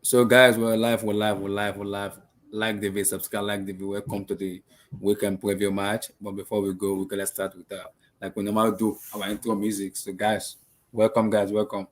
So guys, we're live. Like the video, subscribe, like the video. Welcome to the weekend preview match. But before we go, we're gonna start with like we normally do our intro music. So guys, welcome guys, welcome.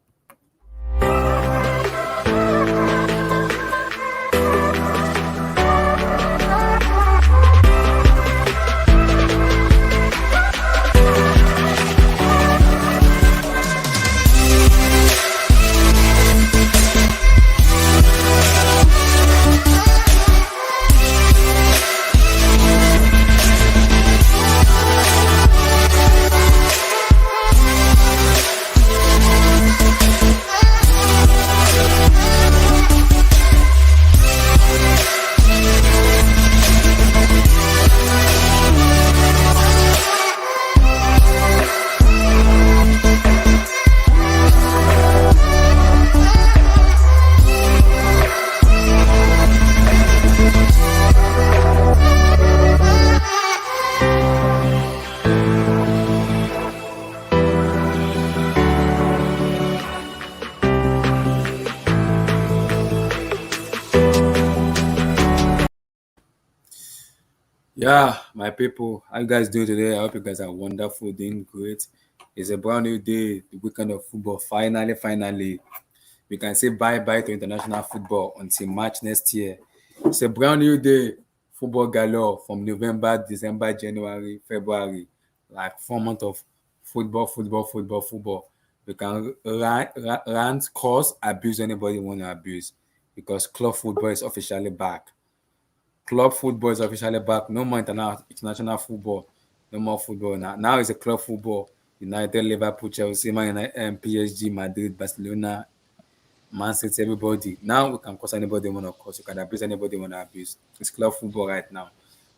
Yeah, my people, how you guys doing today? I hope you guys are wonderful, doing great. It's a brand new day, the weekend of football. Finally, we can say bye bye to international football until March next year. It's a brand new day, football galore from November, December, January, February. Like 4 months of football. We can rant, cause, abuse anybody want to abuse because club football is officially back. Club football is officially back. No more international football. No more football now. Now it's a club football. United, Liverpool, Chelsea, Man United, PSG, Madrid, Barcelona, Man City, everybody. Now we can cause anybody want to cause. You can abuse anybody want to abuse. It's club football right now.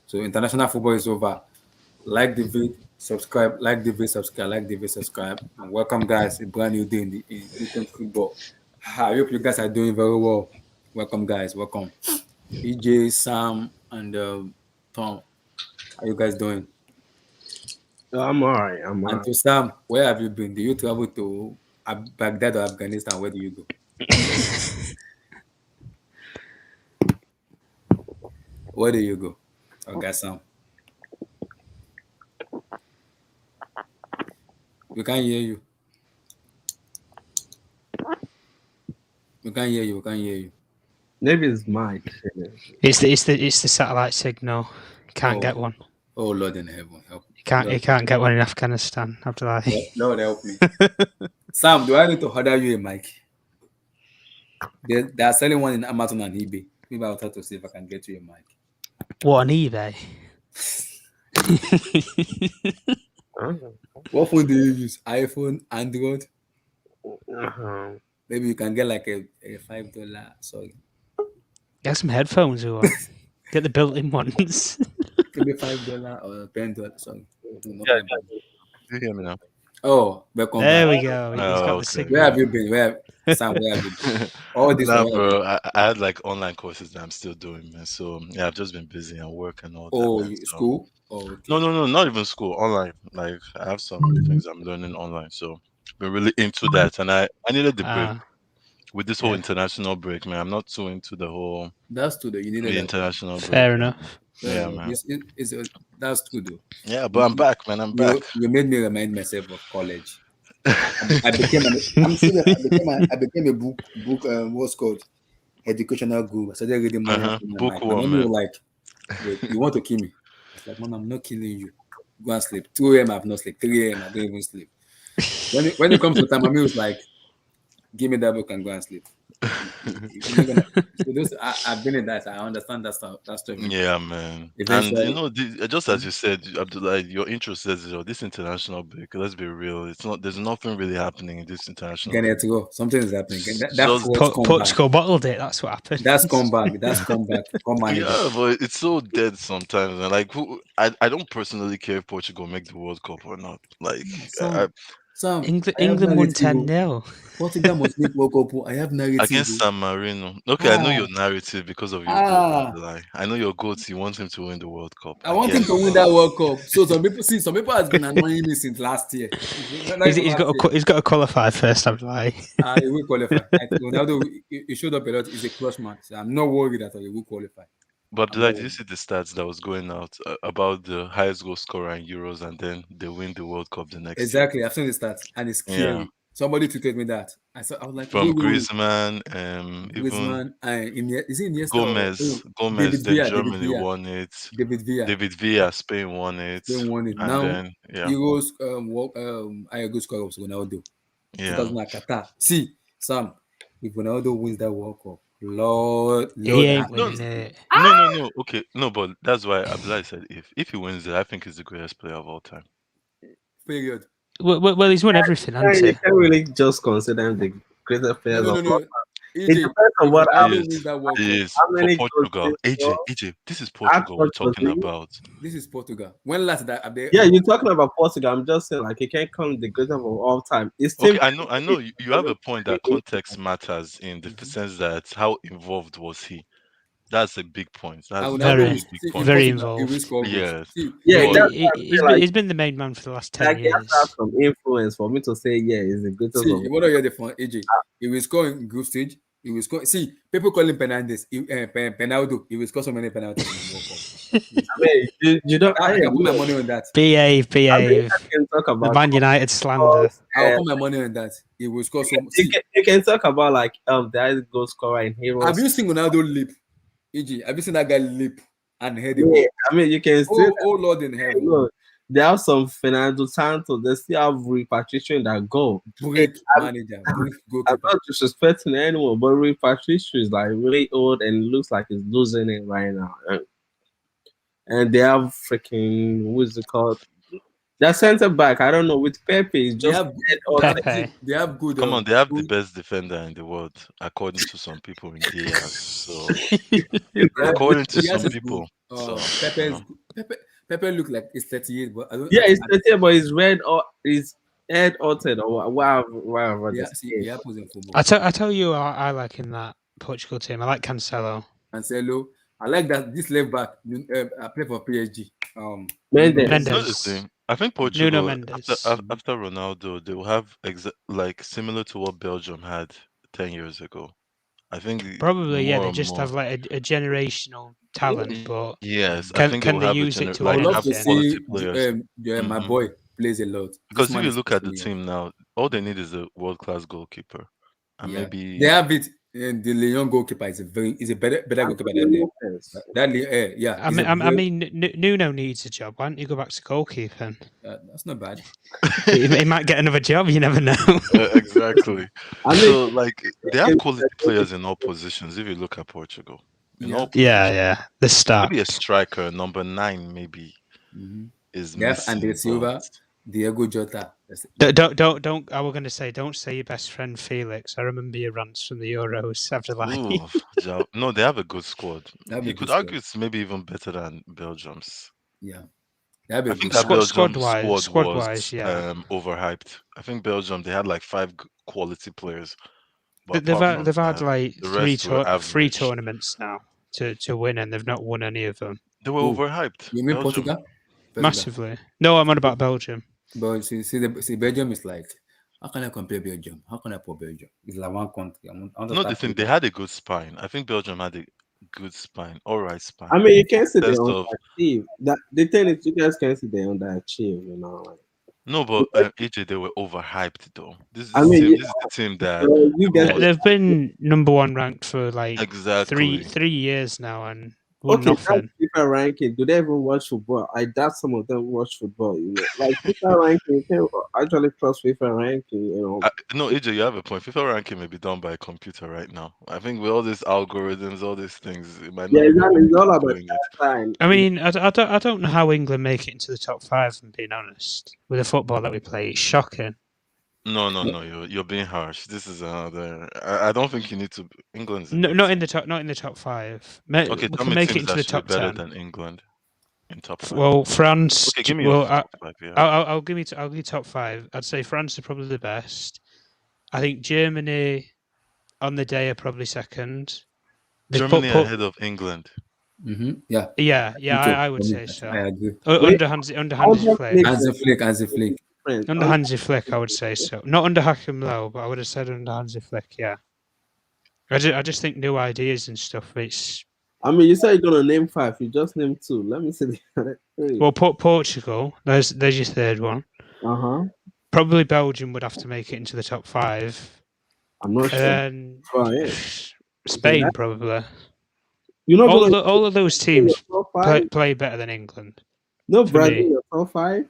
So international football is over. Like the video, subscribe. Like the video, subscribe. Like the video, subscribe. And welcome, guys. A brand new day in weekend football. I hope you guys are doing very well. Welcome, guys. Welcome. EJ, Sam, and Tom. How you guys doing? I'm all right. And to Sam, where have you been? Do you travel to Baghdad or Afghanistan? Where do you go? Where do you go? Okay, Sam. We can't hear you. We can't hear you. We can't hear you. Maybe it's mic. It's the satellite signal. Can't get one. Oh Lord in heaven, help me. You can't get one in Afghanistan. Abdullah. Lord help me. Sam, do I need to order you a mic? They are selling one in Amazon and eBay. Maybe I'll try to see if I can get you a mic. What, on eBay? What phone do you use? iPhone, Android? Uh-huh. Maybe you can get like a $5. Sorry. Get some headphones or get the built-in ones. Give me $5 or $10. Sorry. Yeah, you hear me now? Oh, welcome. There back. we go. He's got the signal. Where have you been? Sam, where have you been? All this. Nah, bro. I had like online courses that I'm still doing, man. So yeah, I've just been busy and work and all that. Oh, man, school? Oh, okay. No, not even school. Online. Like I have some things I'm learning online. So been really into that, and I needed the break with this whole international break, man. I'm not too into the whole. That's true though. You needed the international break. Fair enough. Yeah, man. That's true though. Yeah, but I'm back, man. I'm back. You made me remind myself of college. I became a book what's called educational guru. I started reading more. Bookworm, man. Like, you want to kill me? It's like, man, I'm not killing you. Go and sleep. 2 a.m. I've not slept. 3 a.m. I don't even sleep. When it comes to time, I mean, it's like, give me that book and go and sleep. I've been in that. I understand that stuff. Yeah, man. Eventually, and you know, just as you said, Abdullah, your intro says, this international break. Let's be real. It's not. There's nothing really happening in this international. Get it to go. Something is happening. Portugal bottled it. That's what happened. That's comeback. Come on. Yeah, but it's so dead sometimes. And like, I don't personally care if Portugal make the World Cup or not. Like, Sam, I have England won narrative. 10-0. Portugal must make World Cup. I have narrative. Against San Marino. Okay, I know Ah, your narrative because of your goat. ah. Lie. I know your goats. You want him to win the World Cup. I I want get him it. to win that World Cup. So some people has been annoying me since last year. Not even He's last got year. he's got to qualify first. I'm like, He will qualify. Ronaldo, he showed up a lot. He's a clutch man. So I'm not worried at all. He will qualify. But I'm not like, did you worried. see the stats that was going out about the highest goal scorer in Euros, and then they win the World Cup the next year? Exactly. I've seen the stats, and it's Yeah, scary. Somebody tweeted me that. I was like, from wait. Griezmann, even Griezmann, is it Iniesta or Gomez. David Then Villa? David Germany Villa. won it. David Villa. David Villa, Spain won it, Spain won it. and Now, then yeah, Euros, I go score was Ronaldo. yeah. 2000 Qatar. See, Sam, if Ronaldo wins that World Cup, Lord, he Lord, ain't No, winning it. no. Okay, no, but that's why Abdullah said if he wins it, I think he's the greatest player of all time. period. Well, he's won everything, Yeah, hasn't you he? can't really just consider him the greatest players of all. No. It EJ, depends on if what He Ronaldo is, wins that World he Cup, is how for many goals Portugal. did he score? AJ, this is How Portugal we're much was talking he? about. this is Portugal. When last that Yeah, you're talking about Portugal. I'm just saying, like, he can't come the greatest of all time. It's Okay, team. I know. You have a point that context matters in the Mhm. sense that how involved was he? That's a big point. That's And a Ronaldo will Very, really big see in point. very Portugal, he will involved. score goals. Yes, See, Yeah, if but that's you why I He's feel been like he's been the main man for the last 10 he has to have years. some influence for me to say, yeah, he's the greatest of see, all. you want to hear the fun, AJ. He will score in group stage. He will score. See, people call him Penalties. Penaldo. He will score so many penalties in the World Cup. He will I score. mean, you don't. I can put my Look, money on that. Behave, I mean, you behave. can talk The about Man United slander. calls, I'll put my money on that. He will score so. See, you can talk about like the highest goal scorer in have Heroes. you seen Ronaldo leap? EJ, have you seen that guy leap and head the Yeah, ball? I mean, you can say that. Oh Lord in heaven. Look, they have some Fernando Santos. They still have Rui Patricio in that goal. Hey, Break manager, break I'm goalkeeper. not disrespecting anyone, but Rui Patricio is like really old and looks like he's losing it right now. And they have freaking what's it called? That center back. I don't know with Pepe. It's They just have dead they have, outside. Pepe. see, they have good come on, they have the good, best defender in the world, according to some people in Diaz. So they have good, according to Diaz some is good. people, so Pepe is good. Pepe look like he's 38, but I don't Yeah, it's 30, but he's red or he's head altered or whatever yeah, this see, is. it happens in football. I tell you, I like in that Portugal team. I like Cancelo. Cancelo, I like that this left back. I play for PSG. Mendes. you know the Mendes. thing. I think Nuno Portugal Mendes. after Ronaldo, they will have like similar to what Belgium had 10 years ago. I think Probably, yeah. more They and just more. have like a generational talent, but Yes, I think they can will they have use it to I win would like love have to anything? quality see players. my Hmm. boy plays a lot. This Because if man you is look at the 16 years. team now, all they need is a world class goalkeeper, and Yeah, they maybe have it. And the Leon goalkeeper is a better goalkeeper than them. Yeah, I is a mean, very Nuno needs a job. Why don't you go back to goalkeeping? that's not bad. He might get another job. You never know. exactly. I mean, So like they have quality players in all positions. If you look at Portugal, in Yeah. all positions, Yeah. The maybe a stacked. striker, number 9, maybe Mm-hmm. is They have Andre missing, but Silva, Diego Jota. Don't. I was going to say, don't say your best friend Felix. I remember your rants from the Euros after like. ooh, no, they have a good squad. They have a You good could argue squad. it's maybe even better than Belgium's. Yeah, they have I a think good that squad. Belgium squad Squad was wise, yeah. overhyped. I think Belgium they had like five quality players, but apart from They've had that, like the rest were three average. tournaments now to win, and they've not won any of them They were Who? overhyped. You mean Belgium. Portugal? Portugal. massively. No, I'm on about Belgium. But see, Belgium is like, how can I compare Belgium? How can I put Belgium? It's like one country. I want to No, the start thing with they that. had a good spine. I think Belgium had a good spine, all right I spine. mean, you can see In they terms of underachieve. That the thing is, you guys can see they underachieve. You know, like, no, but AJ they were overhyped though. I mean, This is the team that you guys. was They've been number one ranked for like exactly. 3 years now and won Okay, that's nothing. FIFA ranking. Do they even watch football? I doubt some of them watch football. You know, like FIFA ranking, you can actually trust FIFA ranking. You know, No, AJ, you have a point. FIFA ranking may be done by a computer right now. I think with all these algorithms, all these things, it might yeah, not even exactly. be It's all people about doing it. time. I mean, I don't know how England make it into the top five. I'm being honest with the football that we play. It's shocking. No, you're being harsh. This is another. I don't think you need to. England's a No, good team. not in the top five. Okay, We tell can me make it teams into that the should be top better 10. than England. in top 5? Well, France. Okay, give me your top 5. Yeah. I'll give you top 5. I'd say France are probably the best. I think Germany on the day are probably second. They've Germany ahead of England. Yeah. Yeah, Me too. I would For me, say so. I agree. Wait, Under Hansi how does Flick. Hansi Flick. friends? Under Hansi Flick, I would say so. Not under Hakim Low, but I would have said under Hansi Flick. Yeah. I just think new ideas and stuff. It's I mean, you said you're gonna name 5. You just named 2. Let me see the other 3. well, Portugal. There's your third one. Probably Belgium would have to make it into the top 5. I'm not sure. And Go then ahead. Spain that- probably. You're not gonna All of those teams your top 5? play better than England. No, for Brazil, me. your top 5.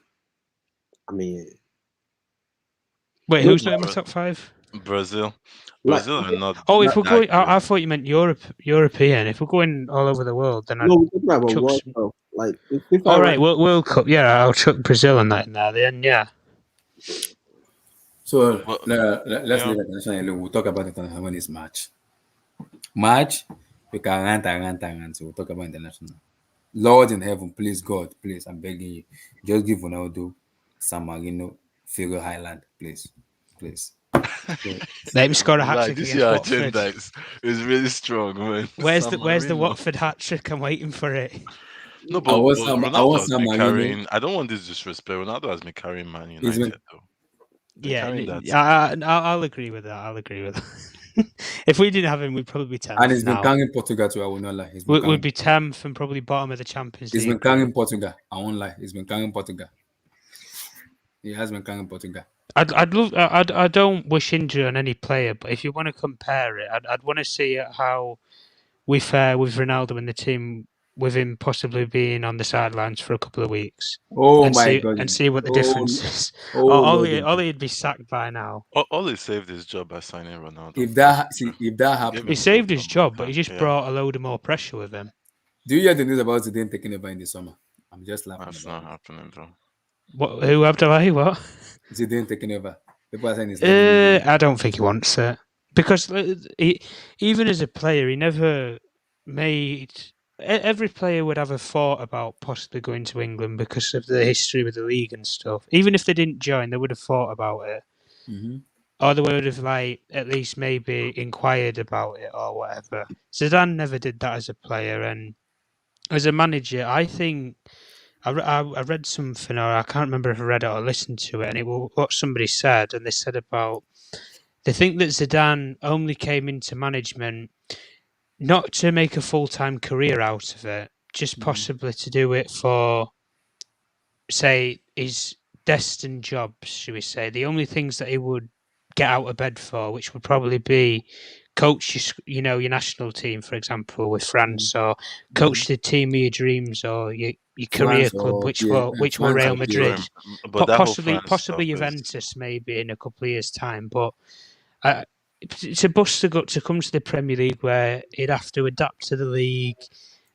I mean, Wait, No, who's not in my top 5? Brazil. Like- Brazil are not. Oh, if we're that going, good. I thought you meant European. If we're going all over the world, then I'd no, we're talking about chuck World some- Cup. Like, if FIFA All right, rank- World Cup. Yeah, I'll chuck Brazil on that in there. Then yeah. So Well, let's yeah. leave international alone. We'll talk about international when it's match. Match, we can rant. So we'll talk about international. Lord in heaven, please God, please, I'm begging you, just give Ronaldo, San Marino, Figure Highland, please. Let him score a hat Like, trick this against your Watford. agenda is really strong, man. Where's San the Marino. Watford hat trick? I'm waiting for it. No, I but want Ronaldo has San been Marino. carrying. I don't want this disrespect. Ronaldo has been carrying Man He's United, been- though. Yeah, carrying that. I'll agree with that. If we didn't have him, we'd probably be 10th And he's been now. carrying Portugal too, I will not lie. He's been We'd be 10th and probably bottom of the Champions He's League. been carrying Portugal. I won't lie. He's been carrying Portugal. He has been carrying Portugal. I don't wish injury on any player, but if you want to compare it, I'd want to see how we fare with Ronaldo in the team, with him possibly being on the sidelines for a couple of weeks. Oh and my God. see what the difference is. Lord. Ollie would be sacked by now. Ole saved his job by signing Ronaldo. If that happened, He saved his job, but he just Yeah. brought a load of more pressure with him. do you hear the news about Zidane taking over in the summer? I'm just laughing. That's about not happening, though. Who Abdullahi? What? it. Zidane taking over. People are saying it's I don't think he wants it because even as a player, he never made. Every player would have a thought about possibly going to England because of the history with the league and stuff. Even if they didn't join, they would have thought about it, or they would have at least maybe inquired about it or whatever. Zidane never did that as a player, and as a manager, I think I read something, or I can't remember if I read it or listened to it, and it was what somebody said, and they said about they think that Zidane only came into management not to make a full-time career out of it, just possibly to do it for, say, his destined jobs, should we say. The only things that he would get out of bed for, which would probably be coach your national team, for example, with France, or coach the team of your dreams, or your career club, which were Real Madrid, But that whole possibly France stuff is- Juventus, maybe in a couple of years' time. But it's a bust to come to the Premier League where he'd have to adapt to the league,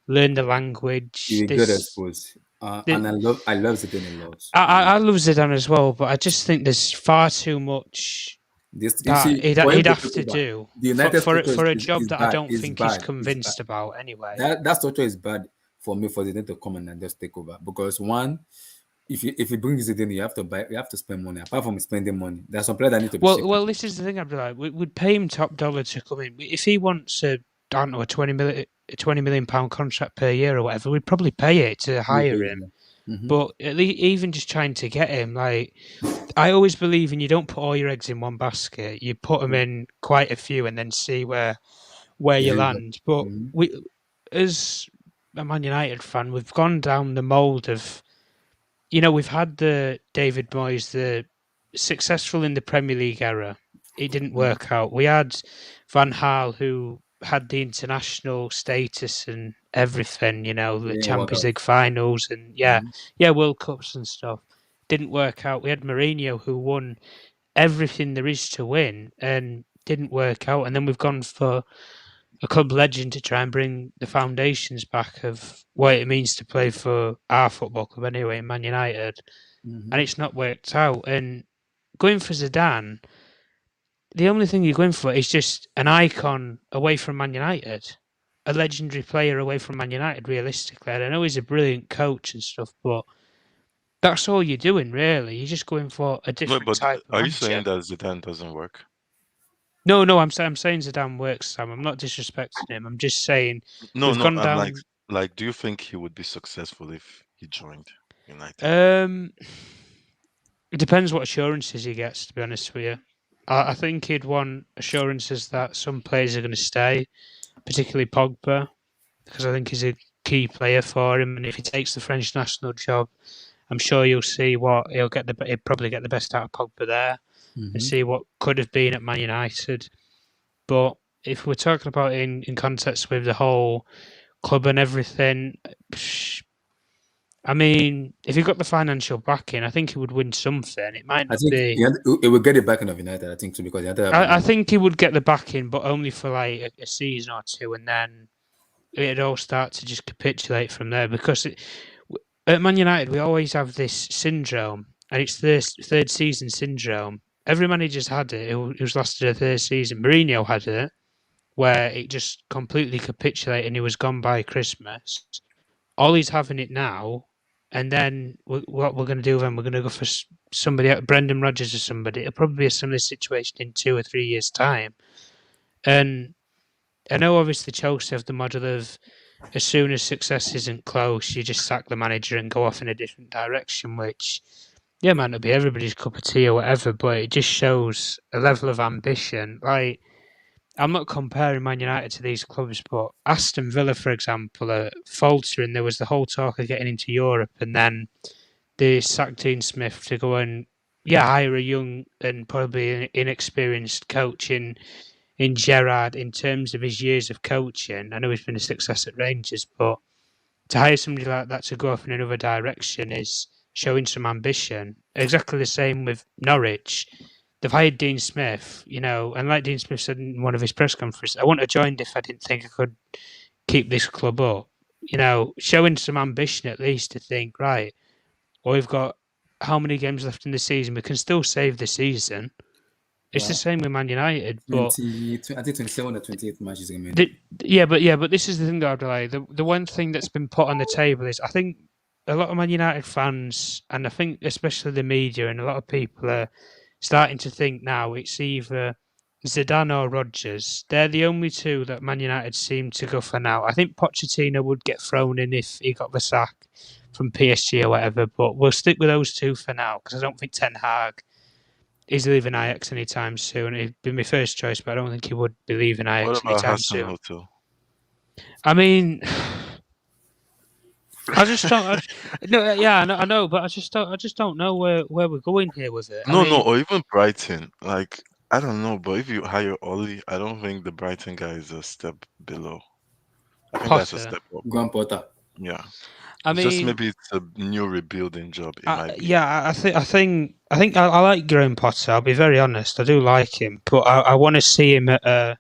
learn the language. You're good, I suppose. And I love Zidane a lot. I love Zidane as well, but I just think there's far too much he'd have to do for a job that I don't think he's convinced about anyway. That structure is bad for me, for Zidane to come in and just take over, because one, if you bring Zidane, you have to spend money. Apart from spending money, there's some players that need to be well, this is the thing. I'd be like, we'd pay him top dollar to come in. If he wants a £20 million contract per year or whatever, we'd probably pay it to hire him. But at least, even just trying to get him, like, I always believe in, you don't put all your eggs in one basket. You put them in quite a few and then see where you land. But we, as a Man United fan, we've gone down the mould of, we've had the David Moyes, the successful in the Premier League era. It didn't work out. We had Van Gaal, who had the international status and everything, the Champions League finals and World Cups and stuff. Didn't work out. We had Mourinho, who won everything there is to win and didn't work out. And then we've gone for a club legend to try and bring the foundations back of what it means to play for our football club anyway, Man United. And it's not worked out. And going for Zidane, the only thing you're going for is just an icon away from Man United. a legendary player away from Man United, realistically. And I know he's a brilliant coach and stuff, but that's all you're doing, really. You're just going for a No, different but type of are you manager. saying that Zidane doesn't work? No, I'm saying Zidane works, Sam. I'm not disrespecting him. I'm just saying No, we've no. gone I'm down. like, do you think he would be successful if he joined United? It depends what assurances he gets, to be honest with you. I think he'd want assurances that some players are going to stay, particularly Pogba, because I think he's a key player for him. And if he takes the French national job, I'm sure you'll see what he'll probably get the best out of Pogba there, and see what could have been at Man United. But if we're talking about it in context with the whole club and everything, I mean, if he got the financial backing, I think he would win something. It might I not think be. it will get the backing of United. I think so because United have I think he would get the backing, but only for like a season or two, and then it'd all start to just capitulate from there. Because at Man United, we always have this syndrome, and it's the third season syndrome. Every manager's had it. It was lasted a third season. Mourinho had it, where it just completely capitulated and he was gone by Christmas. Ollie's having it now, and then what we're going to do then, we're going to go for somebody, Brendan Rodgers or somebody. It'll probably be a similar situation in 2 or 3 years' time. And I know obviously Chelsea have the model of as soon as success isn't close, you just sack the manager and go off in a different direction, which, yeah, might not be everybody's cup of tea or whatever, but it just shows a level of ambition. Like, I'm not comparing Man United to these clubs, but Aston Villa, for example, are faltering. There was the whole talk of getting into Europe, and then they sacked Dean Smith to go and hire a young and probably inexperienced coach in Gerrard in terms of his years of coaching. I know he's been a success at Rangers, but to hire somebody like that to go off in another direction is showing some ambition. Exactly the same with Norwich. They've hired Dean Smith, and like Dean Smith said in one of his press conferences, I wouldn't have joined if I didn't think I could keep this club up. Showing some ambition at least to think, right, well, we've got how many games left in the season? We can still save the season. It's the same with Man United, but 20, I think 27 or 28 matches remaining. but this is the thing that I'd like. The one thing that's been put on the table is I think a lot of Man United fans, and I think especially the media and a lot of people are starting to think now it's either Zidane or Rodgers. They're the only two that Man United seem to go for now. I think Pochettino would get thrown in if he got the sack from PSG or whatever, but we'll stick with those two for now because I don't think Ten Hag is leaving Ajax anytime soon. It'd be my first choice, but I don't think he would be leaving What Ajax about anytime Hassan soon. Hotel? I mean, I just don't. I know, but I just don't know where we're going here with it. No, I mean, or even Brighton. Like, I don't know, but if you hire Ollie, I don't think the Brighton guy is a step below. I think that's a Potter. step up. Graham Potter. Yeah. I It's just mean, maybe it's a new rebuilding job. It might be. I think I like Graham Potter. I'll be very honest. I do like him, but I want to see him at a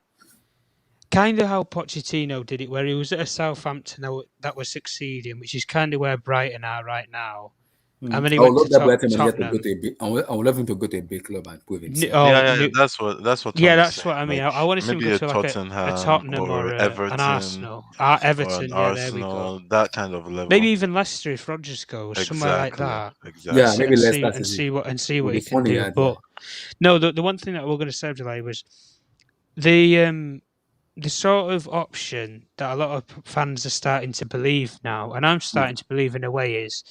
kind of how Pochettino did it, where he was at a Southampton that was succeeding, which is kind of where Brighton are right now. And then he I would went love to that Brighton manager to Tottenham. go to a big. I would love him to go to a big club and prove himself. Yeah. That's what Yeah, Tom is that's saying. what I mean. Like I want to see him maybe go a to like a Tottenham Tottenham or or an Everton Arsenal. or Everton, an yeah, there we go. Arsenal, that kind of level. Maybe even Leicester if Rodgers goes somewhere like Exactly. that. Exactly. Yeah, maybe Leicester and City. see Would what be he can funny, do. yeah. But no, the one thing that we're going to say today was the sort of option that a lot of fans are starting to believe now, and I'm starting to believe in a way, is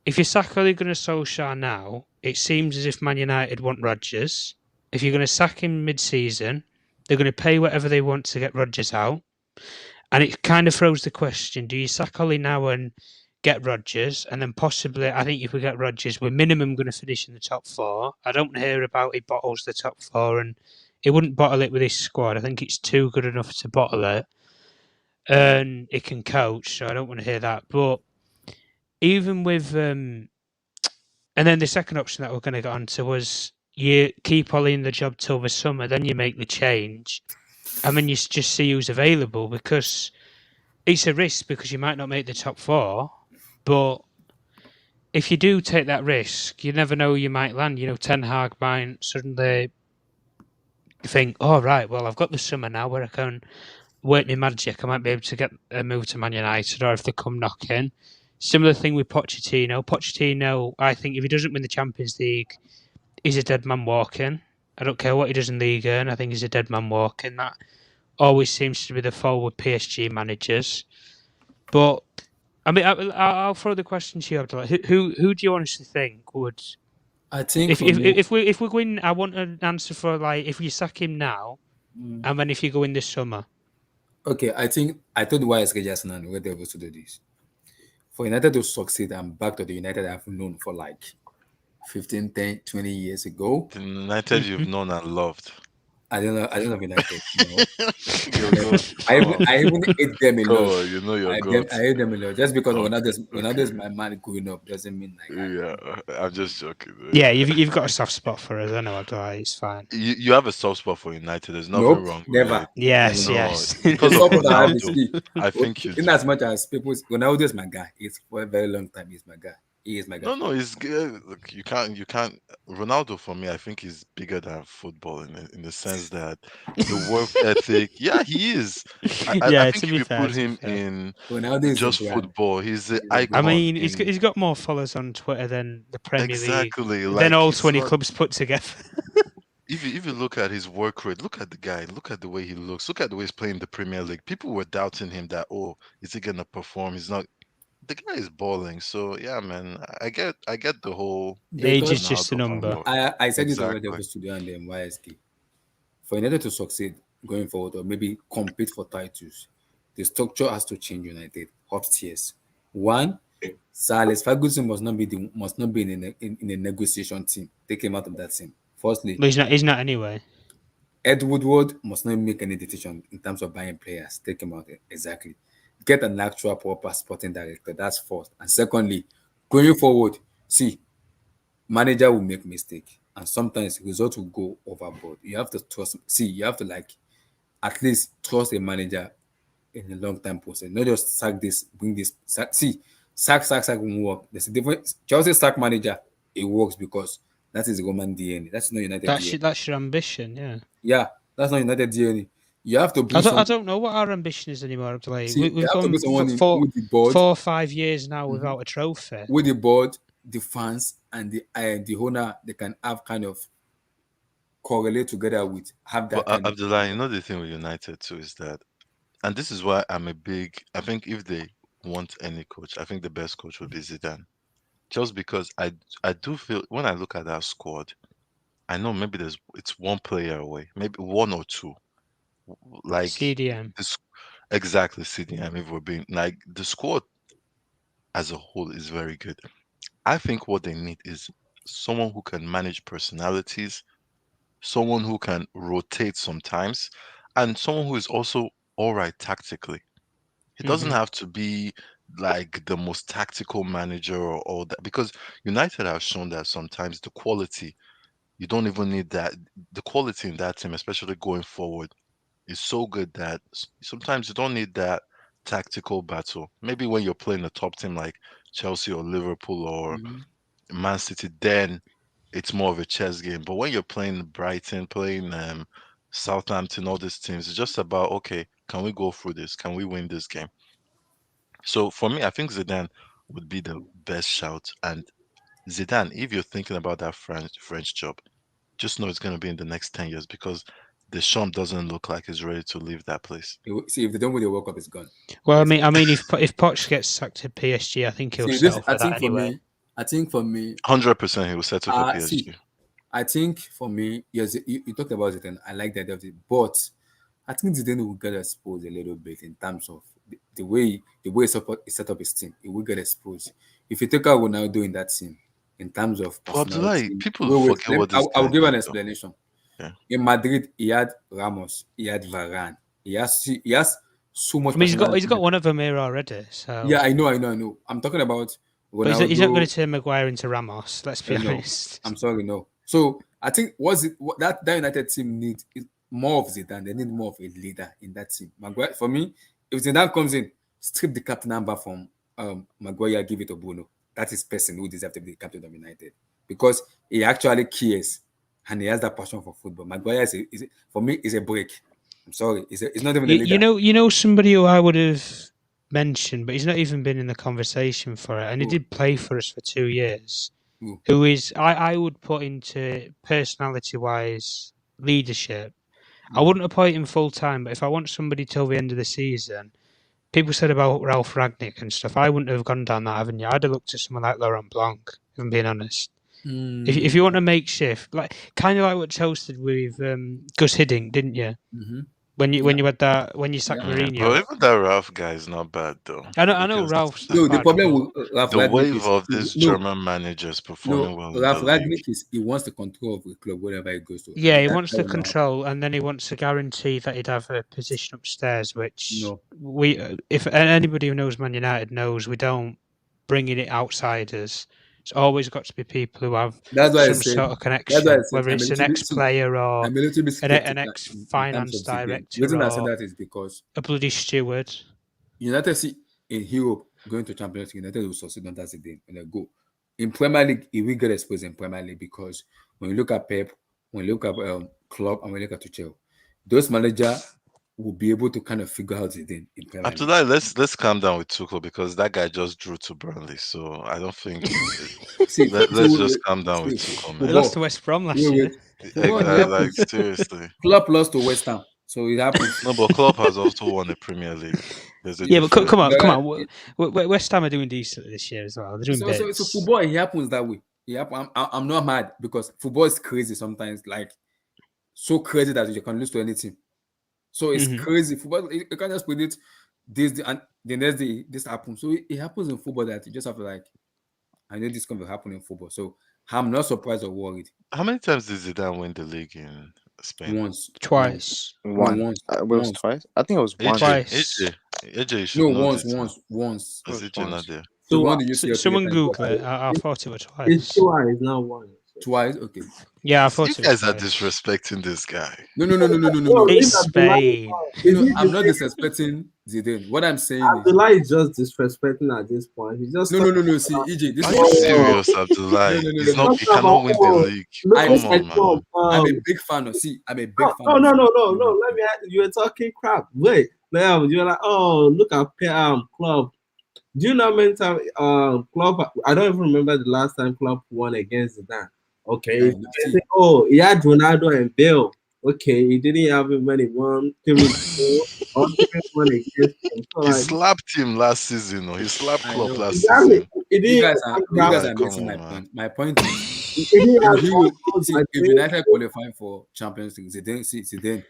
if you sack Ole Gunnar Solskjaer now, it seems as if Man United want Rodgers. If you're going to sack him mid-season, they're going to pay whatever they want to get Rodgers out. And it kind of throws the question, do you sack Ole now and get Rodgers? And then possibly, I think if we get Rodgers, we're minimum going to finish in the top 4. I don't hear about he bottles the top 4, and he wouldn't bottle it with his squad. I think it's too good enough to bottle it. And he can coach, so I don't want to hear that. But even with... and then the second option that we're going to get onto was you keep Ollie in the job till the summer, then you make the change, and then you just see who's available, because it's a risk because you might not make the top 4, but if you do take that risk, you never know, you might land. Ten Hag might suddenly think, oh, right, well, I've got the summer now where I can work my magic, I might be able to get a move to Man United, or if they come knocking. Similar thing with Pochettino. Pochettino, I think if he doesn't win the Champions League, he's a dead man walking. I don't care what he does in League One. I think he's a dead man walking. That always seems to be the fall with PSG managers. But I mean, I'll throw the question to you, Abdullah. Who do you honestly think would? I think If for me, if we win, I want an answer for like if you sack him now, and then if you go in this summer. okay, I think I told YSK just now we're able to do this. For United to succeed, I'm back to the United I've known for like 15, 10, 20 years ago. The United you've known and loved. I don't know United. No. Your God. I even hate them a Come lot. on, you know your God. I hate them a lot. Just because Okay, Ronaldo okay. is my man growing up doesn't mean like Yeah, I'm just joking. Yeah, you've got a soft spot for us. I know, Abdullah. It's fine. You have a soft spot for United. There's nothing nope, wrong with never. it. Yes, Never. No, yes. because The of support I have is Ronaldo, key. I think you In do. as much as people Ronaldo is my guy. It's for a very long time. He's my guy. He is my guy. No, it's good. Look, you can't. Ronaldo for me, I think he's bigger than football in the sense that the work ethic. Yeah, he is. I Yeah, think to if be you fair, put to be him fair. in Ronaldo is a just brand. football, he's the He's a I brand. icon mean, in he's got more followers on Twitter than the Premier League, exactly than like all it's 20 not. clubs put together. If you look at his work rate, look at the guy, look at the way he looks, look at the way he's playing the Premier League. People were doubting him that, oh, is he gonna perform? He's not. The guy is balling. So yeah, man, I get the whole Age is Because just a Ronaldo number. fanboy. I said it already Exactly. over studio and then YSK. For United to succeed going forward or maybe compete for titles, the structure has to change United upstairs. One, Sir Alex Ferguson must not be in a negotiation team. Take him out of that team. Firstly, But he's not anyway. Ed Woodward must not make any decision in terms of buying players. Take him out exactly. Get an actual proper sporting director. That's first. And secondly, going forward, see, manager will make mistake, and sometimes results will go overboard. You have to trust. See, you have to like at least trust a manager in a long time process. Not just sack this, bring this. See, sack won't work. There's a difference. Chelsea sack manager, it works because that is Roman DNA. That's not United DNA. That's your ambition, yeah. Yeah, that's not United DNA. You have to I bring don't some. I don't know what our ambition is anymore. Abdullah. See, you We've have to gone bring someone in four with the board, 4 or 5 years now without a trophy. with the board, the fans, and the owner. They can have kind of correlate together with have But that kind of. Abdullah, you know the thing with United too is that, and this is why I'm a big. I think if they want any coach, I think the best coach would be Zidane. Just because I do feel when I look at that squad, I know maybe it's one player away, maybe one or two. Like CDM. this exactly CDM if we're being like the squad as a whole is very good. I think what they need is someone who can manage personalities, someone who can rotate sometimes, and someone who is also all right tactically. He doesn't Mhm. have to be like the most tactical manager or all that because United have shown that sometimes the quality you don't even need that. The quality in that team, especially going forward, is so good that sometimes you don't need that tactical battle. Maybe when you're playing a top team like Chelsea or Liverpool or Mhm. Man City, then it's more of a chess game. But when you're playing Brighton, playing Southampton, all these teams, it's just about okay, can we go through this? Can we win this game? So for me, I think Zidane would be the best shout. And Zidane, if you're thinking about that French job, just know it's going to be in the next 10 years because Deschamps doesn't look like he's ready to leave that place. See, if they don't win the World Cup, it's gone. Well, It's I mean, if Poch gets sacked to PSG, I think he'll see this. settle for that anyway. I think for me, 100% he will settle for see, PSG. I think for me, yes, you talked about it, and I like that of it, but I think Zidane will get exposed a little bit in terms of the way he set up his team. He will get exposed. If you take out Ronaldo in that team, in terms of But Abdullah, personality, people forget what this I'll guy give an did though. explanation. Yeah. In Madrid, he had Ramos, he had Varane, he has so much I mean, he's personality. got one of them here already. So, Yeah, I know. I'm talking about but he's not going Ronaldo. to turn Maguire into Ramos. Let's be No, honest. I'm sorry, no. So I think what that United team needs is more of Zidane. They need more of a leader in that team. Maguire, for me, if Zidane comes in, strip the captain number from Maguire, give it to Bruno. That is person who deserves to be the captain of United because he actually cares and he has that passion for football. Maguire for me is a break. I'm sorry, it's not even a leader. You know somebody who I would have mentioned, but he's not even been in the conversation for it, and he Who? did play for us for 2 years. Who? Who is I would put into personality wise leadership. I wouldn't appoint him full time, but if I want somebody till the end of the season, people said about Ralph Ragnick and stuff. I wouldn't have gone down that avenue. I'd have looked at someone like Laurent Blanc, if I'm being honest. If you want a makeshift, like kind of like what Chelsea did with Gus Hiddink, didn't you? Mm-hmm. When Yeah. you had that when you sacked Yeah. Yeah, Mourinho. but even that Ralph guy is not bad though. I know Because Ralph's No, not the bad, problem but with Ralph the Ragnick wave is of these German managers performing well in Ralph the league. Ragnick is he wants the control of the club wherever he goes to. yeah, And he that's wants how the you know. control, and then he wants to guarantee that he'd have a position upstairs, which No, if anybody who knows Man United knows, we don't bring in it outsiders. It's always got to be people who have that's why I some said. sort of That's why I connection, said whether I'm a it's an little bit. See, ex-player or I'm a little bit an skeptical in terms ex-finance of Zidane. The director reason I say or that is because a bloody steward. United see in Europe going to Champions League, United will succeed under Zidane when they go. In Premier League, he will get exposed in Premier League because when you look at Pep, when you look at Klopp, and when you look at Tuchel, those managers will be able to kind of figure out Zidane in Premier After League. that, let's calm down with Tuchel because that guy just drew to Burnley. So I don't think See, let's just calm down with see, Tuchel, They man. lost to football. West Brom last Wait, year. wait. Football, it Like happens. seriously. Klopp lost to West Ham, so it happens. No, but Klopp has also won a Premier League. There's a Yeah, but difference. come You're on. West Ham are doing decently this year as well. They're doing So bits. football it happens that way. I'm not mad because football is crazy sometimes, like so crazy that you can lose to any team. So it's Mhm. crazy. Football you can't just predict this and the next day this happens. So it happens in football that you just have to like I know this can happen in football. So I'm not surprised or worried. How many times did Zidane win the league in Spain? Once. Twice. No, One. It was once. twice. I think it was one. AJ, Twice. AJ, you should No, know this now. once. It Is was AJ not once. there? So Two, one the UCL three Someone times. Google it. I thought it was it's twice. twice, not one. Twice, okay. Yeah, I You thought it was guys are twice. disrespecting this guy. No. It's Spain. I'm not disrespecting Zidane. What I'm saying is Abdullah is just disrespecting at this point. He's just no. See, EJ, this Are is you what I'm saying. serious, Abdullah? He's No. not. He cannot win the league. I Come listen. on, man. I'm a big fan of. See, I'm a big fan no, of. no, no, no, no. Let me. You were talking crap. Wait, now you're like, oh, look at Club. Do you know how many times Club? I don't even remember the last time Club won against Zidane. Okay, Yeah, you say, oh, he had Ronaldo and Bale. Okay, he didn't have him when he won 3-4 or 3-1 against him. So He like, slapped him last season. Or he slapped I Klopp know. last exactly, season. he You didn't guys are have Come missing my on, man. point. My point is, he didn't in have Hero, all see, those if United qualify for Champions League, Zidane,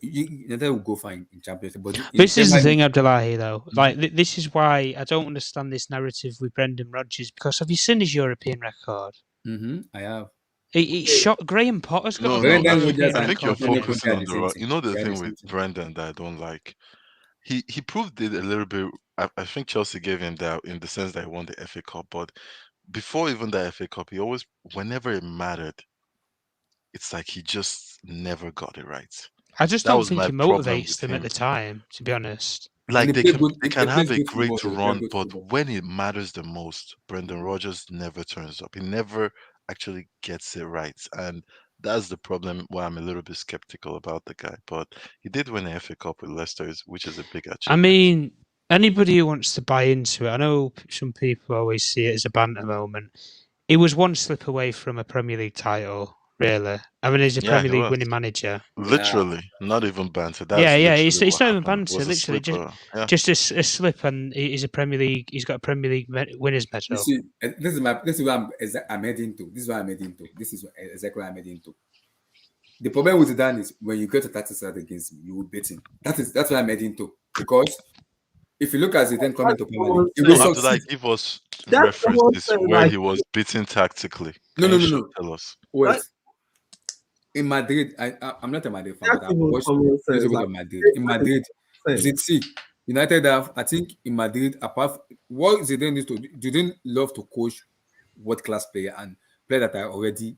United will go fine in Champions League. But in This is the Premier League, thing, Abdullahi, though. Like, this is why I don't understand this narrative with Brendan Rodgers, because have you seen his European record? I have. He shot Graham Potter's got No, a no. better Brendan European Rodgers I and think you're record than Antonio him. Conte focusing are on the the same wrong. thing. You know the They are the thing same with thing. Brendan that I don't like. He proved it a little bit. I think Chelsea gave him that in the sense that he won the FA Cup, but before even the FA Cup, he always, whenever it mattered, it's like he just never got it right. I just That don't was think my he problem motivates with them at him. the time, to be honest. When Like he play good, they he can plays have a good football. great He will play run, good but football. when it matters the most, Brendan Rodgers never turns up. He never actually gets it right, and that's the problem. Why I'm a little bit skeptical about the guy. But he did win the FA Cup with Leicester, which is a big I achievement. mean, anybody who wants to buy into it, I know some people always see it as a banter moment. He was one slip away from a Premier League title, really. I mean, he's a Yeah, Premier he League was. winning manager. Yeah. Literally, not even banter. Yeah, That's yeah, literally it's what not even happened. It banter. was a Literally, slipper. Yeah. just a slip, and he's a Premier League. He's got a Premier League winners You medal. see, this is what I'm heading to. This is what I'm heading to. This is exactly what I'm heading to. The problem with Zidane is when you get to 30 side against him, you will beat him. That's what I'm heading to. Because if you look at Zidane coming to Premier League, common he No, will sense. Abdullah, succeed. give us That's common references sense. where Like, he was beaten tactically. No, Can you no. tell us? Wait. Right? In Madrid, I'm not a Madrid fan, That's but I've even watched common a sense. little bit Like, of Madrid. that's In Madrid, sense. see, United have, I think in Madrid, apart what Zidane needs to do, Zidane love to coach world class player and players that are already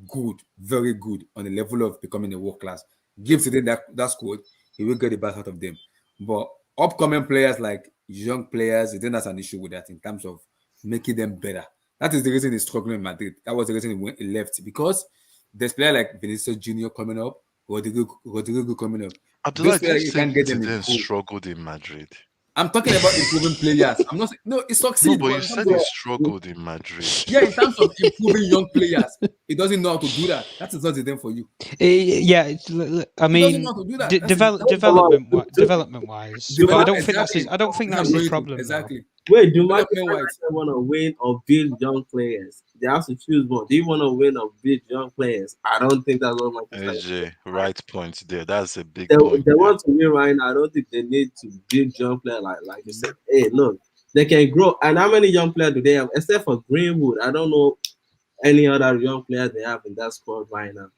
good, very good on the level of becoming a world class. Give Zidane that squad, he will get the best out of them. But upcoming players like young players, Zidane has an issue with that in terms of making them better. That is the reason he's struggling in Madrid. That was the reason he left because there's player like Vinicius Junior coming up Rodrigo coming up. Those Abdullah, did you players you say can't get them in Zidane full. struggled in Madrid? I'm talking about improving players. I'm not saying no, it No, succeeds, but but you in terms said of he struggled in Madrid. in terms of improving young players, he doesn't know how to do that. That is not the thing for you. Yeah, I He doesn't mean, know how to do that. development wise, but I develop don't think that's exactly. his. I don't think It's that's not his going to problem though. exactly. Wait, do Manchester Development wise, United want to win or build young players? They have to choose one. Do you want to win or build young players? I don't think that's what Manchester United AJ, right point there. That's a big they, point they there. want to win right now. I don't think they need to build young players like you said. Hey, look, they can grow. And how many young players do they have? Except for Greenwood, I don't know any other young players they have in that squad right now.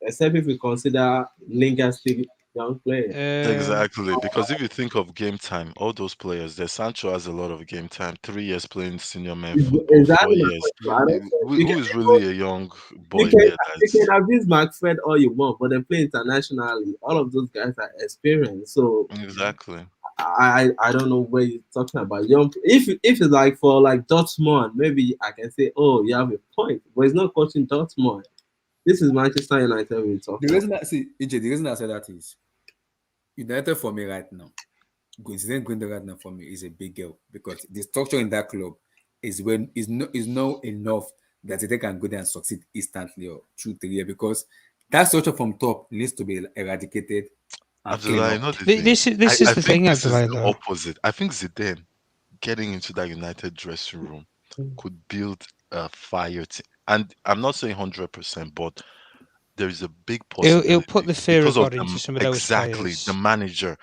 Except if we consider Lingard still young player. Exactly, because if you think of game time, all those players, the Sancho has a lot of game time. 3 years playing senior men football, four Exactly my years. question. I don't think Who is really a young you boy can there? you That's can abuse McFred all you want, but they play internationally. All of those guys are experienced. So exactly. I don't know where you're talking about. Young if it's like for like Dortmund, maybe I can say, oh, you have a point, but it's not coaching Dortmund. This is Manchester United we're the talking about. reason that see EJ, the reason I said that is United for me right now. Going right now for me is a big deal because the structure in that club is not enough that they can go there and succeed instantly or 2 3 years because that structure from top needs to be eradicated and cleaned Abdullah, you up. know the thing. This is I the think thing, this is Abdullah. the Though opposite. I think Zidane getting into that United dressing room could build a fire team. And I'm not saying 100%, but there is a big he'll put possibility the fear of because of God into some of those exactly the players. manager,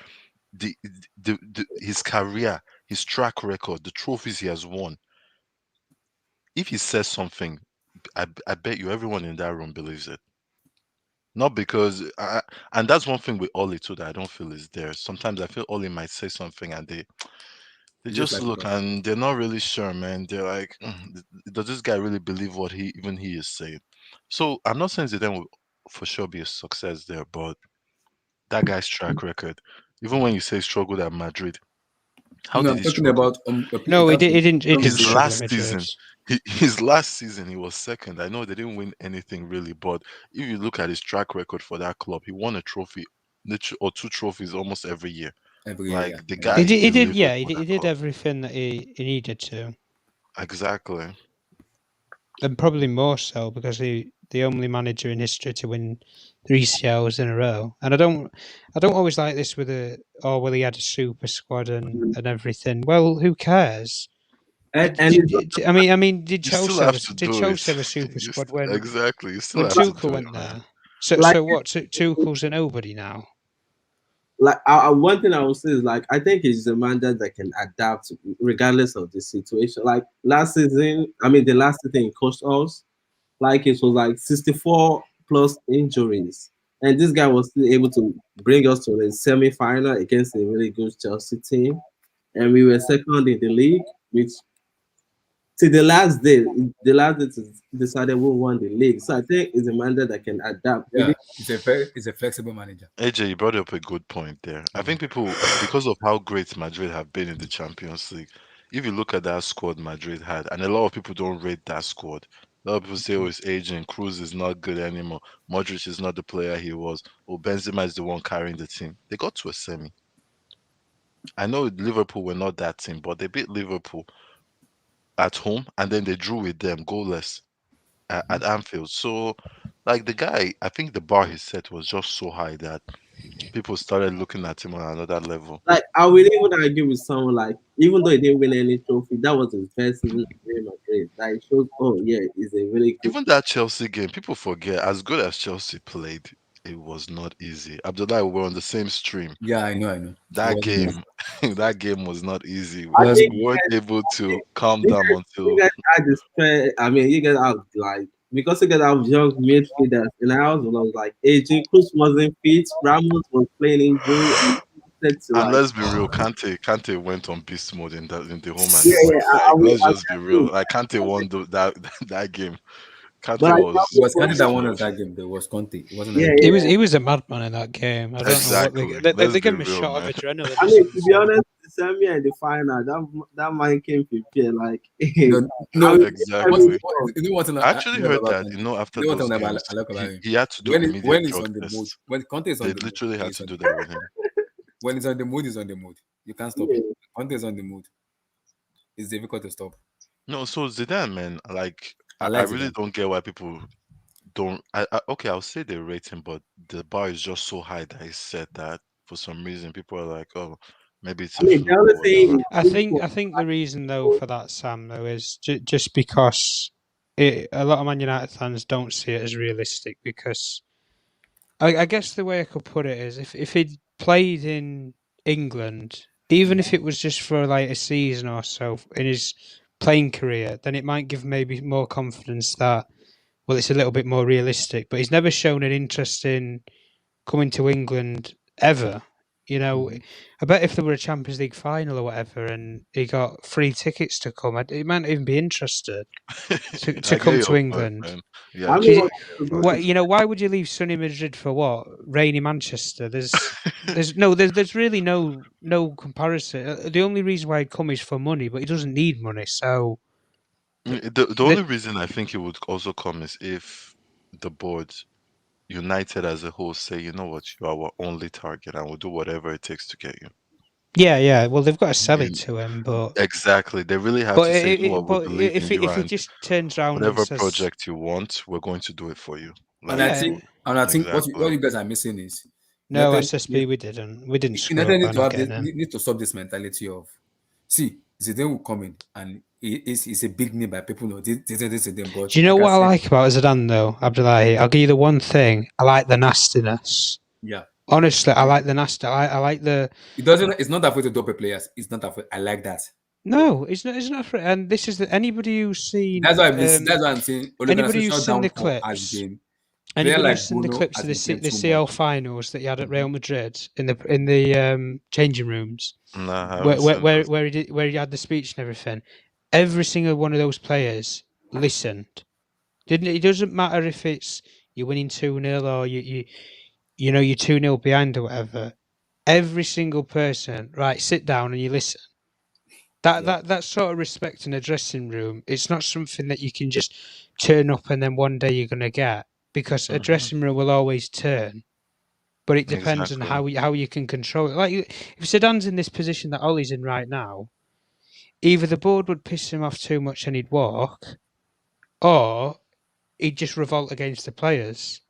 his career, his track record, the trophies he has won. If he says something, I bet you everyone in that room believes it. Not because, and that's one thing with Oli too that I don't feel is there. Sometimes I feel Oli might say something and they It's just just like look and they're not really sure, man. They're like, does this guy really believe what he is saying? So I'm not saying Zidane will for sure be a success there, but that guy's track record, even when you say he struggled at Madrid, how no, did I'm he talking struggle? about No, in terms of he didn't His struggle at last Madrid. season, his last season, he was second. I know they didn't win anything really, but if you look at his track record for that club, he won a trophy, or two trophies almost every year. every year. Like the Yeah. He guy did, delivered yeah, for he that did club. everything that he needed to, Exactly. and probably more so because he the only manager in history to win 3 CLs in a row. And I don't always like this with well, he had a super squad and everything. Well, who cares? And it's not I mean, did You still Chelsea have have to did do it. Chelsea have a super squad Exactly. You still when have to Tuchel do it, went man. there? like So what? Tuchel's a nobody now. one thing I would say is like I think he's a manager that can adapt regardless of the situation. Like last season, I mean the last season he coached us, like it was like 64 plus injuries. And this guy was still able to bring us to the semi-final against a really good Chelsea team. And we were second in the league, which to the last day to decided who won the league. So I think it's a manager that can adapt. Yeah, it's a flexible manager. AJ, you brought up a good point there. I think people, because of how great Madrid have been in the Champions League, if you look at that squad Madrid had, and a lot of people don't rate that squad. A lot of people say, oh, it's aging. Cruz is not good anymore. Modric is not the player he was. Oh, Benzema is the one carrying the team. They got to a semi. I know Liverpool were not that team, but they beat Liverpool at home and then they drew with them goalless at Anfield. So, like the guy, I think the bar he set was just so high that people started looking at him on another level. Like I will even argue with someone like even though he didn't win any trophy, that was his best season at Real Madrid. That it shows, oh yeah, he's a really good. Even that Chelsea game, people forget, as good as Chelsea played, it was not easy. Abdullah, we were on the same stream. Yeah, I know. It That wasn't easy. game, that game was not easy. It I was think We weren't able to calm you down you until guys had this strength. I mean, you guys have like because you guys have young midfielders in the house was like aging. Cruz wasn't fit. Ramos was playing injury. And said to and like, let's be real, Kante went on beast mode in the home and yeah, away. yeah, Like let's I just be real. Like Kante won that game. but Kante I was it was Conte can't that beast won mode. us that game. There was Conte. It wasn't yeah, anybody. He was a madman in that game. I don't know what Exactly. they Let's gave be him a real, shot of man. adrenaline I or mean, to be something. honest, semi and the final, that man came prepared. Like, No, I no. will What, Exactly. you know what I I actually love heard about that, him? after You know what those games, I like about him? he had to do immediate When he's drug on the mood, tests. when Conte is They on the mood, literally had he's to on do the that mood. with him. When he's on the mood, he's on the mood. You can't stop it. yeah. Conte is on the mood. It's difficult to stop. No, so Zidane, man, like I I like really Zidane. don't get why people don't. Okay, I'll say they rate him, but the bar is just so high that he said that for some reason people are like, oh, maybe it's I a mean, the fluke other or thing whatever. is I think the reason though for that, Sam, though, is just because a lot of Man United fans don't see it as realistic. Because I guess the way I could put it is, if he'd played in England, even if it was just for like a season or so in his playing career, then it might give maybe more confidence that, well, it's a little bit more realistic. But he's never shown an interest in coming to England ever. You know, Mhm. I bet if there were a Champions League final or whatever, and he got free tickets to come, he might not even be interested to I get come to your point, England. man. I Yeah, mean, Because true. to go what to you know, why would you leave sunny Madrid for what rainy Manchester? There's really no comparison. The only reason why he'd come is for money, but he doesn't need money. So The only the, reason I think it would also come is if the board, united as a whole, say, you know what, you are our only target, and we'll do whatever it takes to get you. yeah. Well, they've got to sell it And to him, but exactly, they really have to say, you know what, we believe in you, if he and just turns around and whatever says, project you want, we're going to do it for you. And I Like, yeah, think exactly. what you guys are missing is no United SSB, we didn't screw United up need by to not have this getting him. need to stop this mentality of see Zidane will come in and he's a big name by people know this Zidane, but Do you know like I what I said, like about Zidane though, Abdullahi? I'll give you the one thing. I like the nastiness. yeah, Honestly, I like the nasty. I like the it doesn't. It's not afraid to drop a players. It's not afraid. I like that. no. It's not. It's not. And this is anybody who's seen That's why I'm saying anybody who's organizational seen the downfall has clips. been player Anybody who's like seen the Bruno clips has of became the too CL much. finals that he had at Mhm. Real Madrid in the changing rooms, Nah, I haven't seen those. where he had the speech and everything. Every single one of those players listened. Didn't it? It doesn't matter if it's you're winning 2-0 or you know you're 2-0 behind or whatever. Every single person, right? Sit down and you listen. Yeah, That sort of respect in a dressing room, it's not something that you can just turn up and then one day you're gonna get, because a Hmm. dressing room will always turn. But it depends on Exactly. how you can control it. Like if Sedan's in this position that Ollie's in right now, either the board would piss him off too much and he'd walk, or he'd just revolt against the players.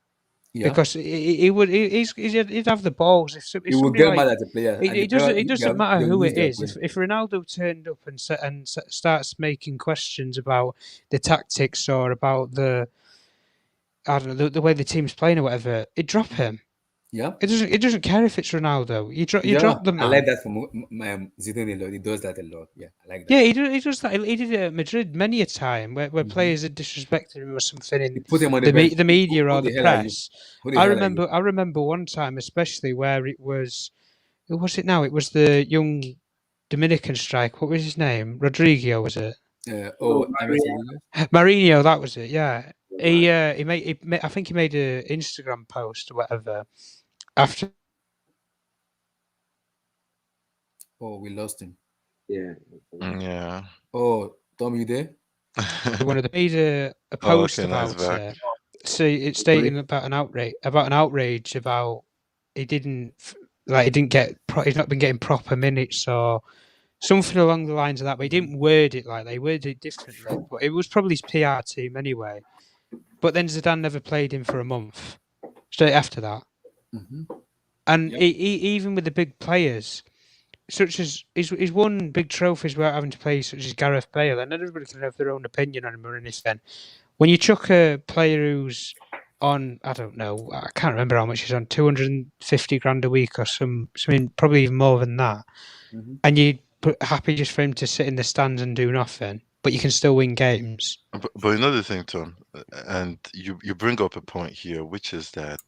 yeah. Because he'd have the balls He if will somebody get mad like at the players, and the it doesn't player matter they'll who lose it their is. brain. If Ronaldo turned up and starts making questions about the tactics or about the I don't know the way the team's playing or whatever, it drop him. Yeah, It doesn't care if it's Ronaldo. You yeah. drop the I like man. that from Zidane a lot. He does that a lot. Yeah, I like that. Yeah, he does that. He did it at Madrid many a time where Hmm. players had disrespected him or something He in put him on the bench. the media Who or the the hell are you? press. Who the hell are you? I remember one time especially where it was. Who was it now? It was the young Dominican striker. What was his name? Rodrigo, was it? Oh, James Maria. Rodriguez. Marinho, that was it. Yeah. Man. I think he made an Instagram post or whatever after Oh, we lost him. Yeah. Yeah. Oh, Tom, you there? one of the made a Oh, post okay, nice about back. it. So it's Sorry. stating about an outrage about he didn't like he didn't get he's not been getting proper minutes or something along the lines of that. But he didn't word it like they worded it differently. But it was probably his PR team anyway. But then Zidane never played him for a month straight after that. Hmm. And Yep. even with the big players, such as he's won big trophies without having to play, such as Gareth Bale, and everybody can have their own opinion on him or anything. When you chuck a player who's on, I don't know, I can't remember how much he's on, 250 grand a week or something, probably even more than that, Hmm. and you're happy just for him to sit in the stands and do nothing, but you can still win games. But another thing, Tom, and you bring up a point here, which is that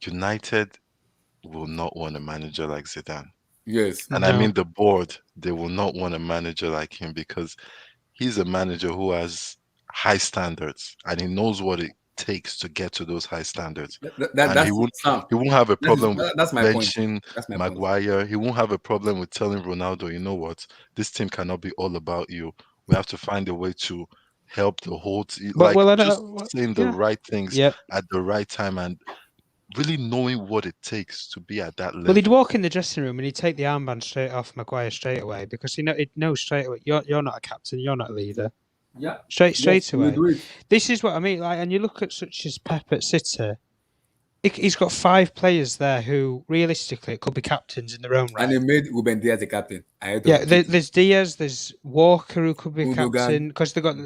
United will not want a manager like Zidane. Yes. And I No. mean the board, they will not want a manager like him because he's a manager who has high standards and he knows what it takes to get to those high standards. That, And that's Sam. he won't have a problem with That's my point. benching That's my point. Maguire. He won't have a problem with telling Ronaldo, you know what, this team cannot be all about you. We have to find a way to help the whole team. But Like well, I just don't. saying the right things Yeah. at the right time and really knowing what it takes to be at that Well, he'd level. walk in the dressing room and he'd take the armband straight off Maguire straight away because he'd know straight away you're not a captain, you're not a leader. Yeah. Straight Yes, away. we do it. This is what I mean. Like, and you look at such as Pep at City. He's got 5 players there who realistically could be captains in their own right. And he made Ruben Diaz a captain. Yeah, there's Diaz, there's Walker who could be a Gundogan. captain because they got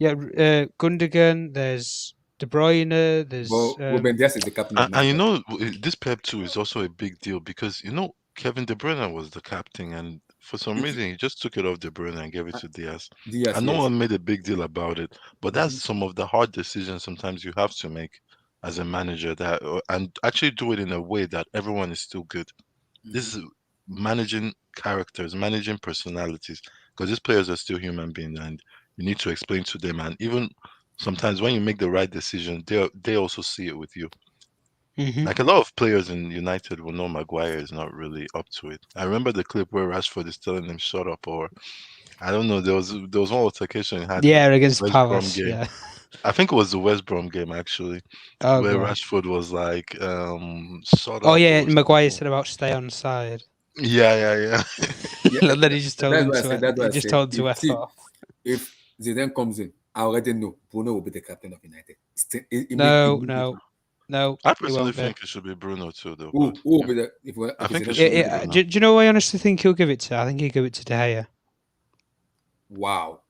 Gundogan. There's De Bruyne. There's But Ruben Diaz is the captain of And you Manchester. know, this Pep too is also a big deal because you know Kevin De Bruyne was the captain, and for some reason he just took it off De Bruyne and gave it to Diaz. Diaz, And no yes. one made a big deal about it. But that's some of the hard decisions sometimes you have to make as a manager and actually do it in a way that everyone is still good. This is managing characters, managing personalities, because these players are still human beings, and you need to explain to them. And even sometimes when you make the right decision, they also see it with you. Mhm. Like a lot of players in United will know Maguire is not really up to it. I remember the clip where Rashford is telling him shut up, or I don't know. There was one altercation he had against West Brom Palace. game. Yeah. I think it was the West Brom game actually, Oh, where God. Rashford was like, shut Oh up. yeah, or Maguire something. said about stay on side. Yeah. Yeah, And then he just told that's him what I to. said. That's what He I just said. told him to F off. If Zidane comes in, I already know Bruno will be the captain of United. No, I he personally won't be. think it should be Bruno too, though. Who But will be the I think it Zidane should comes be in? Bruno. Do you know who I honestly think he'll give it to? I think he'll give it to De Gea. Wow.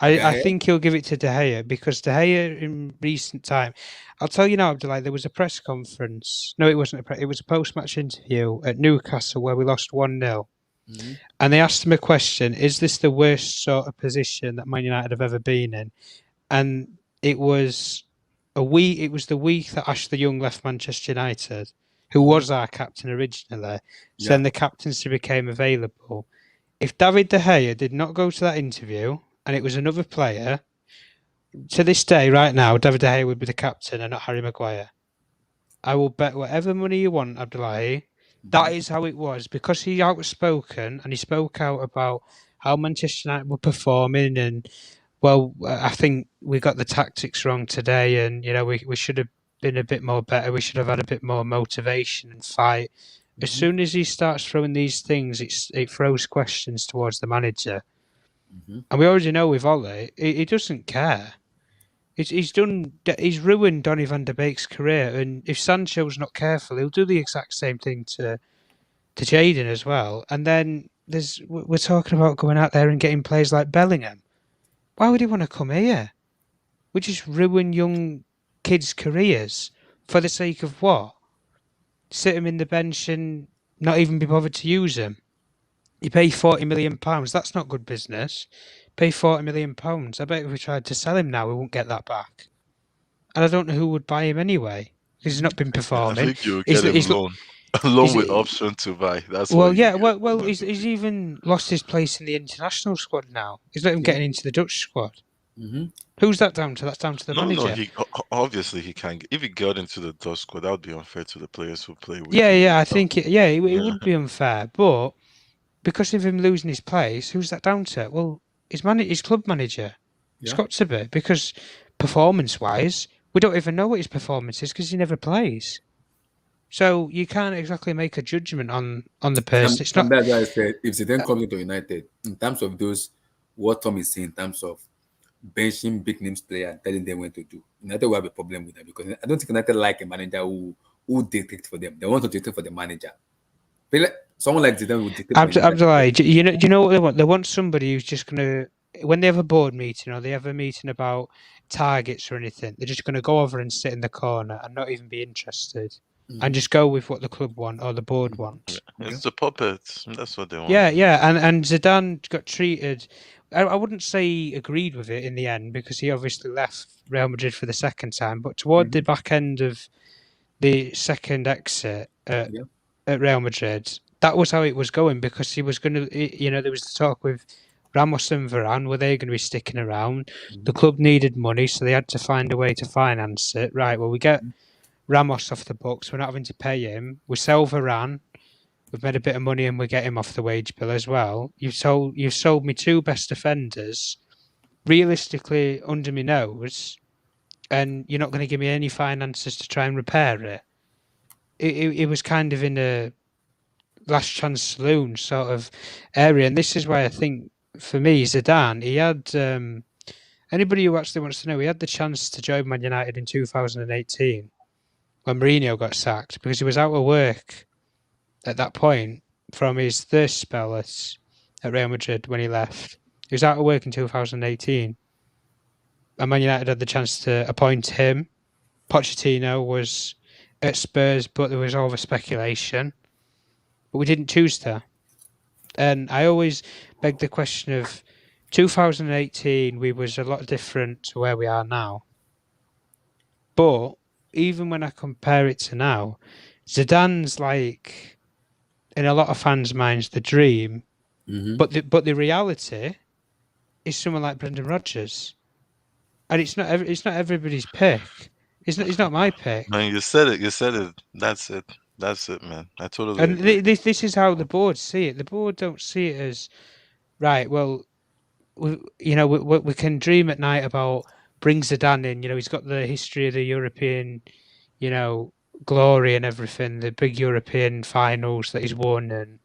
I De Gea? think he'll give it to De Gea because De Gea in recent time, I'll tell you now, Abdullah, there was a press conference. No, it wasn't it was a post-match interview at Newcastle where we lost 1-0. Mhm. And they asked him a question, is this the worst sort of position that Man United have ever been in? And it was the week that Ashley Young left Manchester United, who was our captain originally. So then the captaincy became available. If David De Gea did not go to that interview and it was another player, to this day, right now, David De Gea would be the captain and not Harry Maguire. I will bet whatever money you want, Abdullahi. That is how it was because he outspoken and he spoke out about how Manchester United were performing and well, I think we got the tactics wrong today, and we should have been a bit more better. We should have had a bit more motivation and fight. As soon as he starts throwing these things, it throws questions towards the manager, and we already know with Ole, he doesn't care. He's ruined Donny van de Beek's career, and if Sancho's not careful, he'll do the exact same thing to Jadon as well. And then we're talking about going out there and getting players like Bellingham. Why would he want to come here? We just ruin young kids' careers for the sake of what? Sit them in the bench and not even be bothered to use them. You pay £40 million. That's not good business. Pay £40 million. I bet if we tried to sell him now, we won't get that back. And I don't know who would buy him anyway because he's not been I performing. think you'll get him loan. Loan with option to buy. That's well, what yeah. you get. Well, he's even lost his place in the international squad now. He's not even getting into the Dutch squad. Who's that down to? That's down to the manager. No, obviously he can't. If he got into the Dutch squad, that would be unfair to the players who play with him. Yeah. I think it would be unfair, but because of him losing his place, who's that down to? Well, his club manager. It's got to be because performance-wise, we don't even know what his performance is because he never plays. So you can't exactly make a judgment on the person. It's not. That's why I said if Zidane comes into United, in terms of those, what Tom is saying in terms of benching big names player and telling them what to do, United will have a problem with that because I don't think United like a manager who dictates for them. They want to dictate for the manager. Someone like Zidane would dictate. Abdullah, do you know what they want? They want somebody who's just gonna, when they have a board meeting or they have a meeting about targets or anything, they're just gonna go over and sit in the corner and not even be interested. And just go with what the club want or the board wants. It's the puppets. That's what they want. Yeah. And Zidane got treated. I wouldn't say he agreed with it in the end because he obviously left Real Madrid for the second time. But toward the back end of the second exit at Real Madrid, that was how it was going because he was going to. There was the talk with Ramos and Varane, were they going to be sticking around? The club needed money, so they had to find a way to finance it. Right, well, we get Ramos off the books. We're not having to pay him. We sell Varane. We've made a bit of money and we get him off the wage bill as well. You've sold me 2 best defenders, realistically under my nose, and you're not going to give me any finances to try and repair it. It was kind of in a last chance saloon sort of area, and this is why I think for me Zidane, he had anybody who actually wants to know, he had the chance to join Man United in 2018 when Mourinho got sacked because he was out of work at that point from his first spell at Real Madrid when he left. He was out of work in 2018, and Man United had the chance to appoint him. Pochettino was at Spurs, but there was all the speculation. But we didn't choose to. And I always beg the question of 2018, we was a lot different to where we are now. But even when I compare it to now, Zidane's like, in a lot of fans' minds, the dream. But the reality is someone like Brendan Rodgers. And it's not everybody's pick. It's not my pick. Man, you said it. That's it, man. I totally And agree. this is how the board see it. The board don't see it as, right, well, we can dream at night about bring Zidane in. He's got the history of the European, glory and everything, the big European finals that he's won and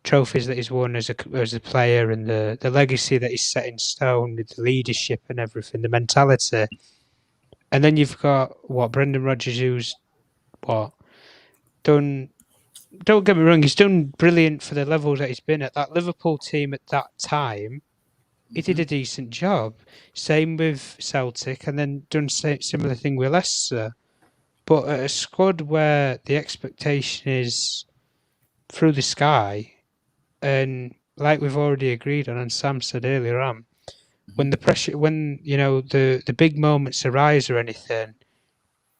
trophies that he's won as a player, and the legacy that he's set in stone with the leadership and everything, the mentality. And then you've got Brendan Rodgers, who's done. Don't get me wrong, he's done brilliant for the level that he's been at. That Liverpool team at that time, he did a decent job. Same with Celtic, and then done similar thing with Leicester. But at a squad where the expectation is through the sky, and like we've already agreed on, and Sam said earlier on, when the pressure, when the big moments arise or anything,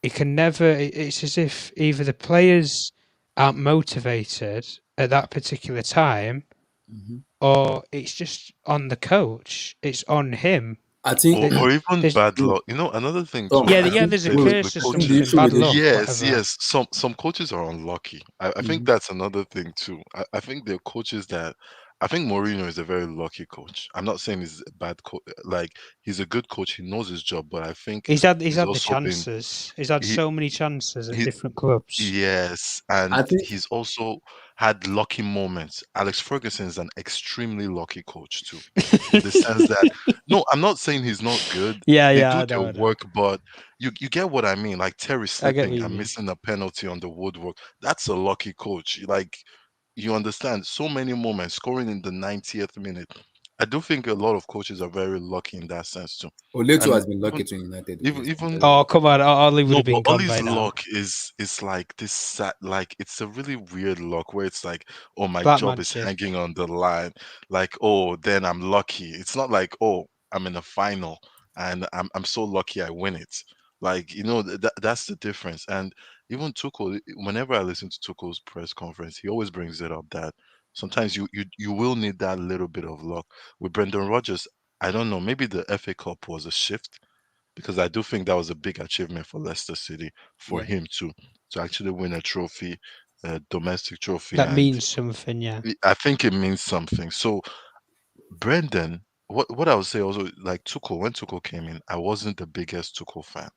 it can never. It's as if either the players aren't motivated at that particular time, or it's just on the coach. It's on him. I think, or even there's- bad luck. Another thing Tom, too. Yeah, I think there's a with curse or coaches- the something, issue bad with luck, Yes, whatever. yes. Some coaches are unlucky. I think that's another thing too. I think there are coaches that I think Mourinho is a very lucky coach. I'm not saying he's a bad coach. Like, he's a good coach. He knows his job, but I think He's had the also been chances. He's had he so many chances at he different clubs. yes, I and think he's also had lucky moments. Alex Ferguson is an extremely lucky coach too, in the sense that no, I'm not saying he's not good. Yeah, They yeah, do I their know. work, but you get what I mean. Like Terry I get what slipping you and mean. missing a penalty on the woodwork. That's a lucky coach. Like, you understand, so many moments, scoring in the 90th minute. I do think a lot of coaches are very lucky in that sense too. Oleto And has been lucky even to United. even Oh, come on. Ollie would no, have but been gone Ollie's by now. luck is like this like it's a really weird luck where it's like, oh, my Black job is magic. hanging on the line. Like, oh, then I'm lucky. It's not like, oh, I'm in a final and I'm so lucky I win it. Like, that's the difference. And even Tuchel, whenever I listen to Tuchel's press conference, he always brings it up that sometimes you will need that little bit of luck. With Brendan Rodgers, I don't know, maybe the FA Cup was a shift, because I do think that was a big achievement for Leicester City, for him to actually win a trophy, a domestic trophy, That and means something, yeah. I think it means something. So Brendan, what I would say also, like Tuchel, when Tuchel came in, I wasn't the biggest Tuchel fan.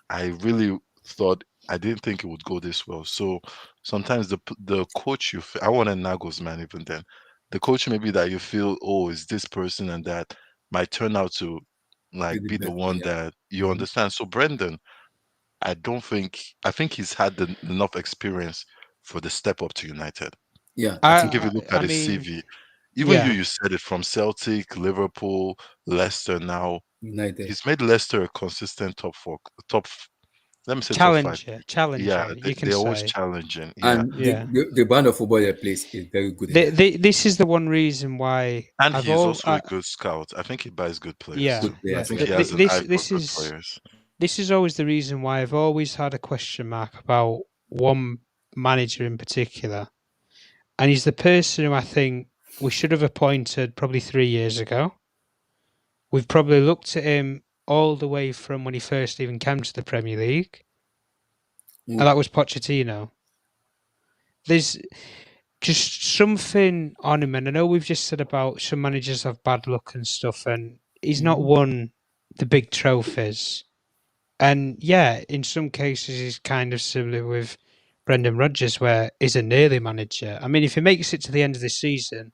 I really thought I didn't think it would go this well. So sometimes the coach I wanted Nagelsmann even then. The coach maybe that you feel, oh, is this person and that might turn out to be like the be the best one player. that you understand. So Brendan, I think he's had enough experience for the step up to United. Yeah, I I think think if you look I at his mean, CV, even yeah. you said it, from Celtic, Liverpool, Leicester now, United. he's made Leicester a consistent top, let me say top five. Yeah, Challenger, you can they're always say. challenging. Yeah. And Yeah. the brand of football they plays is very good in that. This is the one reason why And I've he's all also a good scout. I think he buys good players yeah, too. Good I players, think yeah. he has an eye for good players. this is always the reason why I've always had a question mark about one manager in particular, and he's the person who I think we should have appointed probably 3 years ago. We've probably looked at him all the way from when he first even came to the Premier League, and that was Pochettino. There's just something on him, and I know we've just said about some managers have bad luck and stuff, and he's not won the big trophies. And yeah, in some cases, he's kind of similar with Brendan Rodgers, where he's a nearly manager. I mean, if he makes it to the end of the season,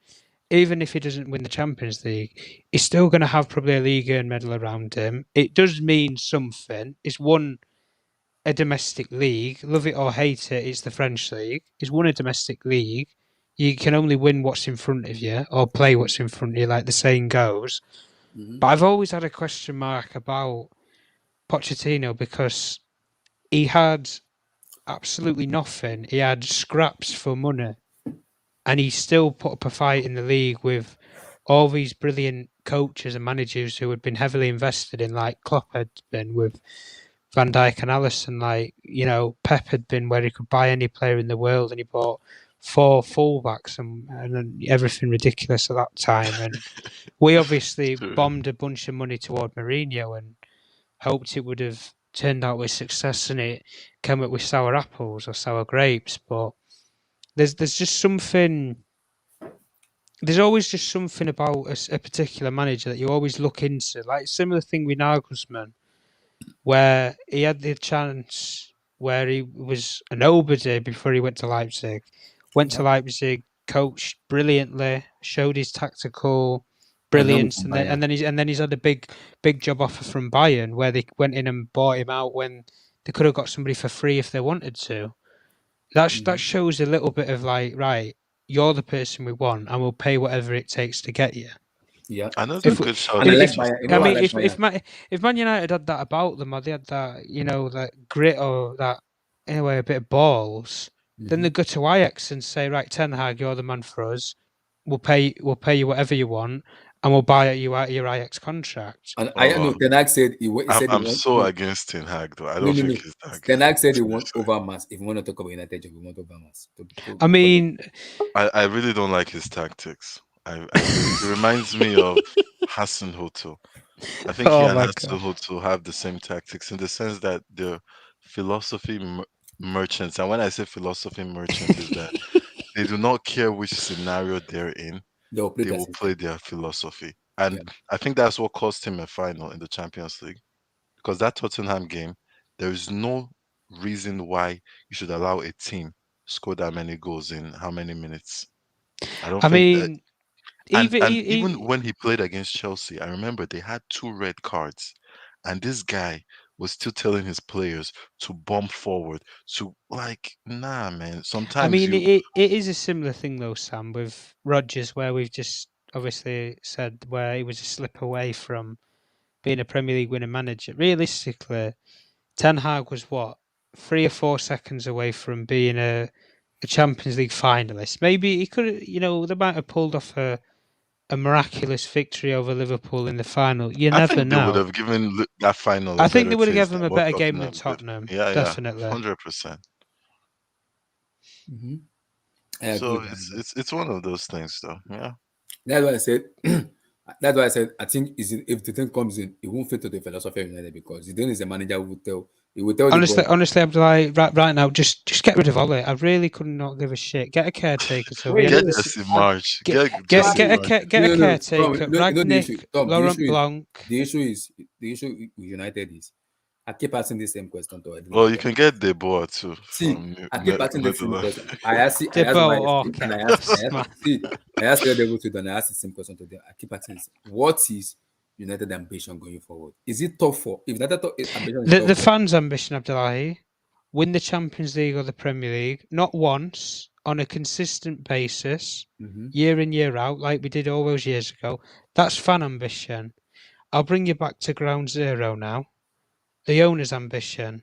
even if he doesn't win the Champions League, he's still going to have probably a league and medal around him. It does mean something. He's won a domestic league. Love it or hate it, it's the French league. He's won a domestic league. You can only win what's in front of you or play what's in front of you, like the saying goes. But I've always had a question mark about Pochettino because he had absolutely nothing. He had scraps for money, and he still put up a fight in the league with all these brilliant coaches and managers who had been heavily invested in, like Klopp had been with Van Dijk and Alisson. Like, you know, Pep had been where he could buy any player in the world, and he bought 4 fullbacks and everything ridiculous at that time. And we obviously bombed a bunch of money toward Mourinho and hoped it would have turned out with success, and it came up with sour apples or sour grapes. But there's just something. There's always just something about a particular manager that you always look into. Like similar thing with Nagelsmann, where he had the chance where he was a nobody before he went to Leipzig. Went to Leipzig, coached brilliantly, showed his tactical brilliance, and then he's had a big job offer from Bayern, where they went in and bought him out when they could have got somebody for free if they wanted to. That shows a little bit of like, right, you're the person we want, and we'll pay whatever it takes to get you. Yeah, another good shot. If Man United had that about them, or they had that, you know, that grit or that, anyway, a bit of balls, then they go to Ajax and say, right, Ten Hag, you're the man for us. We'll pay you whatever you want, and we'll buy you out of your Ajax contract. And I know Ten Hag said I'm so against Ten Hag though. I don't think he's that good. Ten Hag said he wants Overmars. If you want to talk about United, we want Overmars. I mean, I really don't like his tactics. It reminds me of Hasenhuttl. I think he and Hasenhuttl have the same tactics in the sense that they're philosophy merchants. And when I say philosophy merchant, is that they do not care which scenario they're in. They will play their philosophy. And I think that's what cost him a final in the Champions League. Because that Tottenham game, there is no reason why you should allow a team score that many goals in how many minutes. Even when he played against Chelsea, I remember they had 2 red cards, and this guy was still telling his players to bomb forward. To like, nah, man. Sometimes it is a similar thing though, Sam, with Rodgers, where we've just obviously said where he was a slip away from being a Premier League winning manager. Realistically, Ten Hag was 3 or 4 seconds away from being a Champions League finalist. Maybe he could, you know, they might have pulled off a miraculous victory over Liverpool in the final. I never know. They would have given that final. I think they would have given him a better game than Tottenham. Yeah, definitely, 100%. So it's one of those things, though. Yeah, that's why I said. That's why I said I think if the thing comes in, it won't fit to the philosophy of United because the thing is the manager who will tell. Honestly, Abdullah, right now, just get rid of Ollie. I really could not give a shit. Get a caretaker. Get Jesse March. Get a caretaker. Ragnick, Laurent Blanc. The issue with United is I keep asking the same question to Well, you can get Deboer too. See, I keep asking the same question. I asked Deboer too, and I asked the same question to them. I keep asking this. What is United ambition going forward? Is it top 4? If United ambition is the fans' ambition, Abdullahi, win the Champions League or the Premier League, not once, on a consistent basis, year in, year out, like we did all those years ago. That's fan ambition. I'll bring you back to ground zero now. The owner's ambition.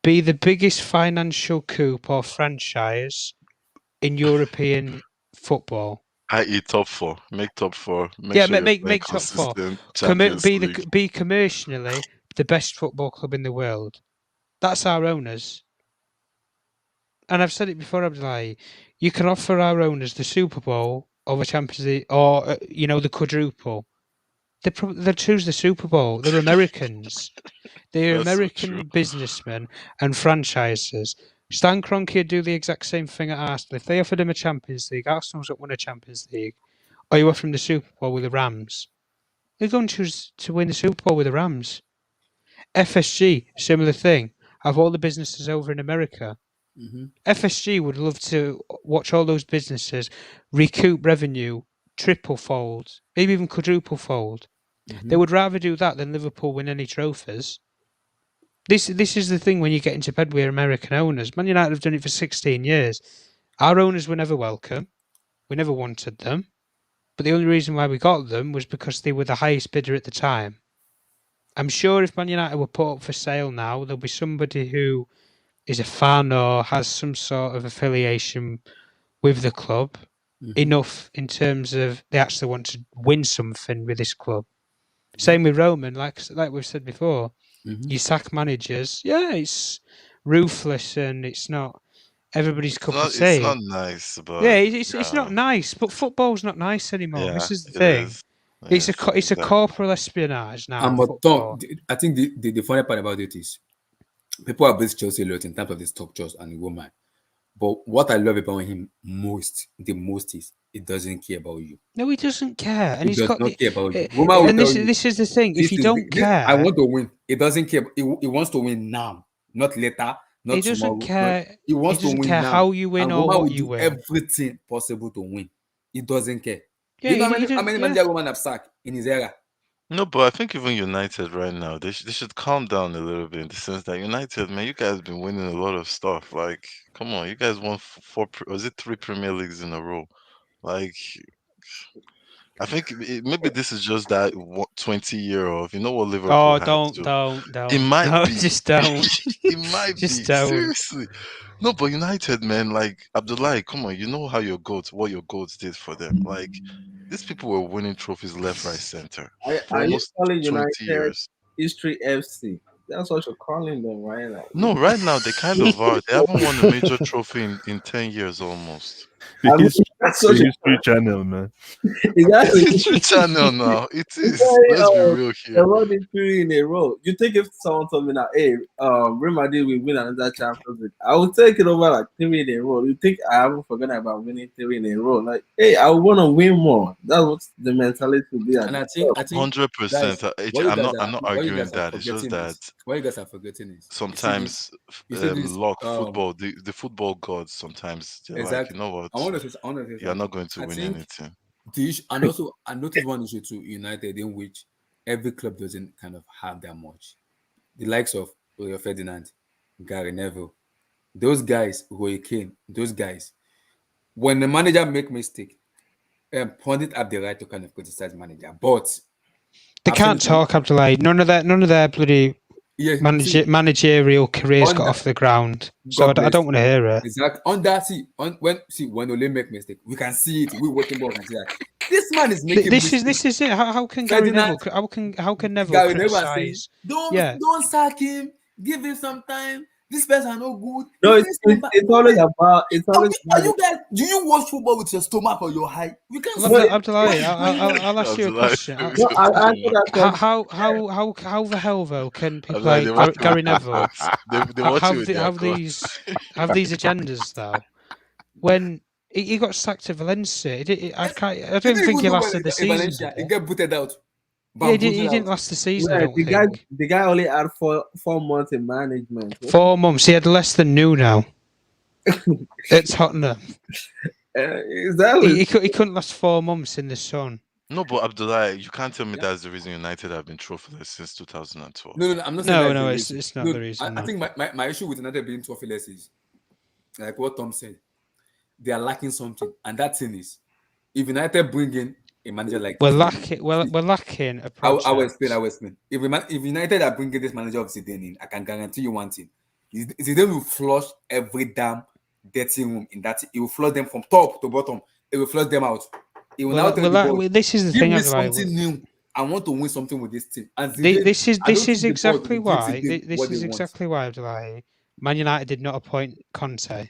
Be the biggest financial coup or franchise in European football. I.e. top 4. Make top 4. Make top 4. Be commercially the best football club in the world. That's our owners. And I've said it before, Abdullahi. You can offer our owners the Super Bowl over Champions League, or the quadruple, they choose the Super Bowl. They're Americans. They're That's so true. American businessmen and franchises. Stan Kroenke would do the exact same thing at Arsenal. If they offered him a Champions League, Arsenal's up won a Champions League, or you offer him the Super Bowl with the Rams, they're going to choose to win the Super Bowl with the Rams. FSG, similar thing. Have all the businesses over in America. FSG would love to watch all those businesses recoup revenue, triple fold, maybe even quadruple fold. They would rather do that than Liverpool win any trophies. This is the thing when you get into bed with American owners. Man United have done it for 16 years. Our owners were never welcome. We never wanted them. But the only reason why we got them was because they were the highest bidder at the time. I'm sure if Man United were put up for sale now, there'll be somebody who is a fan or has some sort of affiliation with the club enough in terms of they actually want to win something with this club. Same with Roman, like we've said before. You sack managers, it's ruthless and it's not everybody's cup of tea. It's not nice, but it's not nice. But football's not nice anymore. Yeah, this is the it thing. is. It's Yes, a corporal espionage now. But football. Tom, I think the funny part about it is people are based Chelsea a lot in terms of the structures and the woman. But what I love about him the most is he doesn't care about you. No, he doesn't care, and He he's does got. not care about you. Woman will And tell you, this is the thing. If you don't care, I want to win. He doesn't care. He wants to win now, not later, not he doesn't tomorrow. care. He wants to doesn't win care now. how you win And or Woman what will you do win. everything possible to win. He doesn't care. Yeah, you know he how many manager woman have sacked in his era? No, but I think even United right now, they should calm down a little bit in the sense that United, man, you guys have been winning a lot of stuff. Like, come on, you guys won was it 3 Premier Leagues in a row? Like, I think maybe this is just that 20 year of, you know what Liverpool Oh, had don't. It might be. Just don't. It might Just be. don't. Seriously. No, but United, man, like Abdullahi, come on, you know how what your goats did for them. Like, these people were winning trophies left, right, center for Are you almost calling 20 United years. History FC? That's what you're calling them, right? Like, No, right now they kind of are. They haven't won a major trophy in 10 years almost. I mean, History, that's such a History Channel, man. exactly. It's History Channel now. It is. Very, Let's be real they here. won it 3 in a row. You think if someone told me now, hey, Real Madrid will win another Champions League, I would take it over like 3 in a row. You think I haven't forgotten about winning 3 in a row? Like, hey, I want to win more. That's what the mentality will be. And I think 100%. guys, what you I'm guys not what you arguing guys are that. It's just forgetting that is what you guys are forgetting is sometimes you see this luck, football, the football gods sometimes they're like, exactly. you know what, I want to say you're not going to I win think anything. the issue, and also I noticed one issue too United in which every club doesn't kind of have that much. The likes of Rio Ferdinand, Gary Neville, those guys, Roy Keane, those guys. When the manager make mistake, pundit have the right to kind of criticize manager, but They I've can't seen some- talk, Abdullahi. None of their bloody yeah, see, managerial careers on got that- off the ground. So I God bless don't want to hear it. exactly on that. When Ole make mistake, we can see it. We watching ball can see that this man is making This mistakes. is it. How can Gary Ferdinand- Neville? How can Neville Gary Neville are criticize? saying, Yeah. don't sack him. Give him some time. This person no good. No, He it's, says it's, it's always about. It's always Are about you guys? Do you watch football with your stomach or your high? We can't Look, see. Abdullahi, I'll ask you a Abdullahi, question. No, I answer that How question. how the hell though can people Abdullahi, they like watch Gary with their Neville guts. They watch you with their have guts. these agendas though? When he got sacked to Valencia, I don't He didn't think even he do well lasted the in season. Valencia. Did He he? get booted out. Yeah, he Bamboozled didn't out. last the season. I Yeah, don't think. the guy only had 4 months in management. 4 months. He had less than now. At Tottenham, Exactly. he couldn't last 4 months in the sun. No, but Abdullahi, you can't tell me that's the reason United have been trophyless since 2012. No, I'm not saying No, that's no, the it's reason. not No, the reason. I think my issue with United being trophyless is like what Tom said. They are lacking something, and that thing is if United bring in a manager like We're Zidane- lacking a I project. will explain. If United are bringing this manager of Zidane in, I can guarantee you one thing: Zidane will flush every damn dirty room in that. He will flush them from top to bottom. He will flush them out. He will now tell the board, This is the give thing. me Abdullahi. something new. I want to win something with this team. And Zidane, This I don't is think the board exactly will give why. Zidane This what is they want. exactly why, Abdullahi. Man United did not appoint Conte.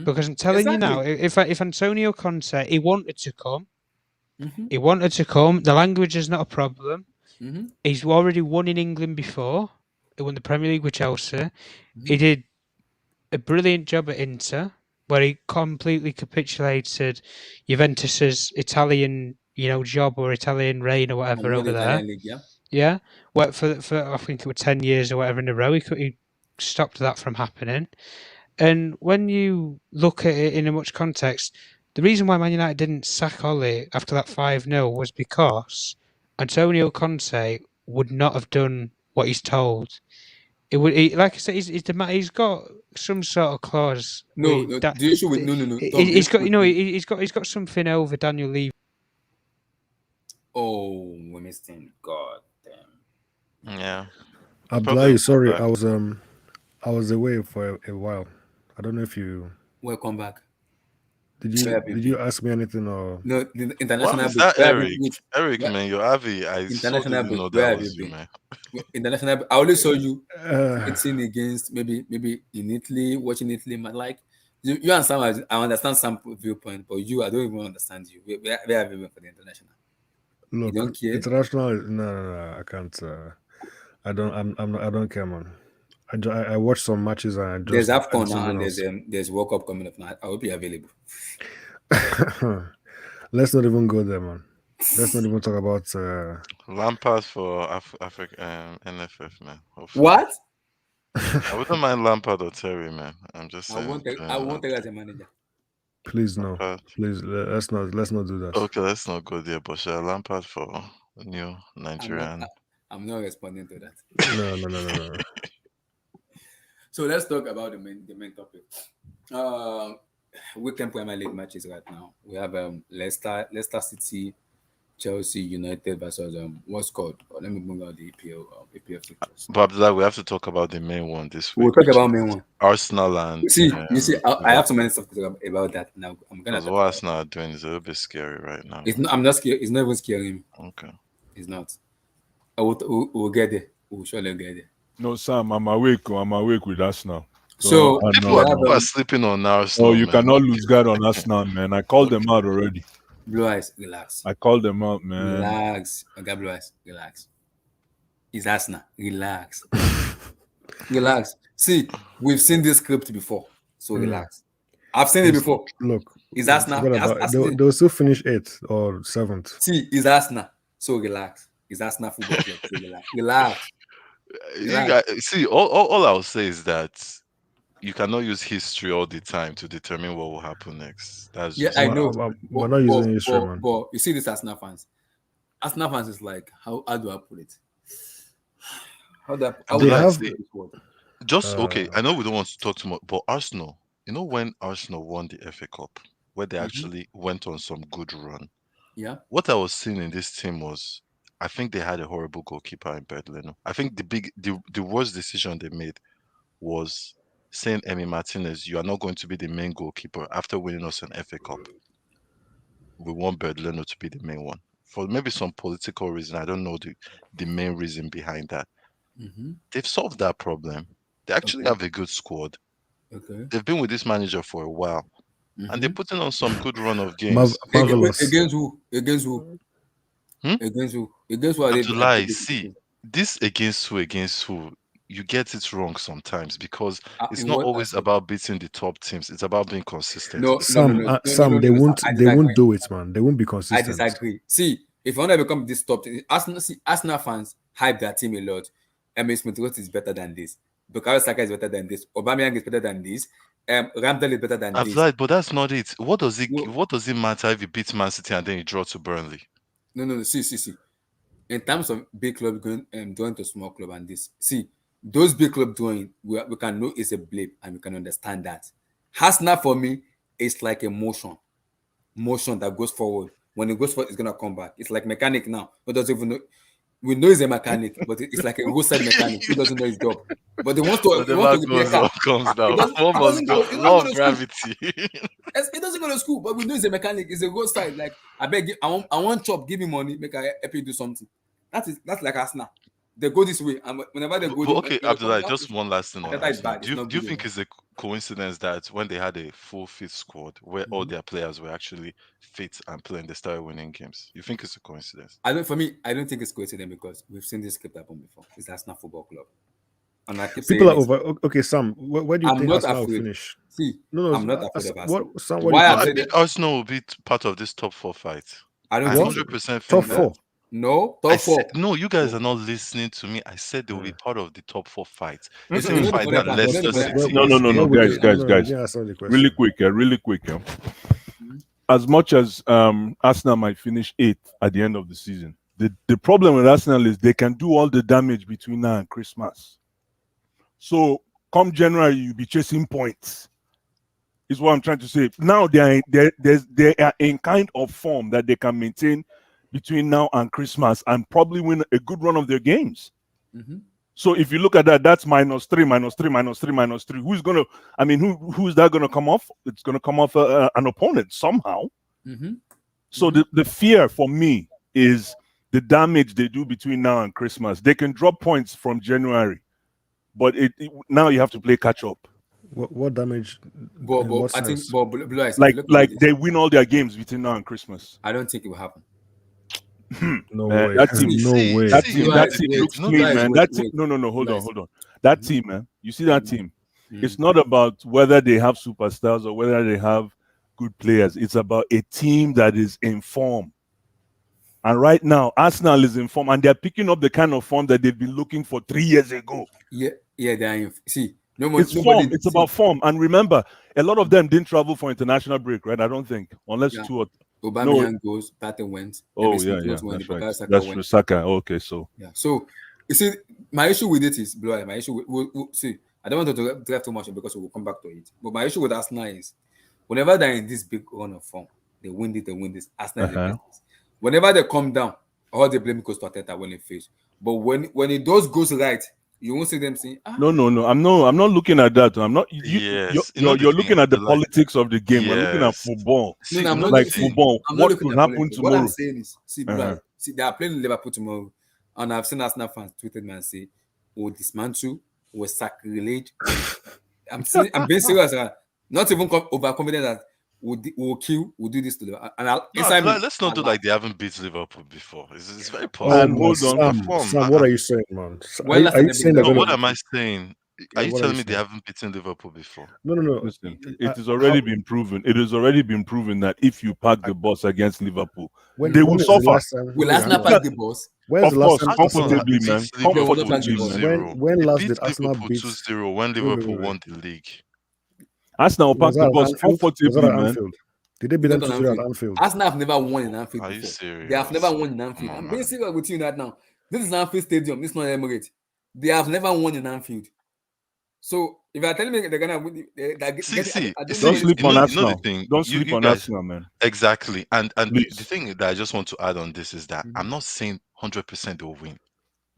Because I'm telling you now, Exactly. if Antonio Conte he wanted to come, Mm-hmm. he wanted to come. The language is not a problem. Mm-hmm. He's already won in England before. He won the Premier League with Chelsea. He Mm-hmm. did a brilliant job at Inter, where he completely capitulated Juventus's Italian, job or Italian reign or And whatever won the over there. Italian league, yeah. Yeah, well, for I think it was 10 years or whatever in a row, he stopped that from happening. And when you look at it in a much context, the reason why Man United didn't sack Ole after that 5-0 was because Antonio Conte would not have done what he's told. It would, like I said, he's got some sort of clause. No, With no, that, the issue with no, Tom, the he's issue got, with he's got something over Daniel Levy. oh, we missed him. God damn. Yeah. Abdullahi, sorry, back. I was away for a while. I don't know if you Welcome back. did Where you have you did you been? ask me anything or No, the Wow, international is break. that Where have you Eric? wait, Eric, where, man, you're Avi. I so international didn't break? know Where that have you was you, been? man. International break. I only saw you uh, fighting against maybe in Italy, watching Italy. But like you and Sam, I understand some viewpoint, but you, I don't even understand you. Where have you been for the international? You look, don't care. international no, I can't I don't care, man. I watched some matches and There's I AFCON did now something and else. there's World Cup coming up now. I hope you're available. Let's not even go there, man. Let's not even talk about Lampard for Africa NFF, man. Hopefully. What? I wouldn't mind Lampard or Terry, man. I'm just saying. I won't take as a manager. please no. Lampard. Please let's not do that. Okay, let's not go there, but Lampard for new I'm not Nigerian. I'm not responding to that. No. So let's talk about the main topic. Uh, weekend Premier League matches right now. We have Leicester City, Chelsea United versus what's called. Let me bring out the EPL fixtures. But Abdullah, we have to talk about the main one this We'll week, talk which about is main one. Arsenal and You see, I have so Liverpool. many stuff to talk about that now. I'm gonna Because talk what about it. Arsenal are doing is a little bit scary right now, It's man. not, I'm not scared. It's not even scaring me. Okay. It's not. We'll get there. We'll surely get there. No, Sam, I'm awake. I'm awake with Arsenal. So People we are, have No. people are sleeping on No, Arsenal, you man. cannot lose guard on Arsenal, man. I called them out already. Blue Eyes. Relax. I called them out, man. Relax. I got Blue Eyes. Relax. It's Arsenal. Relax. Relax. See, we've seen this script before, so relax. I've seen it before. Look, It's Arsenal. forget about they'll still finish 8th or 7th. See, it's Arsenal. So relax. It's Arsenal Football Club. So relax. Relax. You guys, see, all I'll say is that you cannot use history all the time to determine what will happen next. That's Yeah, just I not know. how- We're not using history, man. But you see this Arsenal fans. Arsenal fans is like, how do I put it? How do I They have- put this word? Just okay. I know we don't want to talk too much, but Arsenal. You know when Arsenal won the FA Cup, where they actually went on some good run. Yeah. What I was seeing in this team was, I think they had a horrible goalkeeper in Berlin. I think the worst decision they made was saying, Emi Martinez, you are not going to be the main goalkeeper after winning us an FA Cup. We want Berlino to be the main one. For maybe some political reason, I don't know the main reason behind that. They've solved that problem. They actually have a good squad. Okay. They've been with this manager for a while. And they're putting on some good run of games. Marvelous. Against who? Against who? Against who? Against who are they? July, see, this against who, you get it wrong sometimes because it's in not what always aspect? about beating the top teams. It's about being consistent. No, Sam, they no, won't I they won't disagree. do it, man. They won't be I consistent. disagree. See, if you want to become this top team, Arsenal fans hype their team a lot. Emil Smith Rowe is better than this. Bukayo Saka is better than this. Aubameyang is better than this. Ramsdale is better than I've this. lied, but that's not it. What does it No. matter if you beat Man City and then you draw to Burnley? No. See. In terms of big club going to small club and this, see, those big club doing, we can know it's a blip and we can understand that. Arsenal for me, it's like a motion that goes forward. When it goes forward, it's gonna come back. It's like mechanic now. Who doesn't even know? We know he's a mechanic, but it's like a roadside mechanic who doesn't know his job. But they want to Whatever repair car. comes down. It doesn't go to Law of school. gravity. It doesn't go to school, but we know he's a mechanic. It's a roadside. Like I beg, I want chop. Give me money. Make I help you do something. That's like Arsenal. They go this way, and whenever they go, Okay, Abdullah, just one last thing on Arteta is Arsenal. bad. Do It's not you good think enough. it's a coincidence that when they had a full fit squad where all Mhm. their players were actually fit and playing, they started winning games? You think it's a coincidence? For me, I don't think it's coincidence because we've seen this script happen before. It's Arsenal Football Club, and I keep People saying are it. over. Okay, Sam, where do you I'm think not Arsenal will afraid. finish? See, No, I'm not afraid of what Arsenal. Sam? What do you Why No, I've I think? said think that, Arsenal will be part of this top four fight. I don't I think so. 100% Top think that. four. No, I top said four. no. You guys No. are not listening to me. I said they will be Mm. part of the top four fight. The Listen, same you know the fight funny that part. You know the Leicester funny. City No, no, is no, no, in. Okay, guys, wait. guys, No, you guys. didn't answer the Really question. quick, really quick. Mhm. As much as Arsenal might finish eighth at the end of the season, the problem with Arsenal is they can do all the damage between now and Christmas. So come January, you'll be chasing points. Is what I'm trying to say. Now they are in kind of form that they can maintain between now and Christmas and probably win a good run of their games. Mhm. So if you look at that, that's -3, -3, -3, -3. Who's gonna? I mean, who's that gonna come off? It's gonna come off an opponent somehow. Mhm. So Mhm. the fear for me is the damage they do between now and Christmas. They can drop points from January, but now you have to play catch up. What damage? In But what I think, sense? but Blue Eyes, if you look at Like this, they win all their games between now and Christmas. I don't think it will happen. No Man, way. that team, See, No See, way. that see, team, Blue man. that Eyes, team wait, looks No, Blue clean, Eyes, man. wait, That team, wait, no, Blue hold on, Eyes. hold on. That Mhm. team, man. You see that Mhm. team? It's Mhm. not about whether they have superstars or whether they have good players. It's about a team that is in form. And right now, Arsenal is in form, and they're picking up the kind of form that they've been looking for 3 years ago. Yeah, yeah, they are. See, It's nobody. form. It's See, about form. And remember, a lot of them didn't travel for international break, right? I don't think, unless yeah, two or no. Aubameyang goes, Partey went, Oh Emerson yeah, yeah, went, the that's right. Bukayo Saka That's went. true. Saka. Okay, so Yeah. So you see, my issue with it is Blue Eye. My issue see, I don't want to drive too much because we will come back to it. But my issue with Arsenal is whenever they're in this big run of form, they win it, they win this. Arsenal is the uh-huh. best. Whenever they come down, all they blame goes to Arteta when they face. But when it does goes right, you won't see them saying, No. I'm not looking at that. I'm not. yes. You know the You're thing. looking at the The like, politics of the game. We're looking at yes. football. no, See, no, you I'm know not the Like see, thing. football. I'm not What looking could at happen politics. What I'm tomorrow? saying is, see, Blue Uh-huh. Eye, see, they are playing Liverpool tomorrow, and I've seen Arsenal fans tweeted me and say, "Oh, dismantle, will sacrilege." I'm being serious. Not even overconfident that we'll kill, we'll do this to them. And No, inside me, let's I not do laugh. like they haven't beat Liverpool before. It's very Oh And possible. my hold on. Their Sam, form. Sam, what are you saying, man? When last Are time you they beat saying they're No, gonna? Liverpool? what am I saying? Are Yeah, you what are you telling me they saying? haven't beaten Liverpool before? No, no, no. Listen, it has How, already been proven. It has already been proven that if you pack the bus against Liverpool, they will when is the suffer. last time? Will Wait, hang Arsenal on. pack That, the boss? When's the of last course, time Arsenal Arsenal? had comfortably, beat man. They will not Liverpool pack the Comfortably, boss. man. 2-0. When They last beat did Arsenal Liverpool beat? 2-0 when Wait, wait, Liverpool wait, wait. won the league. Arsenal will Was pack the that at bus Anfield? Was that comfortably, at man. Anfield? Did they beat It's them not an 2-0 Anfield. at Anfield? Arsenal have never won in Anfield Are you before. They have serious? never won in Come Anfield. on, I'm being man. serious with you right now. This is Anfield Stadium. This is not Emirates. They have never won in Anfield. So if you're telling me they're gonna win, I don't know Don't where this sleep thing on is You know the Arsenal. thing. Don't You sleep you on guys Arsenal, man. exactly. And the Please. thing that I just want to add on this is that I'm Mhm. not saying 100% they'll win,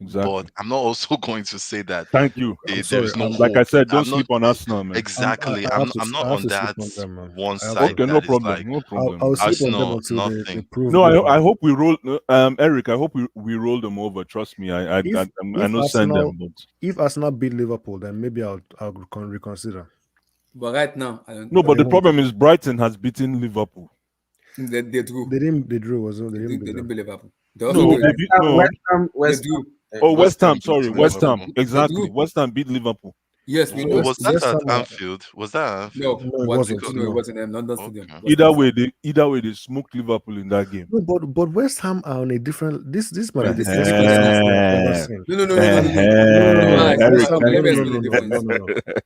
but Exactly. I'm not also going to say that Thank you. I'm there sorry. is no Like I hope. said, don't I'm not sleep on Arsenal, man. exactly. I I'm not have on to sleep that on them, man. one I have to. side Okay, no that is problem. like No problem, I'll man. sleep on them Arsenal until they nothing. prove No, me I wrong. hope we roll. Eric, I hope we roll them over. Trust me. If I if know send them, Arsenal but if Arsenal beat Liverpool, then maybe I'll reconsider. But right now, I don't no. know. But But they the won't. problem is Brighton has beaten Liverpool. They drew. They drew, wasn't it? They didn't They beat didn't them. beat Liverpool. They also No, drew they against. beat West Ham, no. They West Ham, drew. Oh, West West Ham Ham. beat Sorry, West West Ham. Ham. Liverpool. They Exactly. drew. West Ham beat Liverpool. Yes, we know. Was that West at Ham. Anfield? Was that at Anfield? No, No, it what wasn't. no, it No, wasn't London Stadium. Okay. West Ham. Either way, they smoked Liverpool in that game. no, but West Ham are on a different. This might No, be the see the best West question Ham is player I've ever Eh, seen. no. Eric, West Ham. Okay, let me thank explain the you. difference.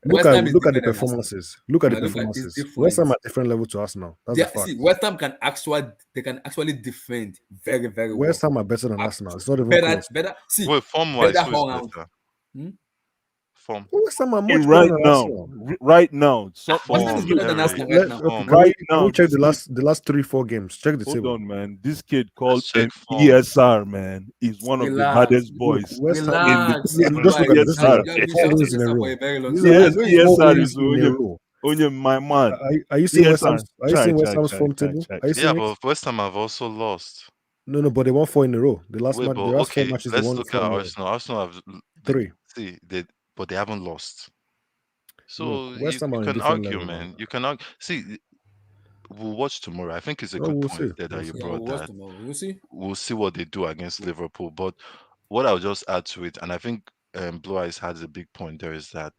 Look West at Ham is look at the different than Arsenal. performances. Look at the No, look at it's performances. West different. Ham at different level to Arsenal. That's a fact. See, West Ham can actually defend very, very well. West Ham are better than Arsenal. It's not even Better, close. better. See, Wait, form better wise, who is all round. better? Hmm? Form. West Ham are In much better right than now, Arsenal. right now. So, West Ham is Form, better than Eric. Arsenal right now. Okay, Form. right can we now, check this kid. the last 3-4 games? Check the Hold table. on, man. This kid Let's called check form. ESR, man, is one of the Relax. baddest Look, boys West Ham. in the Relax. See, Blue Just look at Eyes. this table. ESR. You have been 4 shouting wins in this a out for row. a very long These time. are I Yes, know you. 4 ESR wins is in a row. Onye, my man. Are you seeing West ESR. Ham's? Are you seeing West Ham's form Chai. table? Are you Yeah, seeing it? but West Ham have also lost. No, but they won 4 in a row. Wait, The but last 4 okay, matches they let's won look at 4 in a row. Arsenal. Arsenal have 3. see they, but they haven't lost. So West Ham you are on a can different argue, level, man. man. You can argue. See, we'll watch tomorrow. I think it's a No, good we'll point see. there We'll that you see. Yeah, brought we'll watch that. tomorrow. We'll see. We'll see what they do against Liverpool. But what I'll just add to it, and I think Blue Eyes has a big point there, is that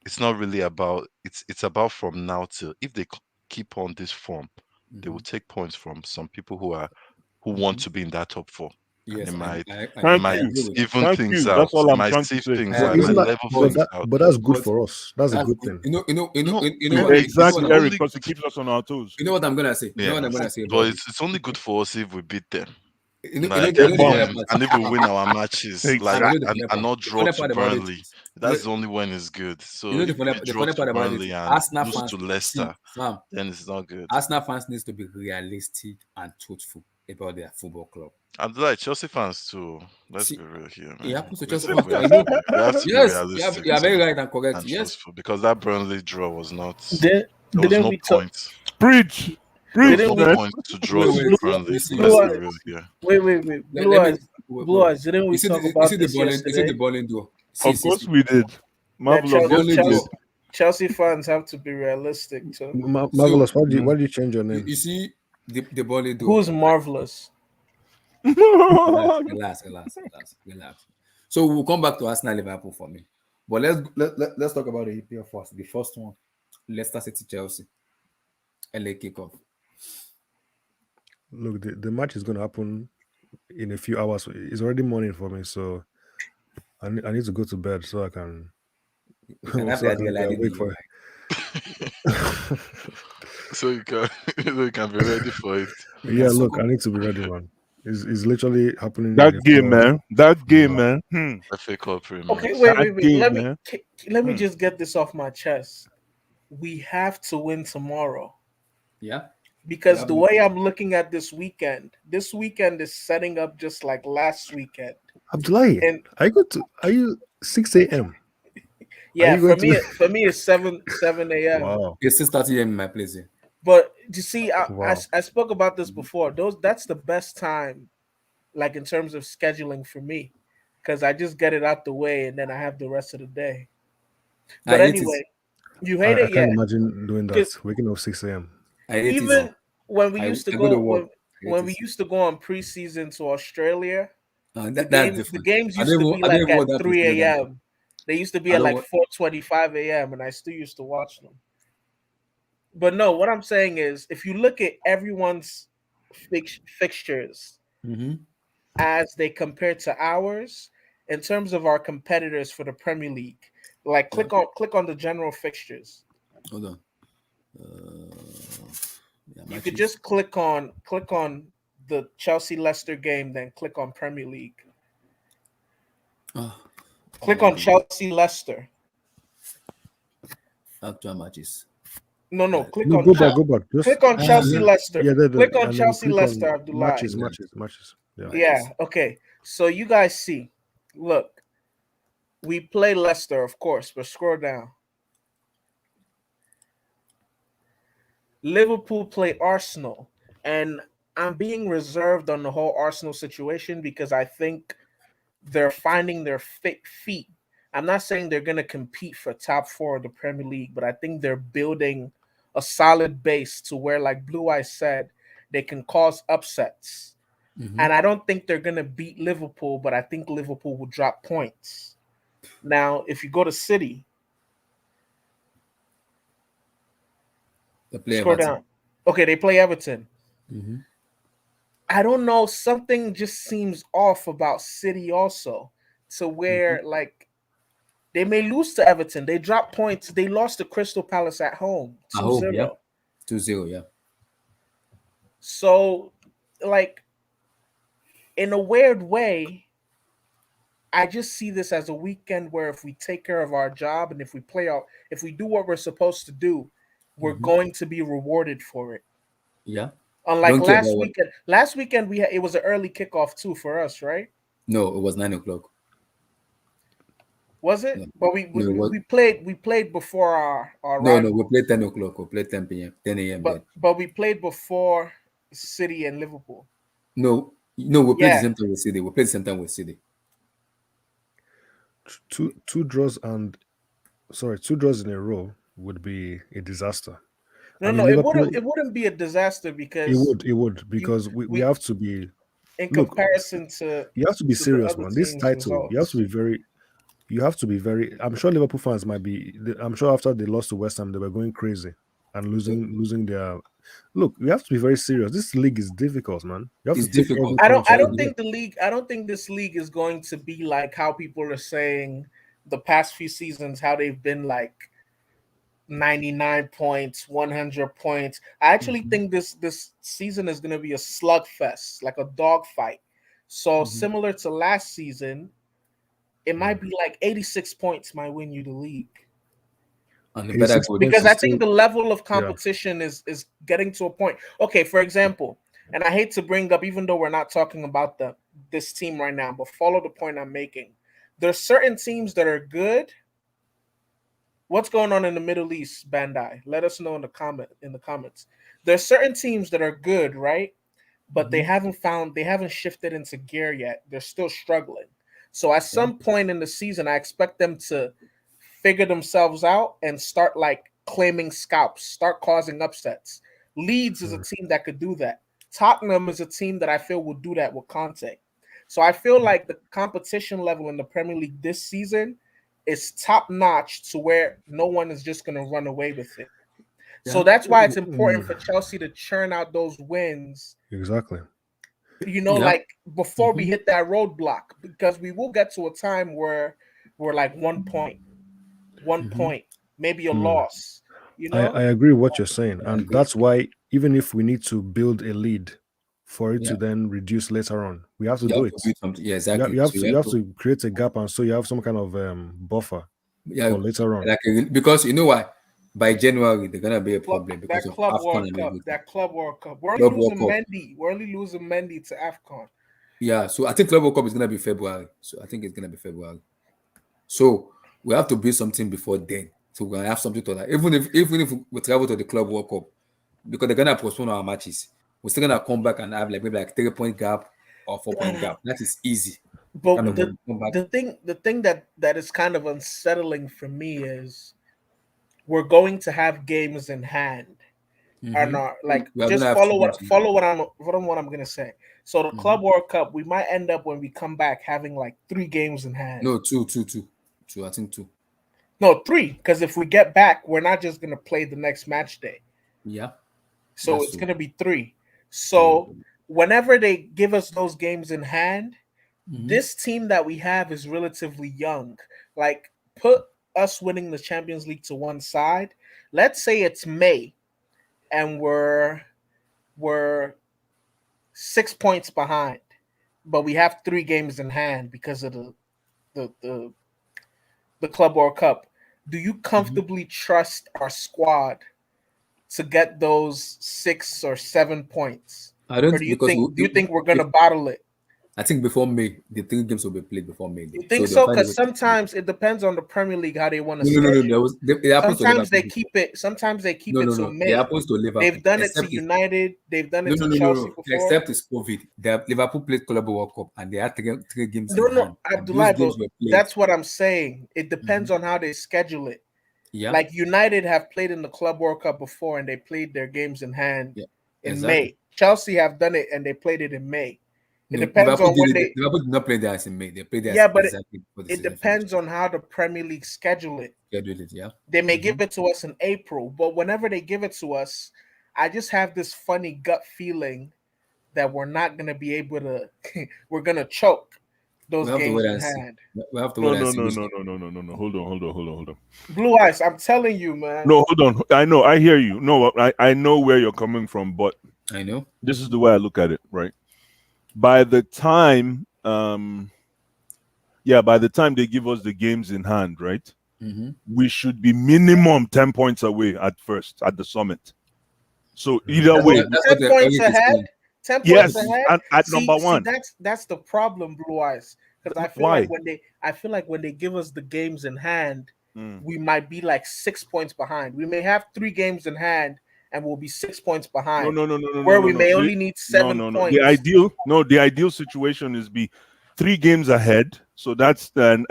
it's not really about it's about from now till if they keep on this form, they will take points from some people who want to be in that top four, and Yes, it Thank I might you. agree with that. even Thank things you. out. That's all It I'm might trying to see say. things I out. It agree Isn't might with that? that. level But things But out. that's good but for us. That's a that's good thing. you know No, you know what Exactly, it's I'm, Eric, only because it keeps us on our toes. you know what I'm gonna say. You know what yeah, I'm gonna say but about this. it's only good for us if we beat them. You know Like you Get know the funny bummed. part. and if we win our matches, And like you know the Exactly. funny and part. not The draw funny to part about it Burnley, is, that's the only when it's good. you So know if we the draw funny to part about it Burnley is and Arsenal lose fans to see Leicester, Sam. then it's not good. Arsenal fans needs to be realistic and truthful about their football club. And like Chelsea fans too. Let's See, be real here, it man. happens to We Chelsea too fans we too. have I to know. be we have to be Yes, realistic you are very too right and correct. and Yes, truthful because that Burnley draw was not. Did, There was didn't no we talk? point. Preach. There was Preach, Didn't no we? man. point to draw wait, to Blue, let me Burnley. see. blue Let's be eyes. real here. Wait. Let, Blue let me eyes. wait. Blue eyes. Didn't we talk You about see the this balling you see the yesterday? balling door. Of course we did. That Marvelous. Yes, we Balling did. door. Chelsea fans have to be realistic too. So Marvelous. Why do you change your name? you see the balling door. Who's marvelous? Relax. So we'll come back to Arsenal Liverpool for me. But let's talk about the EPL first. The first one, Leicester City Chelsea, LA kickoff. Look, the match is going to happen in a few hours. It's already morning for me, so I need to go to bed so I can You can have so I that can be lighting in awake your for mind. So you can so you can be ready for it. You can Yeah, suck look, up. I need to be ready, man. It's literally happening in That a few game, hours. man. That game, Wow. man. FA Cup Okay, rematch. wait. That game, man. Let me Hmm. just get this off my chest. We have to win tomorrow Yeah. We because have the no. way I'm looking at this weekend is setting up just like last weekend. Abdullahi, And are you 6 a.m.? Are yeah, you going to for me it's 7 a.m. Wow. It's 6:30 a.m. in my place. Here. But you see, Wow. I spoke about this before. That's the best time, like in terms of scheduling for me, because I just get it out the way and then I have the rest of the day. I But hate it. anyway, you hate I it, can't yeah. imagine doing that. 'Cause Waking up 6 a.m. I hate it. even when we used to I go go to work. I hate when it. we used to go on preseason to Australia, That's the different. games used to be I don't like even at want that place 3 near that. a.m. They used to be I at don't like want. 4:25 a.m. and I still used to watch them. But no, what I'm saying is, if you look at everyone's fixtures Mm-hmm. as they compare to ours, in terms of our competitors for the Premier League, like Yeah. click on the general fixtures. Hold on. Uh, yeah, You could matches. just click on the Chelsea Leicester game, then click on Premier League. Oh, Click on the Chelsea Leicester. actual matches. No, Right. click No, on go back. Just click on Chelsea Leicester. yeah, Click on and then Chelsea click Leicester, on Abdullah. matches. Yeah. Yeah, Matches. okay. So you guys see, look, we play Leicester, of course, but scroll down. Liverpool play Arsenal, and I'm being reserved on the whole Arsenal situation because I think they're finding their feet. I'm not saying they're going to compete for top four of the Premier League, but I think they're building a solid base to where, like Blue Eye said, they can cause upsets. Mm-hmm. And I don't think they're going to beat Liverpool, but I think Liverpool will drop points. Now, if you go to City, The player scroll Everton. down. Okay, they play Everton. Mm-hmm. I don't know. Something just seems off about City also, to where like they may lose to Everton. They drop points. They lost to Crystal Palace at home I two hope, yeah. zero. 2-0, yeah. So, like, in a weird way, I just see this as a weekend where if we take care of our job and if we play out, if we do what we're supposed to do, we're Mm-hmm. going to be rewarded for it. Yeah. Unlike Don't care about what. last weekend it was an early kickoff too for us, right? No, it was 9 o'clock. Was it? No, But no, it was. we played before our No. We rival, played 10 o'clock. We played 10 p.m. 10 a.m. Then. but we played before City and Liverpool. No, we played the Yeah, same time with City. We played the same time with City. Two draws in a row. would be a disaster. No, I no, mean, it Liverpool. wouldn't be a disaster because It would you because we we have to be. in Look, comparison to you have to be the serious, other man. This teams' title, you have to results. be very. You have to be very. I'm sure Liverpool fans might be. I'm sure after they lost to West Ham, they were going crazy and losing their. Look, you have to be very serious. This league is difficult, man. You have It's to take every difficult. point I you don't can get. think I don't think this league is going to be like how people are saying the past few seasons, how they've been like 99 points, 100 points. I actually think this season is going to be a slugfest, like a dogfight. So similar to last season, it might be like 86 points might win you the league. And the better 86 go. points Because is I think still. the level of Yeah. competition is getting to a point. Okay, for example, and I hate to bring up, even though we're not talking about this team right now, but follow the point I'm making. There's certain teams that are good. What's going on in the Middle East, Bandai? Let us know in the comments. There's certain teams that are good, right? But they haven't shifted into gear yet. They're still struggling. So at some point in the season, I expect them to figure themselves out and start like claiming scalps, start causing upsets. Leeds is a team that could do that. Tottenham is a team that I feel will do that with Conte. So I feel like the competition level in the Premier League this season is top notch to where no one is just going to run away with it. So that's why it's important for Chelsea to churn out those wins. Exactly. Like before we hit that roadblock, because we will get to a time where we're like 1 point, maybe a loss. I agree with what you're saying, and that's why even if we need to build a lead for it to then reduce later on, we have to do it. Yeah, exactly. You have to create a gap, and so you have some kind of buffer for later on. Because you know why? By January, they're gonna be a problem because of Club AFCON World and Cup. everything. That Club World Cup. We're Club only losing World Cup. Mendy. We're only losing Mendy to AFCON. Yeah, so I think Club World Cup is gonna be February. So I think it's gonna be February. So we have to build something before then. So we're gonna have something to like. Even if we travel to the Club World Cup, because they're gonna postpone our matches, we're still gonna come back and have like maybe like 3 point gap or 4 point gap. That is easy. But Kind of come back. the thing that is kind of unsettling for me is we're going to have games in hand. Or not, like We are just gonna have follow two games what I'm gonna say. So the Club World Cup, we might end up when we come back having like 3 games in hand. No, two. I think 2. No, 3, because if we get back, we're not just gonna play the next match day. Yeah. So That's it's true. gonna be 3. So whenever they give us those games in hand, this team that we have is relatively young. Like, put us winning the Champions League to one side. Let's say it's May, and we're 6 points behind, but we have 3 games in hand because of the Club World Cup. Do you comfortably trust our squad to get those 6 or 7 points? I don't Or do you because think we're gonna bottle it? I think before May, the 3 games will be played before May. You think they'll so? find a way Because to- sometimes it depends on the Premier League how they want to No. schedule. It happens to Sometimes Liverpool they before. keep it. Sometimes they keep No, it no, till no. May. It happens to Liverpool. They've done it to except it's- United. They've done it to No. Chelsea before. Except it's COVID. Liverpool played Club World Cup and they had 3 games No, in hand. And those Abdullah, games but were played. that's what I'm saying. It depends on how they schedule it. Yeah. Like United have played in the Club World Cup before, and they played their games in hand in exactly. May. Chelsea have done it, and they played it in May. It No, depends on when they. Liverpool did not play theirs in May. They played theirs But exactly before the it season depends finished. on how the Premier League schedule it. Schedule it, yeah. They may give it to us in April, but whenever they give it to us, I just have this funny gut feeling that we're not going to be able to. We're going to choke those We have to games wait in and see. hand. We have to No, wait and no, see. no, which- no. Hold on. Blue Eyes, I'm telling you, man. No, hold on. I know. I hear you. No, I know where you're coming from, but I know. this is the way I look at it, right? By the time they give us the games in hand, right? We should be minimum 10 points away at first at the summit. So either way, That's what 10 the points Eric is ahead. saying. 10 yes, points ahead. and at number one. That's the problem, Blue Eyes. Because I feel Why? like when they give us the games in hand, we might be like 6 points behind. We may have 3 games in hand and we'll be 6 points behind. No. Where we may only need 7 points. The ideal situation is be 3 games ahead. So that's 9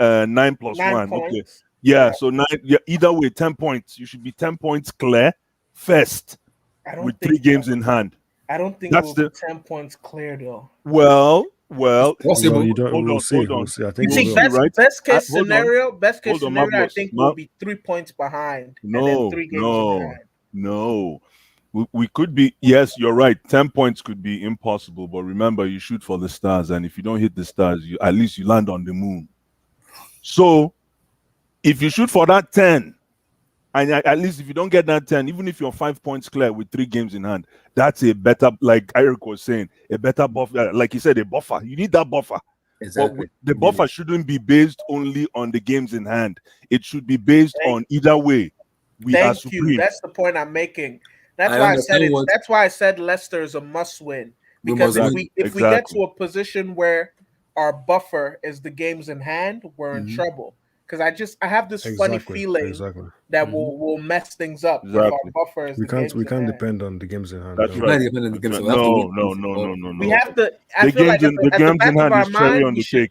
plus 9 1. points. Okay. Yeah, so either way, 10 points. You should be 10 points clear first I with don't 3 think games in hand. I don't think That's we'll be the 10 points clear though. well. It's Well, possible. you don't. Hold We'll on, see. hold We'll on. see. I You think We'll we see, will. see, right? best case Hold on, scenario, hold on, I Marvelous. think we'll be 3 points behind, and then No, 3 games in no, hand. no. We could be, yes, you're right. 10 points could be impossible, but remember, you shoot for the stars, and if you don't hit the stars, you at least you land on the moon. So if you shoot for that 10, and at least if you don't get that 10, even if you're 5 points clear with 3 games in hand, that's a better, like Eric was saying, a better buffer. Like he said, a buffer. You need that buffer. But Exactly. the buffer shouldn't be based only on the games in hand. It should be based on either way. We are Thank you. supreme. That's the point I'm making. That's I why I said understand it. what That's why I said Leicester is a must-win. we Because must if win. we get Exactly. to a position where our buffer is the games in hand, we're in Mhm. trouble. Because I have this funny Exactly. feeling Exactly. that Mhm. we'll mess things up if Exactly. our buffer is We the can't. games We in can't hand. depend on the games in hand. That's No. We right. can't depend on the That's game, so right. we have to No, win no, games no, before. no, no, We no. have to. I The feel like games in the at the games back in of hand our is cherry mind, on we the should cake.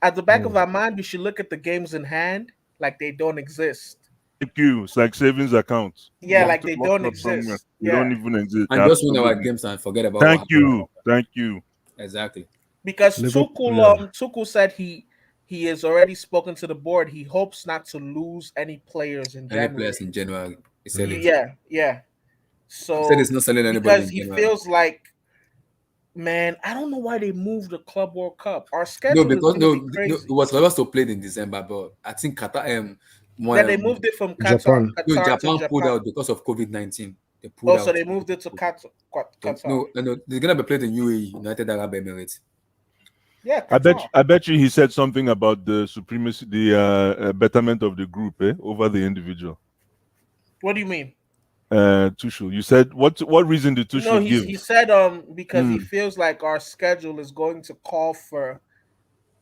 at the back of our mind we should look at the games in hand like they don't exist. Thank you. It's like savings accounts. Yeah, like they don't Locked up somewhere. exist. You don't Yeah, even exist. And just win our Absolutely. games and forget about what Thank happened. you. Thank you. Exactly. because Liverpool. Yeah. Tuchel said he has already spoken to the board. He hopes not to lose any players in Any January. players in January, he said it. Yeah, yeah. He said So he's not selling anybody because in he January. feels like, man, I don't know why they moved the Club World Cup. Our No, schedule is because going to be no, crazy. it was supposed to play in December, but I think Qatar Then they moved it from Japan. no, Qatar to Japan pulled Japan. out because of COVID-19. They pulled Oh, so out. they moved it to Qatar. So, no, they're gonna be played in UAE, United Arab Emirates. Yeah, I Qatar. bet you he said something about the supremacy, the betterment of the group over the individual. What do you mean? Tuchel, you said what reason did Tuchel No, give? he said because he feels like our schedule is going to call for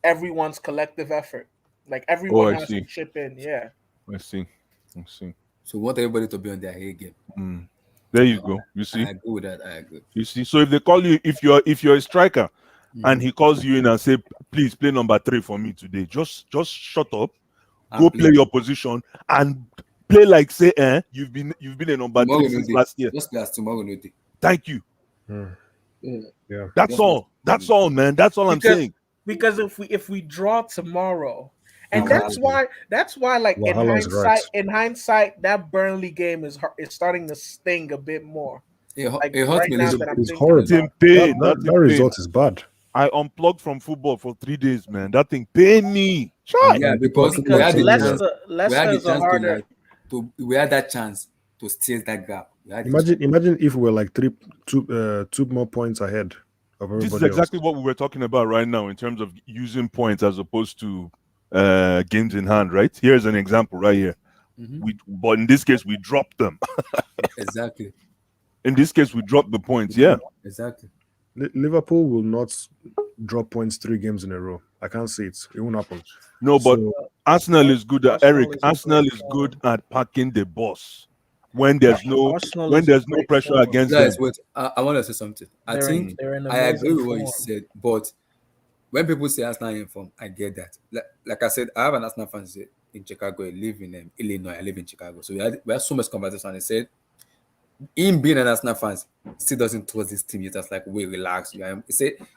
everyone's collective effort. Like Oh, everyone I has to see. chip in. Yeah. I see. I see. So we want everybody to be on their A game. There you go. You I see. agree with that. I agree. You see. So if they call you, if you're a striker, and Mhm. he calls you in and say, "Please play number 3 for me today," just shut up, And go play your position, and play like say, you've been a number tomorrow 3 no since day. last year. Just play as tomorrow no day. Thank you. Yeah. That's Just all. That's all, man. That's all I'm saying. Because if we draw tomorrow, and Exactly. that's why like Wahala is right. in hindsight that Burnley game is starting to sting a bit more. Like It hurt right me a now little that I'm bit. It's thinking horrible. That about thing pain. That That result is bad. I unplugged from football for 3 days, man. That thing pain me. Chai. Yeah, because we because had the chance. Leicester is a harder. We had that chance to steal that gap. We had the chance. Imagine if we were like two more points ahead of This is everybody exactly else. what we were talking about right now in terms of using points as opposed to games in hand, right? Here's an example right here. But in this case, we dropped them. Exactly. In this case, we dropped the points. Yeah. Exactly. Liverpool will not drop points 3 games in a row. I can't see it. It won't happen. No, but So, Arsenal is good at Arsenal Eric. is a Arsenal great is form. good at packing the boss when there's no Arsenal is a great pressure form. against them. Guys, wait. I want to say something. I think They're in I agree amazing with what you form. said, but when people say Arsenal in form, I get that. Like I said, I have an Arsenal fan in Chicago. I live in Illinois. I live in Chicago. So we had so much conversation. He said, him being an Arsenal fan still doesn't trust this team. He's just like, wait, relax. He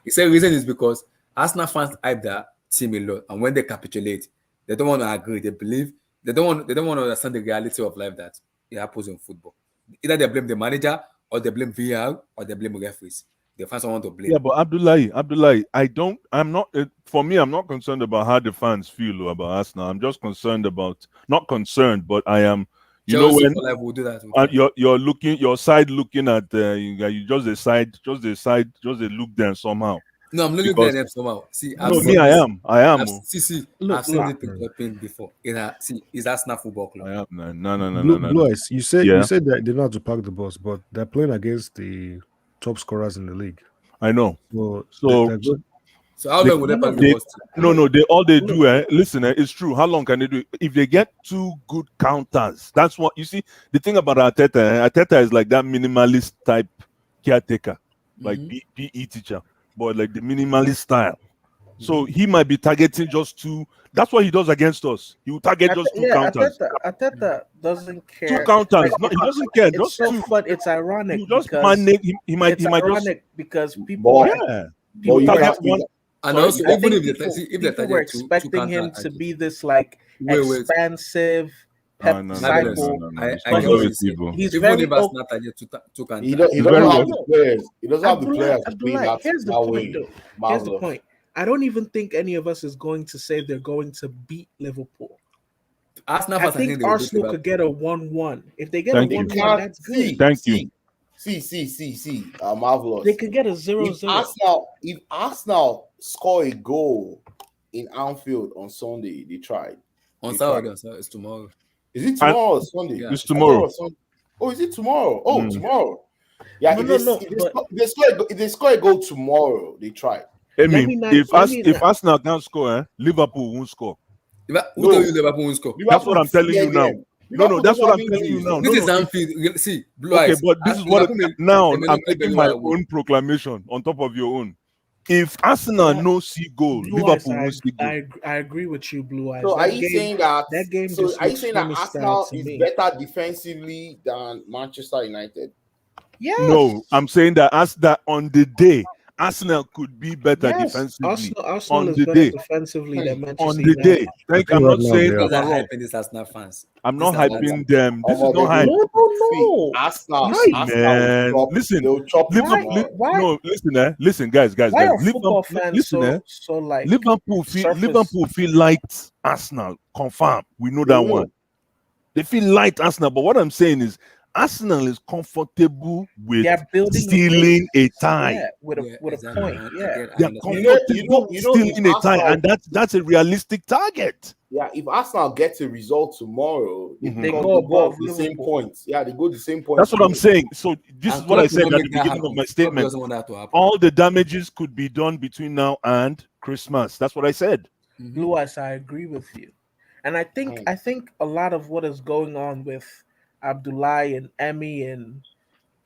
said reason is because Arsenal fans hype that team a lot, and when they capitulate, they don't want to agree. They believe they don't want to understand the reality of life that it happens in football. Either they blame the manager, or they blame VR, or they blame referees. They find someone to blame. Yeah, but Abdullahi, I'm not, for me, I'm not concerned about how the fans feel about Arsenal. I'm just concerned about, not concerned, but I am, Chelsea when for life will do that. you're looking, your side looking at, you just a look there somehow. No, I'm looking Because- at them somehow. See, No, me, I am. I've oh. seen Look, this picture pin before. It's Arsenal Football Club. I am. No. Blue Eyes, you said Yeah. that they know how to pack the bus, but they're playing against the top scorers in the league. I know. So So, So how long will they pack the they- bus to? No, all they do, listen, it's true. How long can they do it? If they get 2 good counters, that's what you see. The thing about Arteta is like that minimalist type caretaker, like PE teacher, but like the minimalist style. So he might be targeting just two. That's what he does against us. He will target just two counters. Ateta doesn't Two care. counters. No, he doesn't care. It's Just so two. fun. It's ironic He just because manage. He might. it's He might just. ironic because people But, Yeah. but people you target can't. one. And Sorry, also, I even think if they if they people were target two expecting him counter to attacks, be this like wait, expansive No, pep no, no, no, disciple. no, no. I It's I But get what very you say. evil. he's Even very if Arsenal target two counter he attacks, doesn't very have well. the players. He doesn't have the players to play Abdullah, here's the that point way. though. Here's the Marvelous. point. I don't even think any of us is going to say they're going to beat Liverpool. Arsenal I fans, I think think they will beat Arsenal could Liverpool. get a 1-1. If they get Thank a you. 1-1, that's good. Thank you. See. Marvelous. They could get a If 0-0. Arsenal score a goal in Anfield on Sunday, they tried. On They Saturday, tried. it's tomorrow. Is it tomorrow or Sunday? Yeah, It's I thought it tomorrow. was Sunday. Oh, is it tomorrow? Oh, Mm. tomorrow. Yeah, No, if no, they, no, if, they but- score, if they score a goal tomorrow, they try. I Let mean, me not- if let me if not- Arsenal can't score, Liverpool won't score. Who No. tell you Liverpool will score? That's what I'm telling you now. No, that's what I'm Liverpool telling you don't have now. This No, is no. Anfield. See, blue Okay, eyes. but this is what Liverpool may- now they may I'm not play making very my well. own proclamation on top of your own. If Arsenal Yeah. no see goal, Blue Liverpool Eyes, won't see goal. I agree with you, Blue Eyes. So are That you game- saying that? that game So just are you looks saying that finished Arsenal to is me. better defensively than Manchester United? Yes. No, I'm saying that as that on the day, Arsenal could be better Yes. defensively. Arsenal on is the better day. defensively than Manchester On the United. day. Thank think I'm right not now saying they You that guys I'm are wrong. hyping this Arsenal fans. I'm This not is Arsenal. hyping them. This is not hype. No. Arsenal, Hi, Arsenal man. will chop, Listen, they'll chop you Liverpool. tomorrow. Why- No, listen, guys. Why are Liverpool, football fans listen, so like Liverpool surface? feel light Arsenal. Confirm. We know They that will. one. They feel light Arsenal. But what I'm saying is Arsenal is comfortable with They're building stealing a tie. Yeah, with a Yeah, with exactly. a point. I Yeah. get- I They're understand. comfortable if stealing a tie, Arsenal- and that's a realistic target. Yeah, if Arsenal gets a result tomorrow, Mhm. They because go above the same Liverpool. points. Yeah, they go the same points. That's what I'm saying. So this And is what I Klopp will said not at the make that beginning of happen. my Klopp statement. doesn't want that to happen. All the damages could be done between now and Christmas. That's what I said. Blue Eyes, I agree with you. And I think a lot of what is going on with Abdullah and Emmy and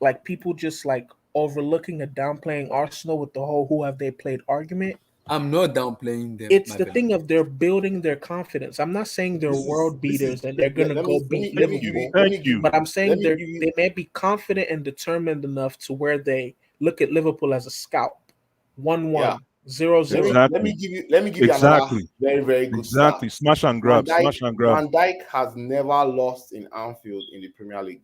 like people just like overlooking and downplaying Arsenal with the whole who have they played argument. I'm not downplaying them. It's my the friend. thing of they're building their confidence. I'm not saying they're world beaters and they're gonna go beat Liverpool. Thank you. But I'm saying Let me give you- they may be confident and determined enough to where they look at Liverpool as a scalp. 1-1, Yeah. 0-0. Exactly. Let me give you another Exactly. very, very good Exactly. stat. Smash and grab. Van Dijk, Smash and grab. Van Dijk has never lost in Anfield in the Premier League.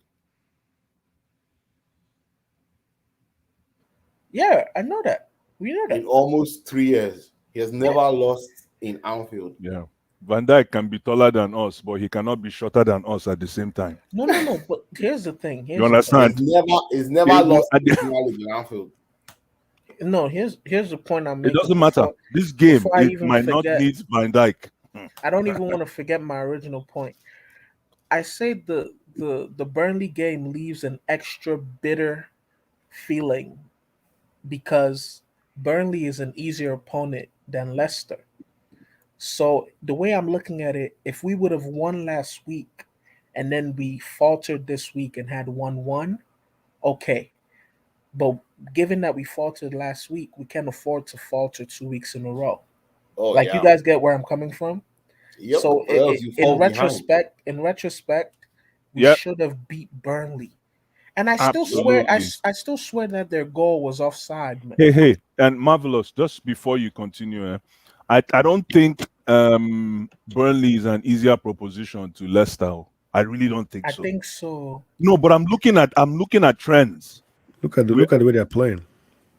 Yeah, I know that. We know that. In almost 3 years. He has never lost in Anfield. Yeah. Van Dijk can be taller than us, but he cannot be shorter than us at the same time. No. But here's the thing. You understand? He's never They lost will- in the Premier League in Anfield. No, here's the point I'm It making. doesn't matter. Before- This game, before I it even might not forget- need Van Dijk. I don't even want to forget my original point. I say the Burnley game leaves an extra bitter feeling because Burnley is an easier opponent than Leicester. So the way I'm looking at it, if we would have won last week and then we faltered this week and had 1-1, okay. But given that we faltered last week, we can't afford to falter 2 weeks in a row. Oh, Like yeah. you guys get where I'm coming from? Yep. So or else you in fall behind. retrospect, we Yep. should have beat Burnley. And I still swear, I still swear that their goal was offside, man. Hey, and Marvelous, just before you continue, I don't think Burnley is an easier proposition to Leicester. I really don't think I so. think so. No, but I'm looking at trends. Look at the way they're playing.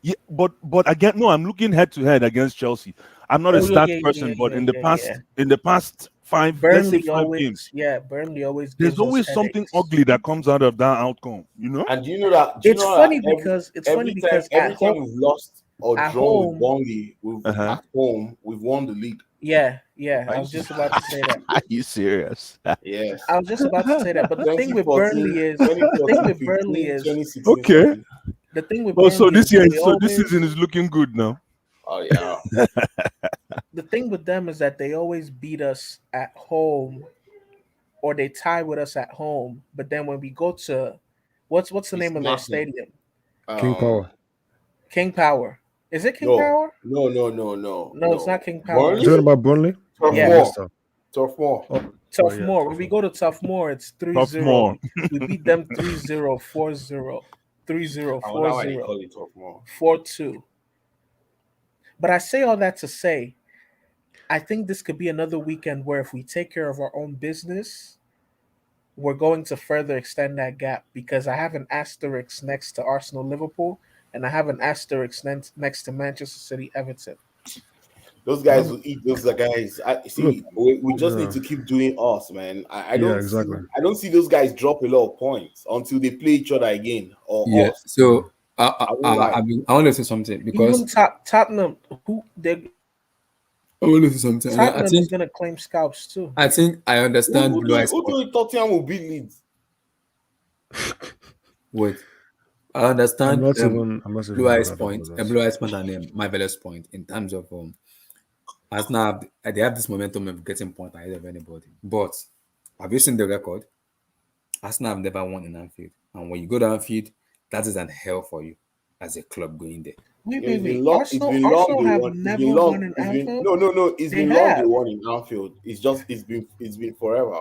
Yeah, but again, no, I'm looking head to head against Chelsea. I'm not a stats person, but in the past five games, Burnley always. there's gives always us something headaches. ugly that comes out of that outcome. You know? And do you know that? It's funny because every at time home, we've lost or at drawn home- with Burnley, at home we've won the league. yeah. I was just about to say that. Are you serious? Yes. I was just about to say that. But the thing with Burnley is, Okay. the thing with Oh, so Burnley this year, is they so this always- season is looking good now. Oh yeah. the thing with them is that they always beat us at home or they tie with us at home. But then when we go to what's the name of their Massive. stadium? King Power. King Power. Is it King No, Power? no, no, no, no, No, it's no. not King Power. You talking Burnley, about Burnley? Tough Or Yeah. Moor, Leicester? Tough Moor. Oh, Tough yeah, Moor. tough When we one. go to Tough Moor, it's 3-0. Tough more. We beat them 3-0, 4-0, 3-0, I wonder why they 4-0, call it Tough Moor. 4-2. But I say all that to say, I think this could be another weekend where if we take care of our own business, we're going to further extend that gap because I have an asterisk next to Arsenal Liverpool and I have an asterisk next to Manchester City Everton. Those guys Um, will eat those guys. look, See, we just need yeah, to keep doing us, man. yeah, exactly. I don't see those guys drop a lot of points until they play each other again or Yeah. us. So I won't lie. I want to say something because Even Tottenham, who they I want to say something. Tottenham is gonna claim scalps too. I think I understand Blue Eyes Who point. told you Tottenham will beat Leeds? Wait, I understand I'm not even Blue gonna Eyes talk about point, that. Blue Eyes point, and Marvelous point in terms of Arsenal. They have this momentum of getting point ahead of anybody. But have you seen the record? Arsenal have never won in Anfield, and when you go to Anfield, that is an hell for you as a club going there. Wait, Yeah, wait, it's been wait. long. It's Arsenal, been long. Arsenal They have won. It's been never won long. in It's been Anfield. no, no, no. It's They been long. They have. won in Anfield. It's been forever.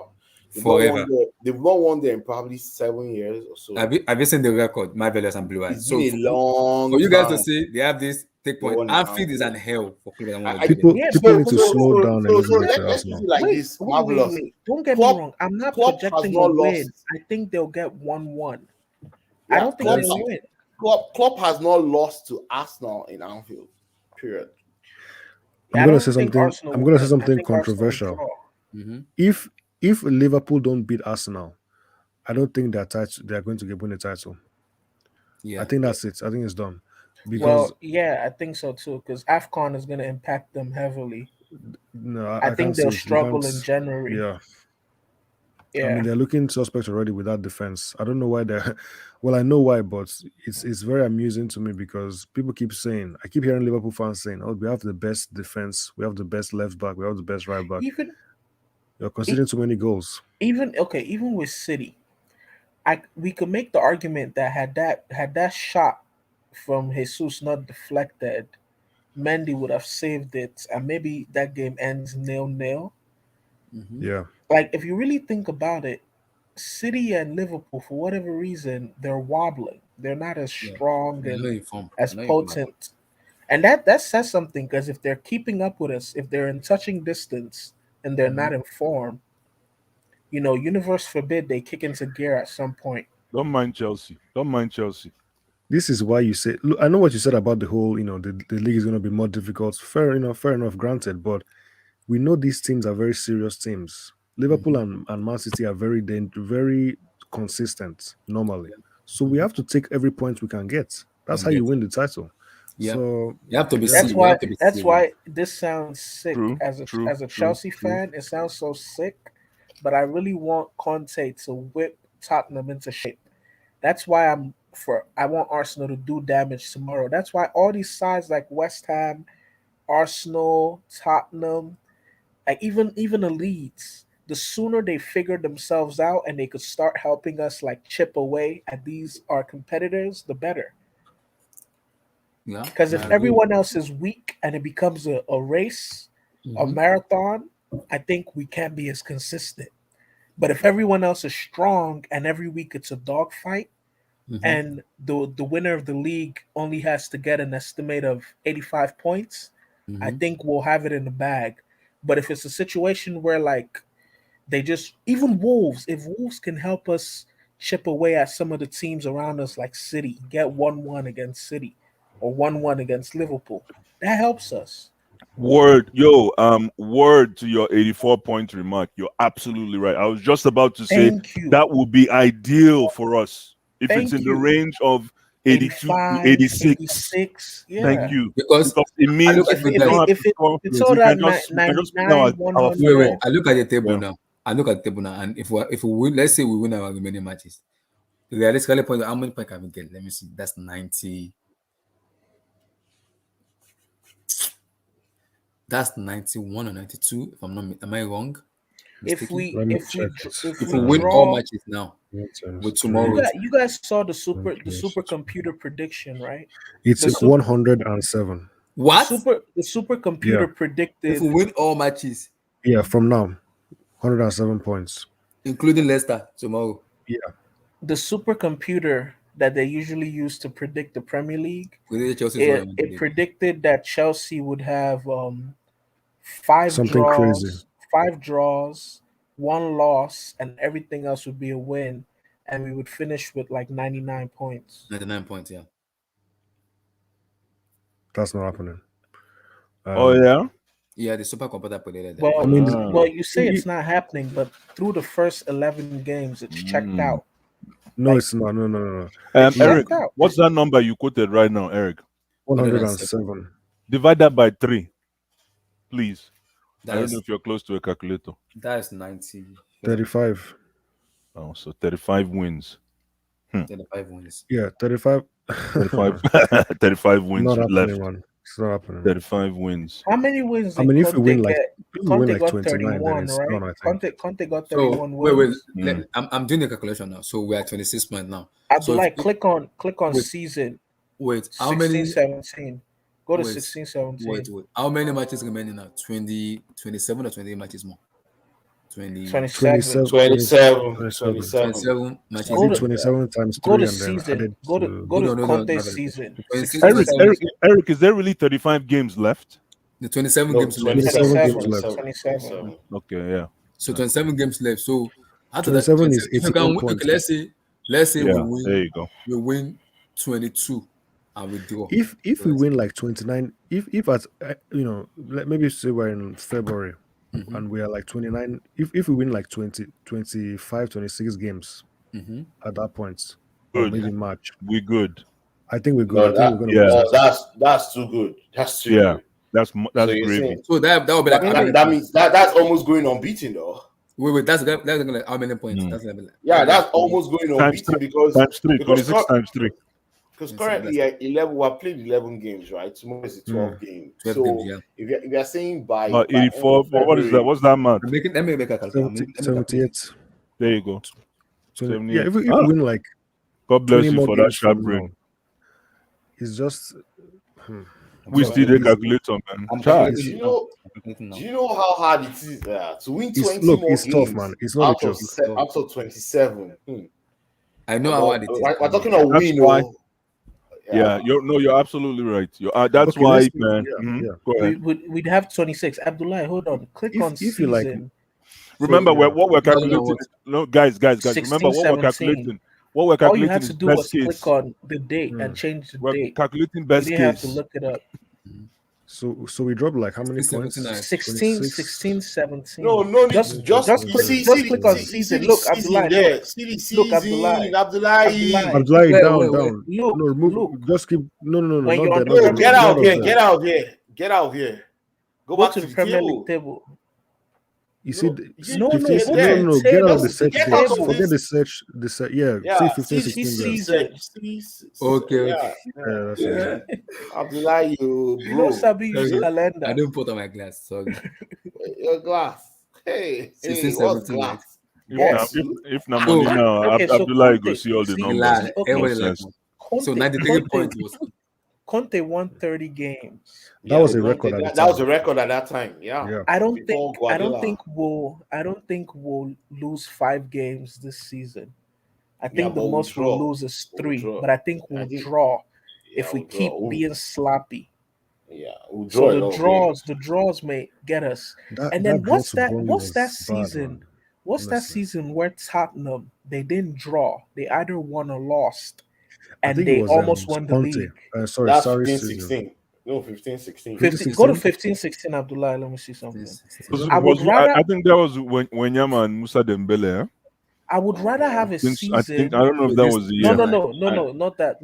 They've not won Forever. there. They've not won there in probably 7 years or so. Have you seen the record, Marvelous and Blue Eyes? It's been So a long for you guys to time say they have this take they point, won in Anfield is Anfield. an hell for clubs that want to I go there. People Yeah, people but need to wait, slow down a little bit to let's use Arsenal. it like wait, this. wait, wait, Marvelous. wait. Don't get me Klopp, wrong. I'm not Klopp has projecting a not win. lost. I think they'll get 1-1. I Yeah, don't think they'll win. Klopp has not lost to Arsenal in Anfield. Period. I don't think Arsenal I'm will gonna say win. I something think Arsenal will controversial. draw. Mm-hmm. If Liverpool don't beat Arsenal, I don't think they are going to win the title. Yeah. I think that's it. I think it's done. Because Well, yeah, I think so too. Because AFCON is going to impact them heavily. no, I I think can't see they'll it. You struggle can't. in January. Yeah, I Yeah. mean they're looking suspect already with that defense. I don't know why they're. Well, I know why, but it's very amusing to me because people keep saying. I keep hearing Liverpool fans saying, "Oh, we have the best defense. We have the best left back. We have the best right back." Even You're conceding too many goals. even with City, we could make the argument that had that shot from Jesus not deflected, Mendy would have saved it, and maybe that game ends 0-0. Mm-hmm. Yeah, Like if you really think about it, City and Liverpool, for whatever reason, they're wobbling. They're not as Yeah. strong They're not and informed. as They're not informed. potent. And that says something because if they're keeping up with us, if they're in touching distance and they're Mm-hmm. not in form, universe forbid they kick into gear at some point. Don't mind Chelsea. Don't mind Chelsea. this is why you say. Look, I know what you said about the whole. The league is going to be more difficult. Fair, fair enough, granted. But we know these teams are very serious teams. Liverpool and Man City are very consistent normally. So we have to take every point we can get. That's And how you get win the title. yeah. So You have to be yeah, That's serious. You why have to be that's serious. why this sounds sick True, as a true, as a true, Chelsea true. fan. It sounds so sick, but I really want Conte to whip Tottenham into shape. That's why I want Arsenal to do damage tomorrow. That's why all these sides like West Ham, Arsenal, Tottenham, like even the Leeds, the sooner they figure themselves out and they could start helping us like chip away at these our competitors, the better. Yeah. Because I if agree. everyone else is weak and it becomes a race, a Mm-hmm. marathon, I think we can't be as consistent. But if everyone else is strong and every week it's a dogfight, Mm-hmm. and the winner of the league only has to get an estimate of 85 points, I Mm-hmm. think we'll have it in the bag. But if it's a situation where like they just even Wolves, if Wolves can help us chip away at some of the teams around us like City, get 1-1 against City or 1-1 against Liverpool, that helps us. Word to your 84-point remark. You're absolutely right. I was just about to say Thank you. that would be ideal for us if it's Thank in the you. range of 82 to 85, 86. 86. Thank Yeah. you. Because Because it I look means at If the we if don't it guys. have if to it score. if it's We all that can just put 99, our Wait, wait. 100, I look at the table yeah. now. I look at the table now, and if we win, let's say we win our remaining matches. Realistically, point how many points can we get? Let me see. That's 90. That's 91 or 92. If I'm not, am I wrong? if mistaken. we Let me if we check dr- it. if If we we win all draw, matches now with Three. you tomorrow's, guys saw the Plus supercomputer prediction, right? It's The super 107. what? the supercomputer Yeah. If predicted we win all matches, Yeah, from now, 107 points. including Leicester tomorrow, the supercomputer that they usually use to predict the Premier League. we need Chelsea's going to win the It league. predicted that Chelsea would have five Something crazy. draws, one loss, and everything else would be a win, and we would finish with like 99 points. 99 points, yeah. That's not happening. Oh yeah. Yeah, the supercomputer predicted that. Well, I mean, well, you say it- it's not happening, but through the first 11 games, it's checked out. no, like- it's not. No. It's Eric, checked out. what's that number you quoted right now, Eric? 107. Divide that by 3, please. I don't That's know if you're close to a calculator. 90, 35. Oh, so 35 wins. 35 wins. Yeah, 35. 35, 35 wins Not happening, left. man. It's not happening. 35 wins. How many wins I did mean, if we Conte win like get? if we win Conte like got 29, then 31, it's right? done. I think. Conte got So 31 wait, wins. I'm doing the calculation now. So we're at 26 points now. Abdullah, if- click on wait, season Wait, how 16, many? 17. Go to Wait, 16, 17. Wait. How many matches remaining now? 20, 27 or 28 matches more? 20, 27. 27. 27 matches. Go to- 27 times Go 3 to and then season. added Go to No, Conte's no. season. 26, 16, Eric, is there really 35 games left? The 27 No, games left. 27 games 27. left. 27. Okay, yeah. So 27 games left. So after 27 that, is if you can 81 win, points. okay, let's say Yeah, we there win, you go. 22 and we draw. If we win like 29, if at maybe say we're in February Mhm. and we are like 29, if we win like 20, 25, 26 games Mhm. at that point, or Good. maybe March, We good. I think we're good. No, I think we're gonna yeah. win. that's too good. That's too Yeah. good. That's So you're gravy. saying So that would be like how many that points? means that's almost going unbeaten though. Wait, that's like how many points? Mm. That's like, Yeah, that's almost going Times unbeaten 3. because Times 3. because 26 times 3. because currently at 11 we're played 11 games, right? Tomorrow is the 12 game. 12 So games, yeah. if you're saying by About end of 84. What is that? February- What's that math? Let me make a calculation. 78. There you go. 20, yeah, if we Ah. win like God bless 20 you more for that games sharp from brain. now, it's just We still the calculator, man. I'm Charge. Do you know? Do you know how hard it is to win 20 look, more it's games tough, man. It's not a out of joke. out of 27? I know how hard it is. We're talking a win, why- oh. Yeah, you're absolutely right. That's Okay, why, let's see. man. Yeah, Mhm. yeah. Go ahead. We'd have 26. Abdullah, hold on. Click on If season. you like, Remember yeah. what we're No, no, calculating. what? No, guys. 16, Remember what we're 17. calculating. What we're All you calculating had is to do best was case. click on the date and change the We're date. calculating You best didn't have to case. look it up. So we dropped like how many 16, points? 17. 16, 26. 16, 17. No, no, Just just click on season. Look, Abdullah, there. See the Look, season, Abdullah. Abdullah. Abdullah, Wait, down, wait, down. Look, No, remove. look. Just keep. No, When not you're that. on No, Not get that, out not here, that. get out here, get out here. Go Go back to to the the Premier table. League table. You see, No, 15, no, no, get get out of just the search get box. out of Forget this. the search. The search. Yeah, Yeah, say 15, see 16 see- games. Okay. Yeah, Yeah, that's Yeah. it. Abdullah, you You know, bro, Sabi use Okay. I calendar. didn't put on my glass. Sorry. your glass. Hey, 16, hey, what's 17, glass? Yes. If na money Oh. now, Okay, so Abdullah go Conte- see all the see- numbers. Relax. Okay. Everybody like Nonsense. one. So 93 points was Conte won 30 games. That was a Yeah, record at the that time. was a record at that time. Yeah. Yeah. I don't Before think Guardiola. I don't think we'll lose 5 games this season. I think but the we'll most we'll draw. lose is We'll 3, draw. but I think I we'll think- draw Yeah, if we we'll keep draw. being sloppy. Yeah, we'll draw a So lot of the draws may get us. That, And then draw what's to that? Burnley What's was that bad, season? man. What's that Honestly. season where Tottenham they didn't draw? They either won or lost, I and think they it was almost won the Conte. league. Sorry, That's sorry, 15, season. 16. No, 15, 16. 15, go to 16? 15, 16, Abdullah. Let me see something. I I would rather- think that was when Yama and Musa Dembele. I would rather have a I think season. I don't know if that was the No, year. no, not that.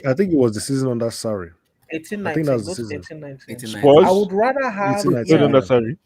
I think it was the season under Sarri. 18, I think 19. that was Go the to season. 18, 19. 89. Spurs? I would rather have. 18, 19, Played Yeah. under yeah. Sarri.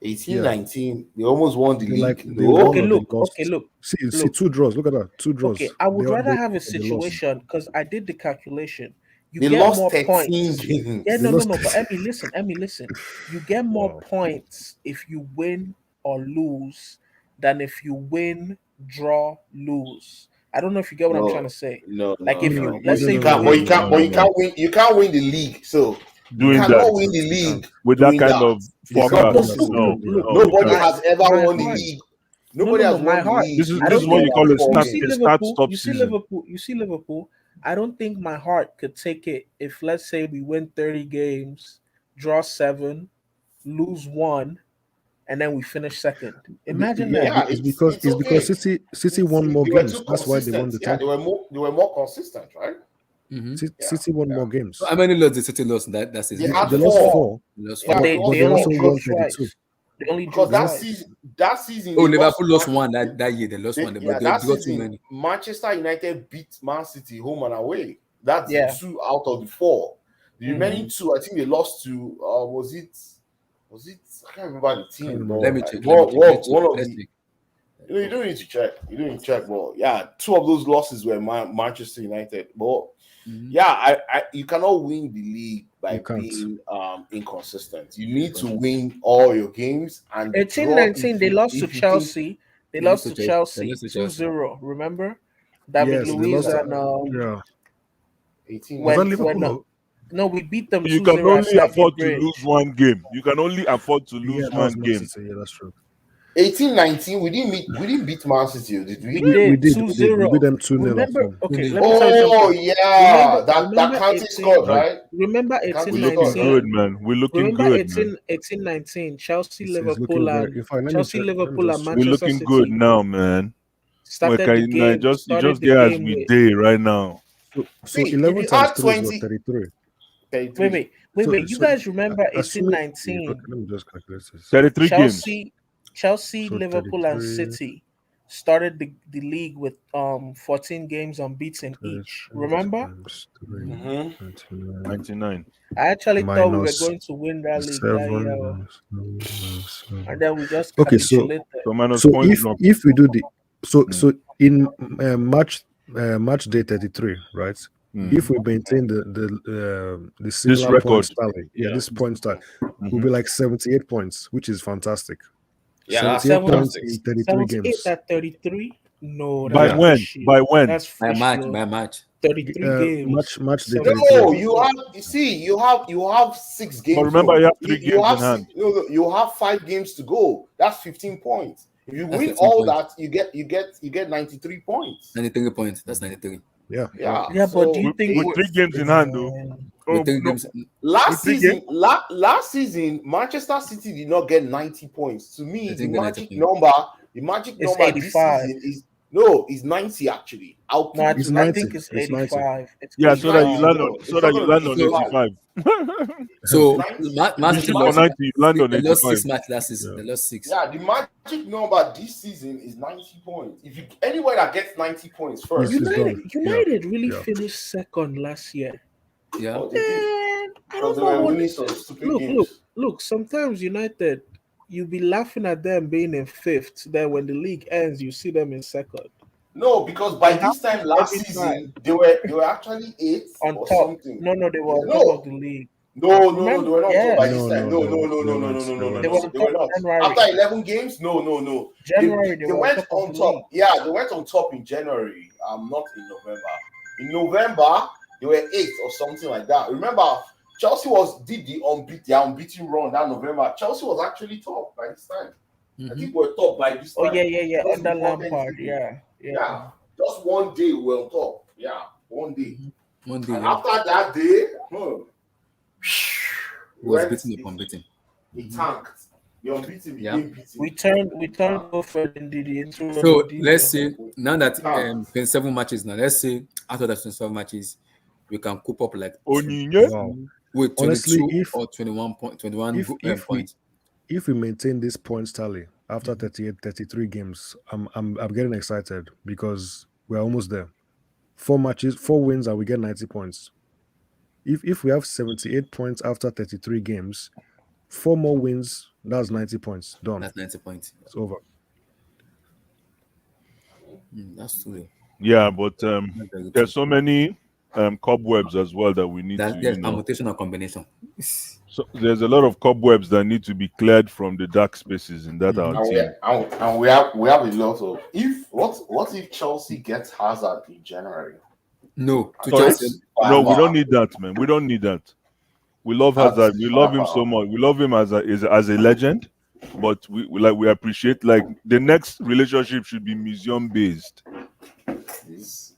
18, Yeah. 19. They almost won the They league. like they No. won Okay, or they look. lost. Okay, look. See, look. 2 draws. Look at that, 2 draws. Okay, I would They- rather they- have a they lost. situation because I did the calculation. You They get lost more 13 points. games. Yeah, They no. lost But Emmy, listen. You get more Wow. points if you win or lose than if you win, draw, lose. I don't know if you get what I'm trying to say. Like if you let's say You we can't, but win, you can't win. You can't win the league. So you Doing cannot that win the You league can't. with doing that kind that. of You It's can't not do forecast, that. possible. no, look, no, you Nobody can't. has ever my won the heart. league. No, Nobody has my won the heart. league. This is I this don't is what think you call a four you start see games. a start Liverpool. stop You see season. Liverpool. You see Liverpool. I don't think my heart could take it if, let's say, we win 30 games, draw 7, lose 1, and then we finish second. Imagine Yeah, that. Yeah, it's because it's okay. City won more They were games. too That's why they won consistent. the Yeah, title. they were more consistent, right? Mm-hmm. Yeah, City won more games. So how many lost the City lost that They season? had They lost 4. 4, They lost But Yeah, four. they they, lost they only also 4 drew won 32. twice. They only drew because twice. that season Oh, they lost Liverpool lost one that year. They lost one, but they that got too season many. Manchester United beat Man City home and away. That's Yeah. 2 out of the 4. The remaining Mhm. 2, I think they lost to was it I can't remember the team. remember. But Let me check. one of Let's the check. you don't need to check. You don't need to check. But yeah, 2 of those losses were Manchester United. But Mhm. yeah, you cannot win the league by You can't. being inconsistent. You need to win all your games and 18-19, they lost to Chelsea. They lost to They Chelsea lost to Chelsea. 2-0. Remember? David Yes, they Luiz lost. and Yeah, 18. was that when Liverpool? no, we beat them You 2-0 can at only Stamford afford to Bridge. lose one game. You can only afford to Yeah, lose that was one Man game. City. Yeah, that's true. 18-19, we didn't beat Man City, did we? We We did did. 2-0. We beat them 2-0 at Remember? home. Okay, Mhm. let me tell you Oh something. yeah, that Remember Kante 18, scored, right? remember Kante We're 18-19. looking scored, good, right? man. We're looking Remember good, man. 18-19, Chelsea, It's Liverpool, looking very. and In fact, let me Chelsea, check. Let me Liverpool, just and check. We're Manchester looking good City now, man. started the game. You Started just the get as game we with. day right now. So See, 11 if you times add 3 is what, 20, 33. 33. Wait. You guys remember Assuming. 18-19? Okay, let me just calculate this. 33 games. Chelsea, So Liverpool, and 33, City started the league with 14 games unbeaten each. 33 Remember? times 3, Mm-hmm. 29, 99. I actually thought we were minus going to win that league that 7, year, minus 7. and then we just Okay, so capitulated. So minus so point drop. if we do the Mm. so in match day 33, right? Mm. If we maintain the similar record. points tally, Yeah. this point tally Mhm. will be like 78 points, which is fantastic. Yeah, that's 78 points fantastic. in 33 78 games. at 33? No, By that's Yeah. when? fishy. By when? That's By fishy. match, Oh. by match. 33 games. Match day 78. 33. No, you have 6 games. But remember, no. you have 3 games in hand. You have 5 games to go. That's 15 points. If you That's win 15 all points. that, you get 93 points. 93 points. That's 93. Yeah. Yeah. Yeah, but do you With, think with 3 games in hand, though. With 3 no. games. last 3 season, last season, Manchester City did not get 90 points. To me, They the didn't get 90 magic points. number this 85. season is 90 actually. I'll No, put I, it It's to I 90. think it's It's 90. 85. It's Yeah, so that you 85. land No, on it's not gonna be 85. So, Nice. Man You City shoot for lost. 90, you land on They lost 85. 6 matches last season. Yeah. They lost 6. Yeah, the magic number this season is 90 points. If you anywhere that gets 90 points first, It's done. United really Yeah. finished second last year. Yeah. oh, they did. Man, I Because don't they know were what. winning some stupid games. Look. Sometimes United, you be laughing at them being in fifth. Then when the league ends, you see them in second. No, because by It this time happens last every season time. they were actually 8th On or top. something. No, they were on No. top of the league. No, Remember? they were not on top by Yes. this time. No, No. they weren't. They were on They top were not. January. After 11 games, no. January, they They were went on top of on the top. league. Yeah, they went on top in January. Not in November. In November, they were 8th or something like that. Remember, Chelsea did their unbeaten run that November. Chelsea was actually top by this time. I think we were top by this Oh time. yeah. Just Under before Lampard, Thanksgiving. yeah. Just one day we were on top. Yeah, one day. One day. And Yeah. after that day, It was beaten upon beaten. it tanked. The unbeaten became beaten. We turned over in the intro. So let's say now that Ah. 27 matches now, let's say out of the 27 matches, we can coop up like Onyinye? Wow. with 22 Honestly, or 21 points. If we maintain this points tally after 38, 33 games, I'm getting excited because we're almost there. 4 matches, 4 wins, and we get 90 points. If we have 78 points after 33 games, 4 more wins, that's 90 points. Done. That's 90 points. It's over. That's true. Yeah, but That's very there's true. so many cobwebs as well that we need to, There's you know. permutation or combination. So there's a lot of cobwebs that need to be cleared from the dark spaces in that our And team. we have a lot of what if Chelsea gets Hazard in January? No, to Sorry? Chelsea. No, we don't need that, man. We don't need that. We love That's Hazard. We love him firepower. so much. We love him as a legend, but we appreciate the next relationship should be museum based.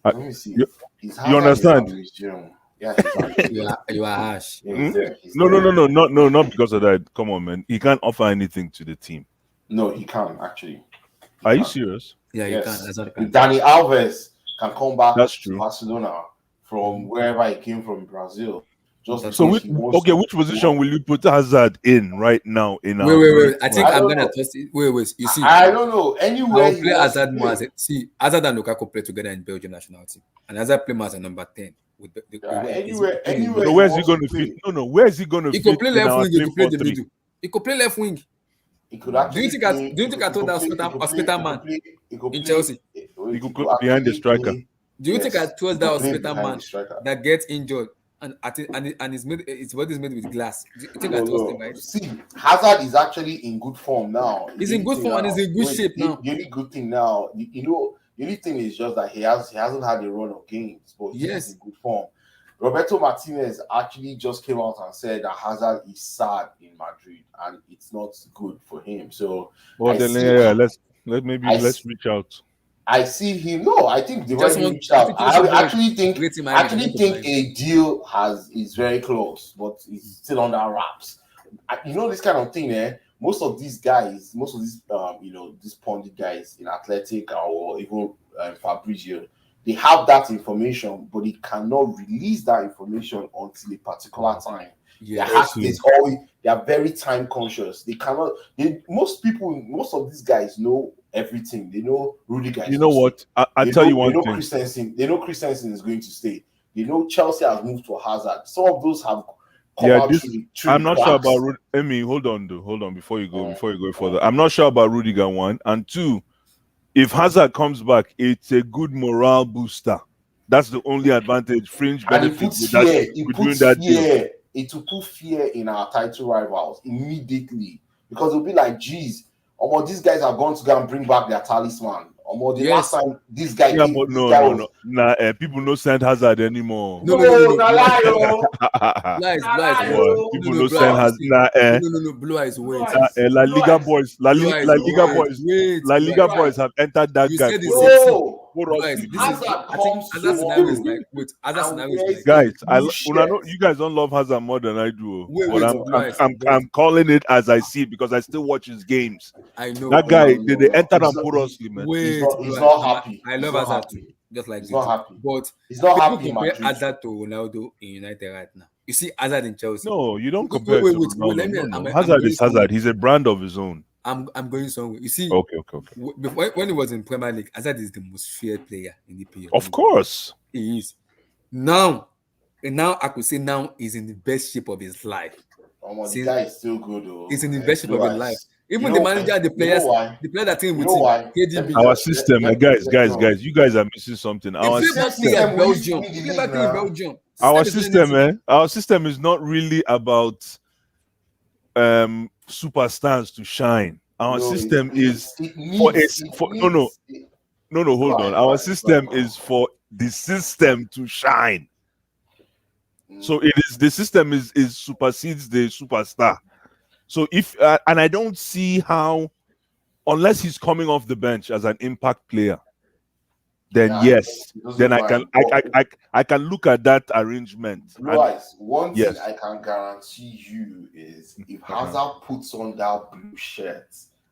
Let me see. You- His you Hazard is understand? a museum. Yeah, he's actually You are harsh. yeah, he's there. He's No, there. not because of that. Come on, man. He can't offer anything to the team. No, he can't actually. He Are you can't. serious? Yeah, you Yes. can. Hazard can. Danny Alves can come back That's to true. Barcelona from wherever he came from, Brazil. Just So because he wants to- which position will you put Hazard in right now? In our Wait. I think I I'm don't gonna know. toss it. Wait. You see, I don't know. Anywhere I'll he play wants to Hazard more play. as a see. Hazard and Lukaku play together in Belgium national team, and Hazard play more as a number 10 with the Yeah, way anywhere So where's he wants going to play. fit? No, where is he going to He fit could play in left our wing. He could play the 3-4-3? middle. He could play left wing. He could actually. Do you think I told that hospital man in Chelsea? He could go behind the striker. Do you think I trust that hospital man man that gets injured and his body is made with glass? Do you think I trust him, right? See, Hazard is actually in good form now. He's in good form and he's in good shape now. The only good thing now, the only thing is just that he hasn't had a run of games, but Yes. he's in good form. Roberto Martinez actually just came out and said that Hazard is sad in Madrid and it's not good for him. So Well, I then see- yeah, let's reach out. I see him. No, I think they Just already want- reached out. I think I Chelsea actually think Great team, I actually I think a deal is very close, but it's still under wraps. You know this kind of thing, eh? Most of these guys, these pundit guys in Athletic or even Fabrizio, they have that information, but they cannot release that information until a particular time. Yeah, They are very time conscious. They cannot. Most of these guys know everything. They know Rudiger. You know what? I'll tell you one thing. They know Christensen is going to stay. They know Chelsea has moved to Hazard. Some of those have come Yeah, out this- through I'm not sure cracks. about Emi. Hold on before you go further. I'm not sure about Rudiger, one and two. If Hazard comes back, it's a good morale booster. That's the only advantage, fringe And it benefit puts with that. fear. It with doing puts that deal. fear. It will put fear in our title rivals immediately because it'll be like, geez, these guys are going to go and bring back their talisman. The Yes. last time this guy Yeah, came, but this no. guy was- Nah, people no send Hazard anymore. No. na lie, oh. Lies. Boy, people no, no send Blue Hazard. No. Blue eyes wait. La Liga Blue boys, La Blue eyes, Liga wait, boys, wait, La Liga Blue boys have entered that You guy. said the for same us. thing. Bro, For Blue us eyes, to this do. is Hazard I think comes Hazard scenario is tomorrow. like wait. Hazard scenario is like Guys, Bullshit. you guys don't love Hazard more than I do. Wait, but wait, I'm calling it as I see it because I still watch his games. I know. That guy, No. they entered He's and not- put us, man. Wait, He's Blue not eyes, happy. I He's love not Hazard happy. too, just like He's you not too. happy. But He's not people happy in compare Madrid. Hazard to Ronaldo in United right now. You see Hazard in Chelsea. No, you don't Wait, compare wait, it to wait, Ronaldo. let me- No. I'm Hazard going is Hazard. somewhere. He's a brand of his own. I'm going somewhere. You see, Okay. when he was in Premier League, Hazard is the most feared player in the PL. Of course. He is. Now I could say now he's in the best shape of his life. The See, guy is still good, though. He's in the best shape of his life. Even You the know- manager, the you players, know why? the player that team You with know him, why? KDB. Our system, guys, you guys are missing something. Our He played back system, in we used to Belgium. win the He played league back in now. Belgium. our System is system, anything. our system is not really about superstars to shine. Our No, system it is needs- for it no. needs- no, hold on. Our Right. system is for the system to shine. So it is the system is supersedes the superstar. So if and I don't see how, unless he's coming off the bench as an impact player, then Yeah, yes, it doesn't then matter. I can look at that arrangement. Blue And- eyes. One Yes. thing I can guarantee you is if Hazard puts on that blue shirt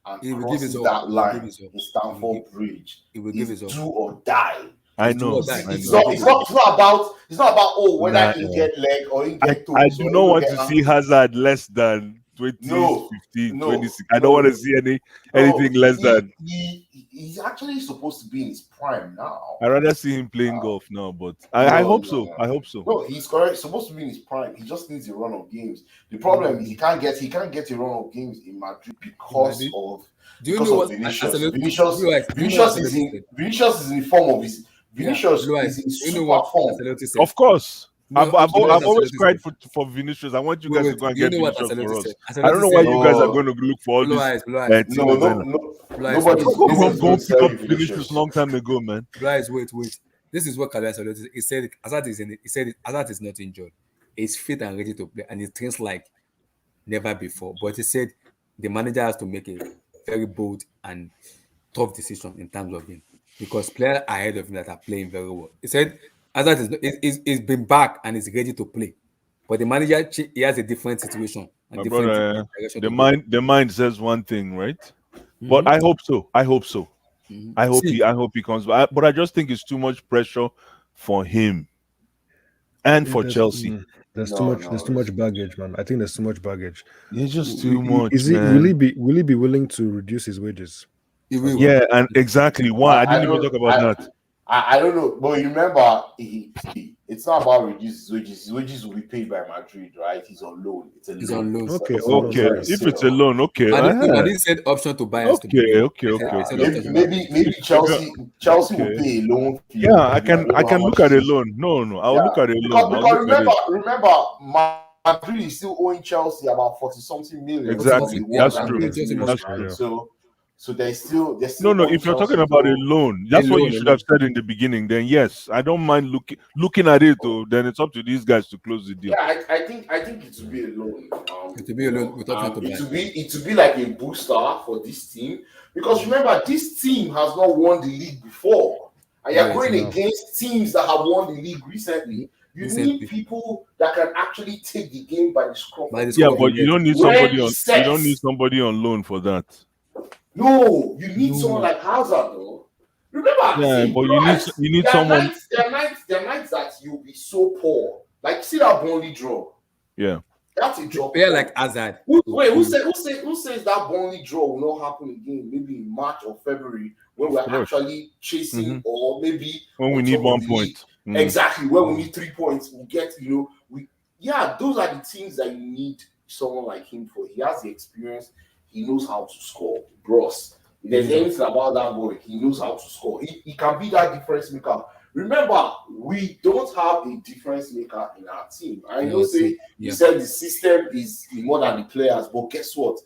and He will give crosses his all. that He will give line his all. in Stamford Bridge, He will give it's his all. do or die. I It's do know. or die. I It's know. not about whether Nah, he get leg or he I, get toes. I do or not he want get to ankle. see Hazard less than 20, No, 15, no, 26. I don't no. want to see anything less than. He's actually supposed to be in his prime now. I rather see him playing golf now, but I No, hope no, so. no. I hope so. No, he's correct. Supposed to be in his prime. He just needs a run of games. The problem is he can't get a run of games in Madrid because Madrid? of Do you because know of what? Vinicius. Blue eyes, do you know Vinicius what is in Ancelotti said? Vinicius is in the form of his. Vinicius Blue eyes, is in you super know what form. Ancelotti said? Of course. No, I've you know what always Ancelotti cried said? for Vinicius. I want you Wait, guys to wait. go and Do you get know what Vinicius Ancelotti for said? us. I don't Ancelotti know why said, you guys are No, going to look for all "Blue these eyes, blue eyes, things no, designer. blue eyes." nobody's Wait. Go This go is going go to and pick sell up you Vinicius Vinicius. long time ago, man. blue eyes. Wait. This is what Carlo Ancelotti said. He said Hazard is in it. He said Hazard is not injured. He's fit and ready to play, and he trains like never before. But he said the manager has to make a very bold and tough decision in terms of him because players ahead of him that are playing very well. He said Hazard is been back and is ready to play, but the manager he has a different situation and My different brother, direction to go. the mind says one thing, right? But Mhm. I hope so. I hope so. See, I hope he comes back. But I just think it's too much pressure for him and for Chelsea. There's too No, much. There's no, too much baggage, man. I think there's too much baggage. It's just too Is much, he? man. Will he be willing to reduce his wages he as will. well? Yeah, and exactly why I I didn't even don't talk about that. I don't know, but you remember, it's not about reduce his wages. His wages will be paid by Madrid, right? He's on loan. It's a He's loan. on loan. Okay, It's Okay, not a if it's a sale. loan, okay. Madrid said option to buy us to Okay, begin. okay, okay, They said okay. option to buy. Maybe Chelsea will Okay. pay a loan fee. Yeah, Maybe I don't I know how can look much at it a is. loan. No, I'll Yeah, look at a because loan. I'll look at it. remember, Madrid is still owing Chelsea about 40 something million Exactly. from the That's one true. that Chelsea finished, must That's right? true. So there's still No, owing if you're Chelsea. talking about a So loan, that's what you should have said in the beginning. Then yes, I don't mind looking at it. Though, then it's up to these guys to close the deal. yeah, I think it will be a loan. It will be a loan with option to buy. It will be like a booster for this team because remember this team has not won the league before, and you're Yes, going no. against teams that have won the league recently. You Recently. need people that can actually take the game by the scruff. By the of scruff Yeah, of but the you neck. don't need When somebody he on. You sets- don't need somebody on loan for that. No, you need No. someone like Hazard, though. Remember, Yeah, see, but guys, you need there are someone. there are nights that you'll be so poor. Like, see that Burnley draw. Yeah. That's a draw. Player like Hazard. Who says that Burnley draw will not happen again? Maybe in March or February when we're Of course. actually chasing, or maybe When we on need top of 1 the point. league. Exactly, when we need 3 points, we'll get. Those are the teams that you need someone like him for. He has the experience. He knows how to score, bros. If there's anything about that boy, he knows how to score. He can be that difference maker. Remember, we don't have a difference maker in our team. I know, you said the system is more than the players, but guess what?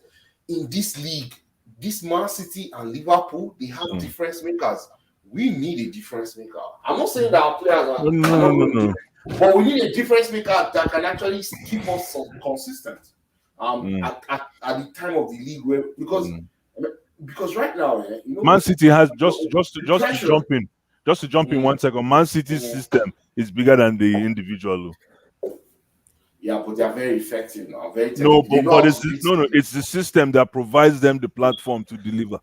In this league, this Man City and Liverpool, they have difference makers. We need a difference maker. I'm not saying that our players are No. but we need a difference maker that can actually keep us consistent. At the time of the league, because right now, Man City has just to pressure. jump in 1 second. Man City's system is bigger than the individual. Yeah, but they are very effective now. Very No, technical. but it's the system that provides them the platform to deliver.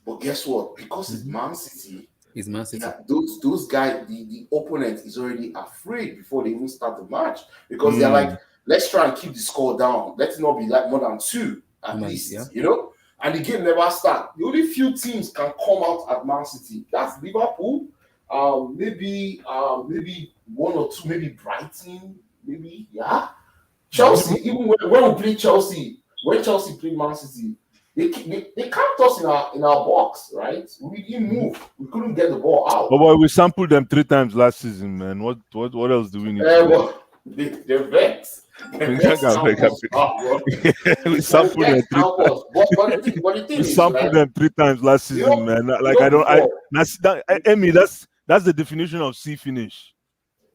But guess what? Because it's Man City, It's Man City. those guys, the opponent is already afraid before they even start the match because they're like, let's try and keep the score down. Let's not be like more than 2 at least, And the game never starts. The only few teams can come out at Man City. That's Liverpool, maybe 1 or 2, maybe Brighton, maybe Chelsea. Even when we play Chelsea, when Chelsea play Man City, they camped us in our box, right? We didn't move. We couldn't get the ball out. But boy, we sampled them 3 times last season, man. What else do we need? They're vexed. We sampled them 3 times. But the thing We is, sampled them 3 times last season, man. Like Emmy, that's the definition of C finish.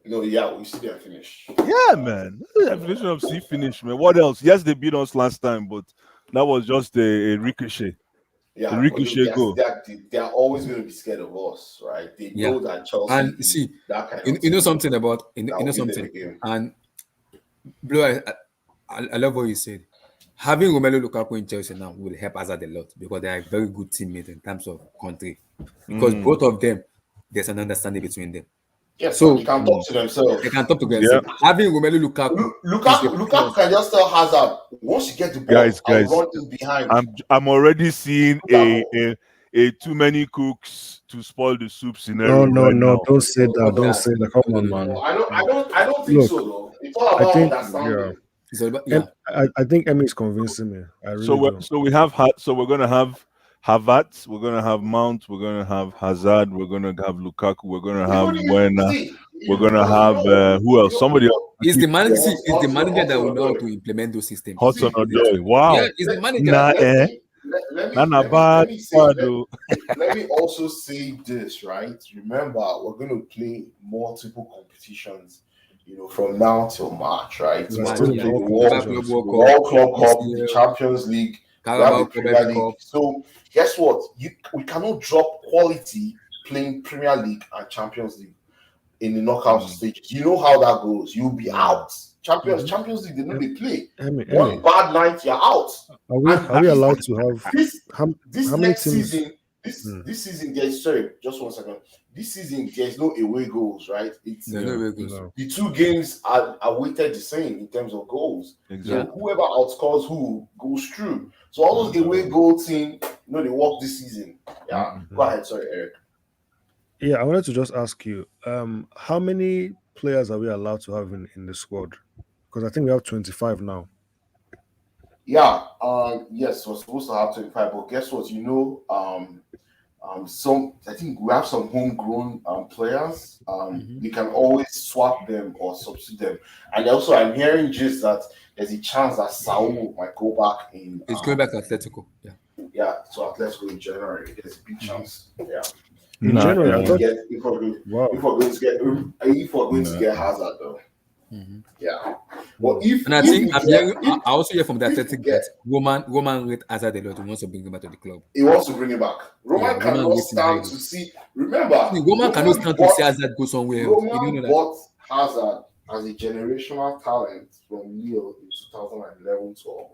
No, yeah, we see them finish. Yeah, man. That's the definition of C finish, man. What else? Yes, they beat us last time, but that was just a ricochet. Yeah, a ricochet goal. They are always going to be scared of us, right? They know that Chelsea. And see, that kind of you know something about something. And Blue, I love what you said. Having Romelu Lukaku in Chelsea now will help Hazard a lot because they are very good teammates in terms of country. Because both of them, there's an understanding between them. Yeah, so they can talk to themselves. They can talk to themselves. Yeah. Having Romelu Lukaku can just tell Hazard once you get the ball, guys, run in behind. I'm already seeing a too many cooks to spoil the soup scenario. No, don't say that. Don't say that. Come on, man. I don't think so though. It's all about understanding. I think Emmy is convincing me. I really do. So we're gonna have Havertz, we're gonna have Mount, we're gonna have Hazard, we're gonna have Lukaku, we're gonna have Even Werner, see, we're gonna because have who else? Somebody else. It's the manager. See, it's the Hudson manager that will know how Odoi. to implement those systems. Hudson See, Odoi. Yeah, Wow. it's the manager. Nah, let me say, bad. Oh. let me also say this, right? Remember, we're going to play multiple competitions, from now till March, right? We're We're still going to in play all the competitions. World Club Cup, the ECL, Champions League, we have Carabao the Cup, Premier FA League. Cup. So guess what? We cannot drop quality playing Premier League and Champions League in the knockout stage. You know how that goes. You'll be out. Champions League, they know they play. One bad night, you're out. Are we allowed to have this how many next teams? season? This season, there's just 1 second. This season, there's no away goals, right? It's No away goals. No. the two games are weighted the same in terms of goals. Exactly. So whoever outscores who goes through. So all those away goal team, they work this season. Yeah. Go ahead, sorry, Eric. Yeah, I wanted to just ask you, how many players are we allowed to have in the squad? Because I think we have 25 now. Yeah, yes, we're supposed to have 25, but guess what? I think we have some homegrown players. We can always swap them or substitute them. And also, I'm hearing just that there's a chance that Saul might go back in. It's going back to Atletico. Yeah. So Atletico in January. There's a big chance. Yeah. In January, I thought. If we're going to get Hazard though. Yeah. Well, And I also hear from the Athletic that Roman rate Hazard a lot. He wants to bring him back to the club. He wants to bring him back. Roman cannot stand to see. Remember, Roman cannot stand to see Hazard go somewhere else. Roman bought Hazard as a generational talent from Lille in 2011-12,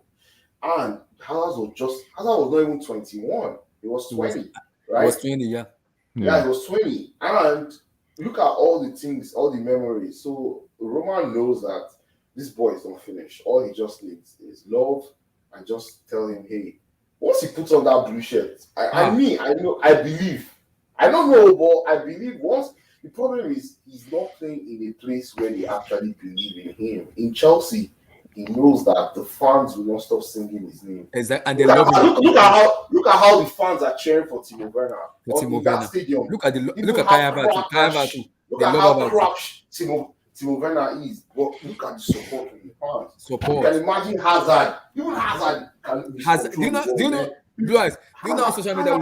and Hazard was not even 21. He was 20, right? He was 20, yeah. Yeah, he was 20, and look at all the things, all the memories. So Roman knows that this boy is not finished. All he just needs is love, and just tell him, hey, once he puts on that blue shirt, I believe. I don't know, but I believe once. The problem is he's not playing in a place where they actually believe in him. In Chelsea, he knows that the fans will not stop singing his name. Exactly, and they look love at how the fans are cheering for Timo Werner in that stadium. Look at Kai Havertz. Look at how crash Timo Werner is. But look at the support from the fans. You can imagine Hazard. Even Hazard can. Do you know? Blue eyes. Do you know on social media?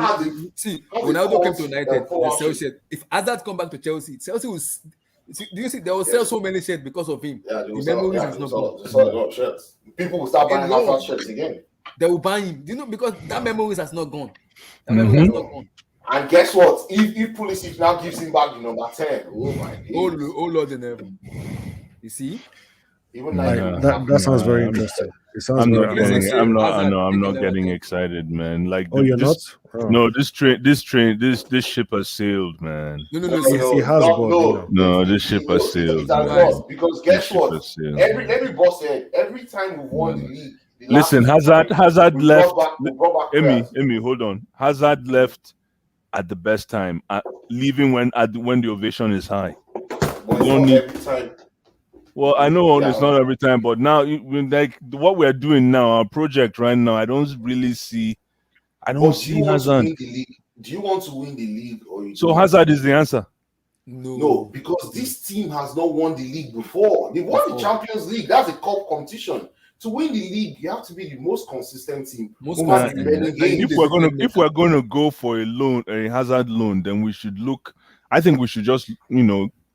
See, Ronaldo came to United. They sell shit. If Hazard come back to Chelsea will. Do you see? They will sell so many shirts because of him. Yeah, the memories is not gone. Sell a lot of shirts. People will start buying Hazard shirts again. They will buy him. Do you know? Because that memories has not gone. That memories has not gone. And guess what? If Pulisic now gives him back the number 10, oh my God. Oh Lord in heaven. You see? Even that sounds very interesting. It sounds I'm not getting excited, man. Like, you're not? Oh. No, this ship has sailed, man. No, this ship has sailed. Because guess what? Every boss said every time we won the league. Listen, Hazard left. Emmy, hold on. Hazard left at the best time, leaving when the ovation is high. Every time. Well, I know it's not every time, but now, like what we're doing now, our project right now, I don't really see. I don't see Hazard. Do you want to win the league, or you? So Hazard is the answer. No, because this team has not won the league before. They won the Champions League. That's a cup competition. To win the league, you have to be the most consistent team. If we're gonna go for a Hazard loan, then we should look. I think we should just,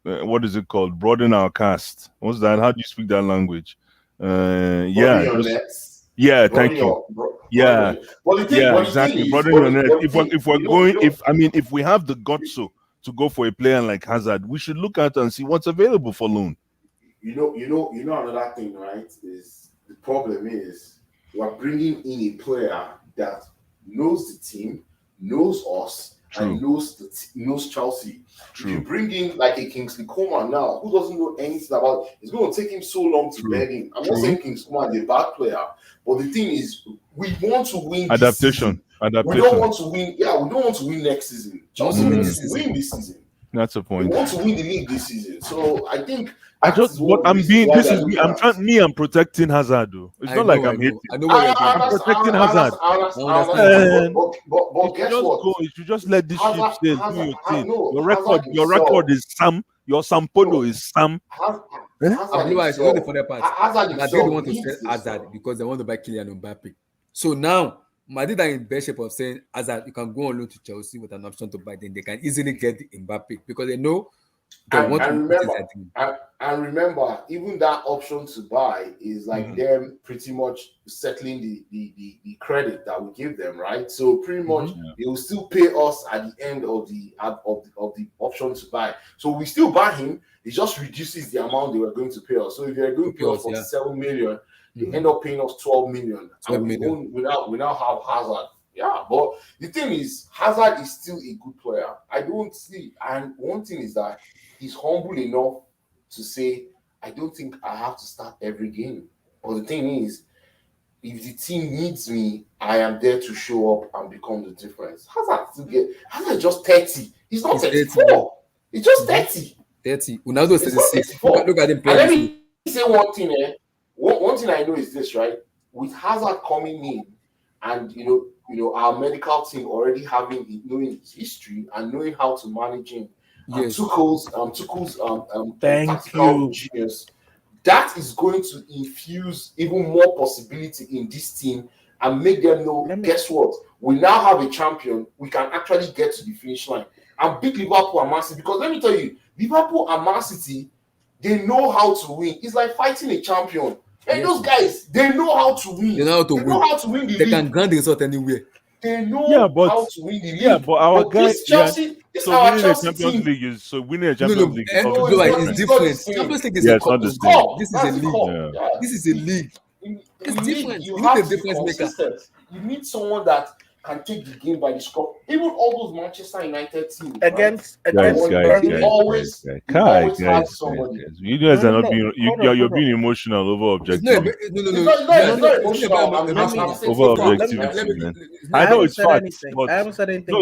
what is it called? Broaden our cast. What's that? How do you speak that language? Thank you. Exactly. Broaden your net. If we have the guts to go for a player like Hazard, we should look at and see what's available for loan. You know another thing, right? Is the problem is we're bringing in a player that knows the team, knows us. True. And knows Chelsea. True. If you bring in like a Kingsley Coman now, who doesn't know anything about it, it's going to take him so long to bed in. I'm not saying Kingsley Coman is a bad player, but the thing is, we want to win. Adaptation. We don't want to win. Yeah, we don't want to win next season. Chelsea wants to win this season. That's a They point. want to win the league this season. So I think I that just, is but one of the I'm reasons being. why This they're is me. looking at. I'm protecting Hazard though. It's not like I'm hating. I know what you're doing. I'm protecting I Hazard. understand. And but you guess just what? go. You should just let this ship Hazard, sail, do Hazard, your thing. no, Your record is Sam. Your Sampolo No. is Sam. Hazard And you know the himself, funny part. Hazard Madrid himself want to needs sell this Hazard now. because they want to buy Kylian Mbappe. So now Madrid are in best shape of saying Hazard, you can go on loan to Chelsea with an option to buy. Then they can easily get Mbappe because they know they want to And put his remember, team. and remember, even that option to buy is like them pretty much settling the credit that we give them, right? So pretty much they will still pay us at the end of the option to buy. So we still buy him. It just reduces the amount they were going to pay us. So if they're going to pay us 47 million, they end up paying us 12 million. 12 and million. we now have Hazard. Yeah, but the thing is, Hazard is still a good player. I don't see, and one thing is that he's humble enough to say, I don't think I have to start every game. But the thing is, if the team needs me, I am there to show up and become the difference. Hazard just 30. He's not 34. He's just 30. 30. Ronaldo is 36. Look at him And playing. let me say one thing. One thing I know is this, right? With Hazard coming in, and you know, our medical team already knowing his history and knowing how to manage him. Yes. Tuchel's tactical genius, that is going to infuse even more possibility in this team and make them know, guess what? We now have a champion. We can actually get to the finish line and beat Liverpool and Man City. Because let me tell you, Liverpool and Man City, they know how to win. It's like fighting a champion. And those guys, they know how to win. They know how to win. The They league. can grant the result anywhere. They know how to win the league. Yeah, but our guys, this Chelsea, so winning a Champions League is winning a Champions League. It's different. Champions League is a cup. Not the same. This is a league. Yeah. This is a league. It's different. You need have a to be difference maker. consistent. You need someone that can take the game by the scruff. Even all those Manchester United teams against guys. You guys are not being. You're being emotional over objective. Over objectivity, man. I know it's facts, but I haven't said anything. no,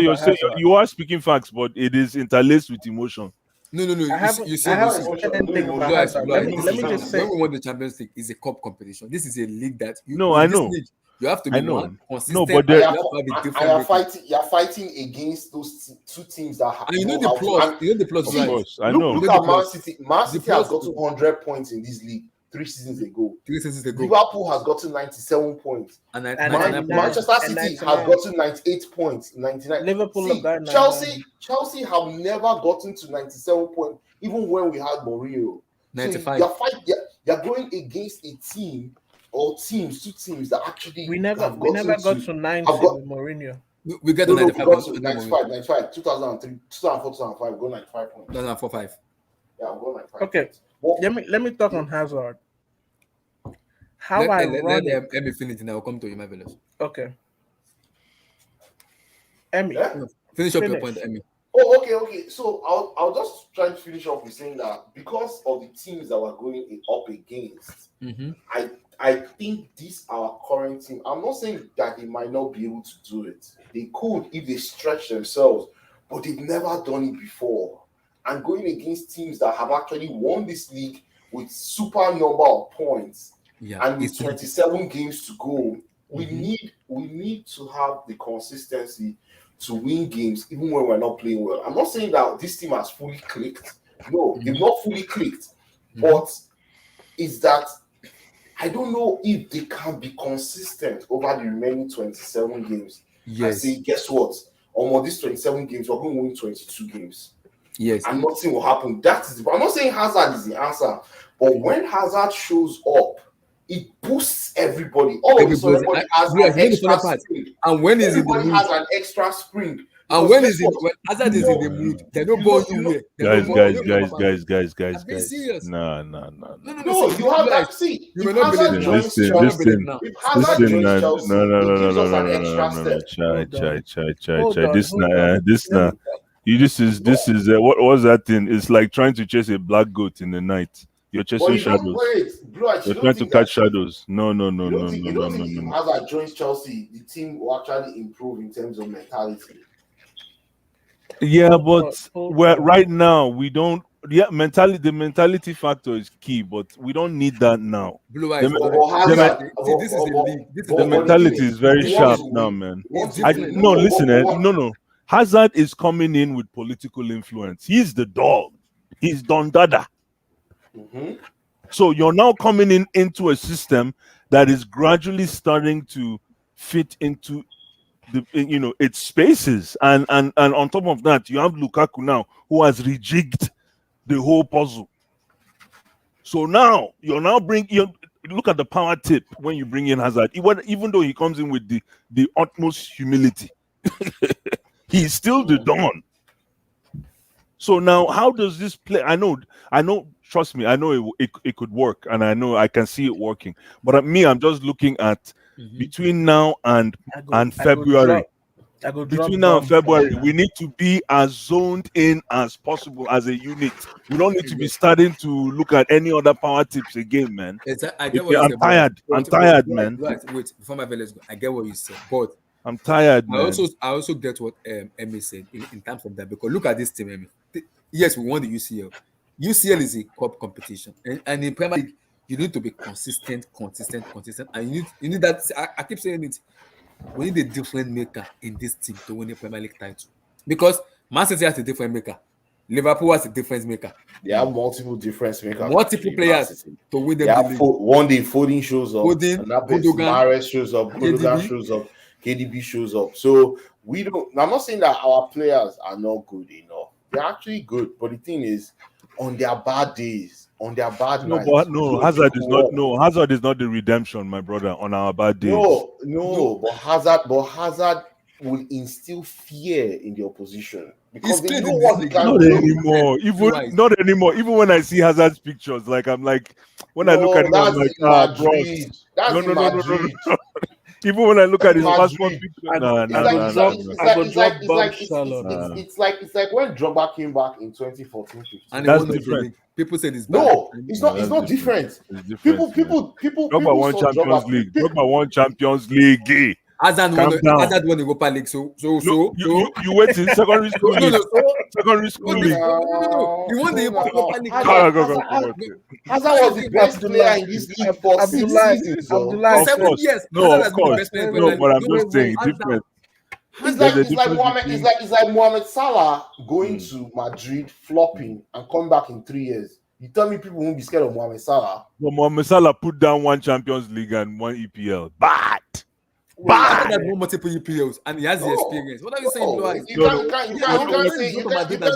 you are speaking facts, but it is interlaced with emotion. No. I haven't said anything about Hazard. Let me just say, when we won the Champions League, it's a cup competition. This is a league that I know. You have to be more consistent. No, but you're fighting against those two teams that have. And you know the plus. You know the plus. Of course, I know. Look at Man City. Man City has gotten 100 points in this league 3 seasons ago. Liverpool has gotten 97 points. And Manchester City has gotten 98 points. 99. Liverpool have gotten Chelsea have never gotten to 97 points, even when we had Mourinho. 95. So you're going against a team or two teams that actually we never got to 90 with Mourinho. We got to 95. 95, 2003, 2004, 2005, go 95 points. 2004-5. Yeah, I'm going 95. Okay, let me talk on Hazard. Let me finish and I will come to you, my fellows. Okay. Emmy. Finish up your point, Emmy. Oh, okay. So I'll just try to finish off with saying that because of the teams that we're going up against, I think this our current team. I'm not saying that they might not be able to do it. They could if they stretch themselves, but they've never done it before. And going against teams that have actually won this league with super number of points, and with 27 games to go, we need to have the consistency to win games even when we're not playing well. I'm not saying that this team has fully clicked. No, they've not fully clicked. But it's that I don't know if they can be consistent over the remaining 27 games. I say, guess what? On these 27 games, we're going to win 22 games. Yes. And nothing will happen. I'm not saying Hazard is the answer, but when Hazard shows up, it boosts everybody. Everybody has an extra spring. And when is everybody has an extra spring. And when Hazard is in the mood, they don't ball you guys. No. You have that. See, listen. No. This is what was that thing? It's like trying to chase a black goat in the night. You're chasing shadows. You're trying to catch shadows. No. If Hazard joins Chelsea, the team will actually improve in terms of mentality. Yeah, Hold but on, hold we're on. right now we don't. Yeah, the mentality factor is key, but we don't need that now. Blue The, eyes, me- blue But eyes. the, me- This is Hazard, this is a league. This is the a but the Premier thing League. mentality is, is very he wants sharp to now, win. man. He wants to different. win. No, No, listen, no. Hazard is coming in with political influence. He's the dog. He's Don Dada. Mhm. So you're now coming in into a system that is gradually starting to fit into its spaces, and on top of that, you have Lukaku now who has rejigged the whole puzzle. So now you're now you look at the power tip when you bring in Hazard. Even though he comes in with the utmost humility, he's still the Don. So now, how does this play? I know. Trust me, I know it could work, and I know I can see it working. But I'm just looking at between now and February. I go drop Between now and bomb for February, una. we need to be as zoned in as possible as a unit. We don't need to be starting to look at any other power tips again, man. I get what you I'm said, tired. I'm tired, man. Wait, before my let's go. I get what you said, but I'm tired, I man. also get what Emmy said in terms of that, because look at this team, Emmy. Yes, we won the UCL. UCL is a cup competition, and in Premier League, you need to be consistent, and you need that. I keep saying it. We need a different maker in this team to win a Premier League title, because Man City has a different maker, Liverpool has a different maker, They have multiple difference makers. multiple actually, players Man City. to win They them the have league. one day Foden shows up, Foden, and that person Gundogan, Mahrez shows up, Gundogan KDB. shows up, KDB shows up. So we don't. I'm not saying that our players are not good enough. They're actually good, but the thing is, on their bad days, on their bad No, nights, but no, we don't Hazard pick is them not. up. No, Hazard is not the redemption, my brother. On our bad days. No, but Hazard will instill fear in the opposition because He's they played know in this what he league. can Not do. anymore. Even Blue eyes. not anymore. Even when I see Hazard's pictures, like I'm like, when I look at No, him, I'm that's like, in Madrid. bros. That's No, in no, no, no, no, Madrid. no. Even when I look at his passport Madrid. picture, I nah, go, nah, I go nah, drop, nah, nah. I go drop bombshell on Nah. him. It's like when Drogba came back in 2014, 15. And he That's won the different. league. People said it's bad. No, it's No, not. It's that's not different. It's different, man. People Drogba won saw Champions Drogba. League. Drogba won Champions League. Hazard Calm down. won the Europa League. So You went in secondary school no, league. so Secondary school league. No. He won the Europa League. Hazard was the best player in this league for 6 seasons. Abdullah Of said, 7 course. years. No, Hazard of has been the course. best player in No, Premier but League. I'm just saying different. It's There's a like difference Mohamed. between- It's like Mohamed Salah going to Madrid, flopping, and come back in 3 years. You tell me people won't be scared of Mohamed Salah? But Mohamed Salah put down one Champions League and one EPL. Bad. Hazard has won multiple EPLs and he has the No. experience. What are you saying, Blue Eyes? You can't say.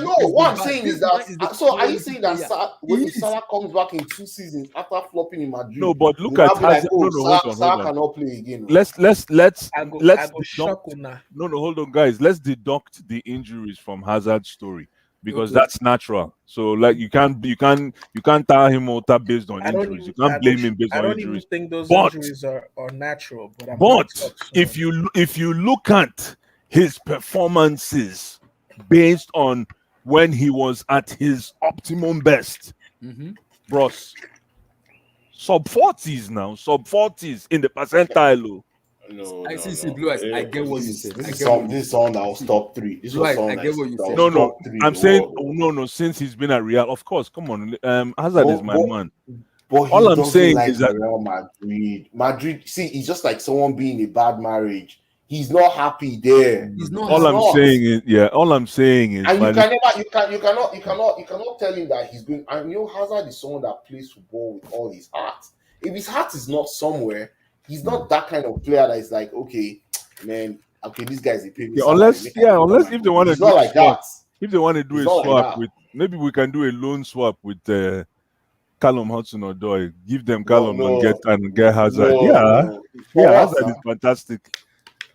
No, what I'm saying is that. So are you saying that when Salah comes back in 2 seasons after flopping in Madrid? No, but look we'll at now be like, Hazard. oh, No, hold Salah on. cannot play again. Let's I go deduct. shock una. No, hold on, guys. Let's deduct the injuries from Hazard's story because Okay. that's natural. So, like, you can't tell him or tap based on I don't injuries. You even, can't blame him based I on don't even injuries. think those But- injuries are natural. But But if you look at his performances based on when he was at his optimum best, bros, sub 40s now, sub 40s in the percentile. Oh. No, I see, Blue Eyes. I get what you said. This is someone that was top 3. This Blue was Eyes, someone I get what you that said. was No, top 3 I'm in the saying world. no. Since he's been at Real, of course. Come on, Hazard is my man. But he All I'm doesn't saying like is that- Real Madrid. See, he's just like someone being in a bad marriage. He's not happy there. He's not. All I'm saying is, And man, you cannot tell him that he's going. And you know, Hazard is someone that plays football with all his heart. If his heart is not somewhere, he's not that kind of player that is like, okay, man, okay, this guy's a pay. unless if they want to It's not like that. if they want to do It's a not like swap that. with, maybe we can do a loan swap with Callum Hudson or Doyle. Give them Callum and get Hazard. Hazard is fantastic.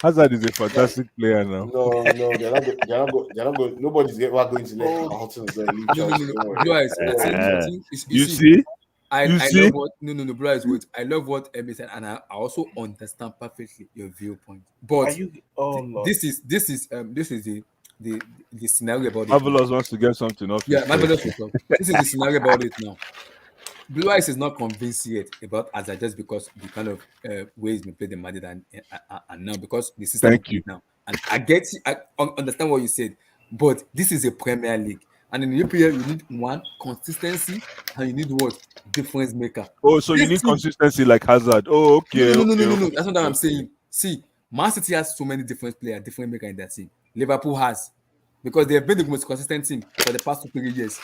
Hazard is a fantastic player now. No, they're not going. Nobody's going to let Hudson leave Chelsea. Don't worry. Blue Eyes, I think You see? I You see? love what Blue Eyes, wait. I love what Emmy said, and I also understand perfectly your viewpoint. But Lord. this is the scenario about it. Marvelous wants to get something off. Yeah, his Marvelous chest. will talk. This is the scenario about it now. Blue Eyes is not convinced yet about Hazard just because the kind of ways we play the Madrid and now because the system Thank is you. now. And I understand what you said, But this is a Premier League, and in the EPL you need one consistency, and you need what difference maker. Oh, so you This need team, consistency like Hazard. Oh, no, okay, no, no, no, no, okay, no, no. okay, That's not what I'm okay. saying. See, Man City has so many different players, different maker in that team. Liverpool has, because they have been the most consistent team for the past 2 3 years,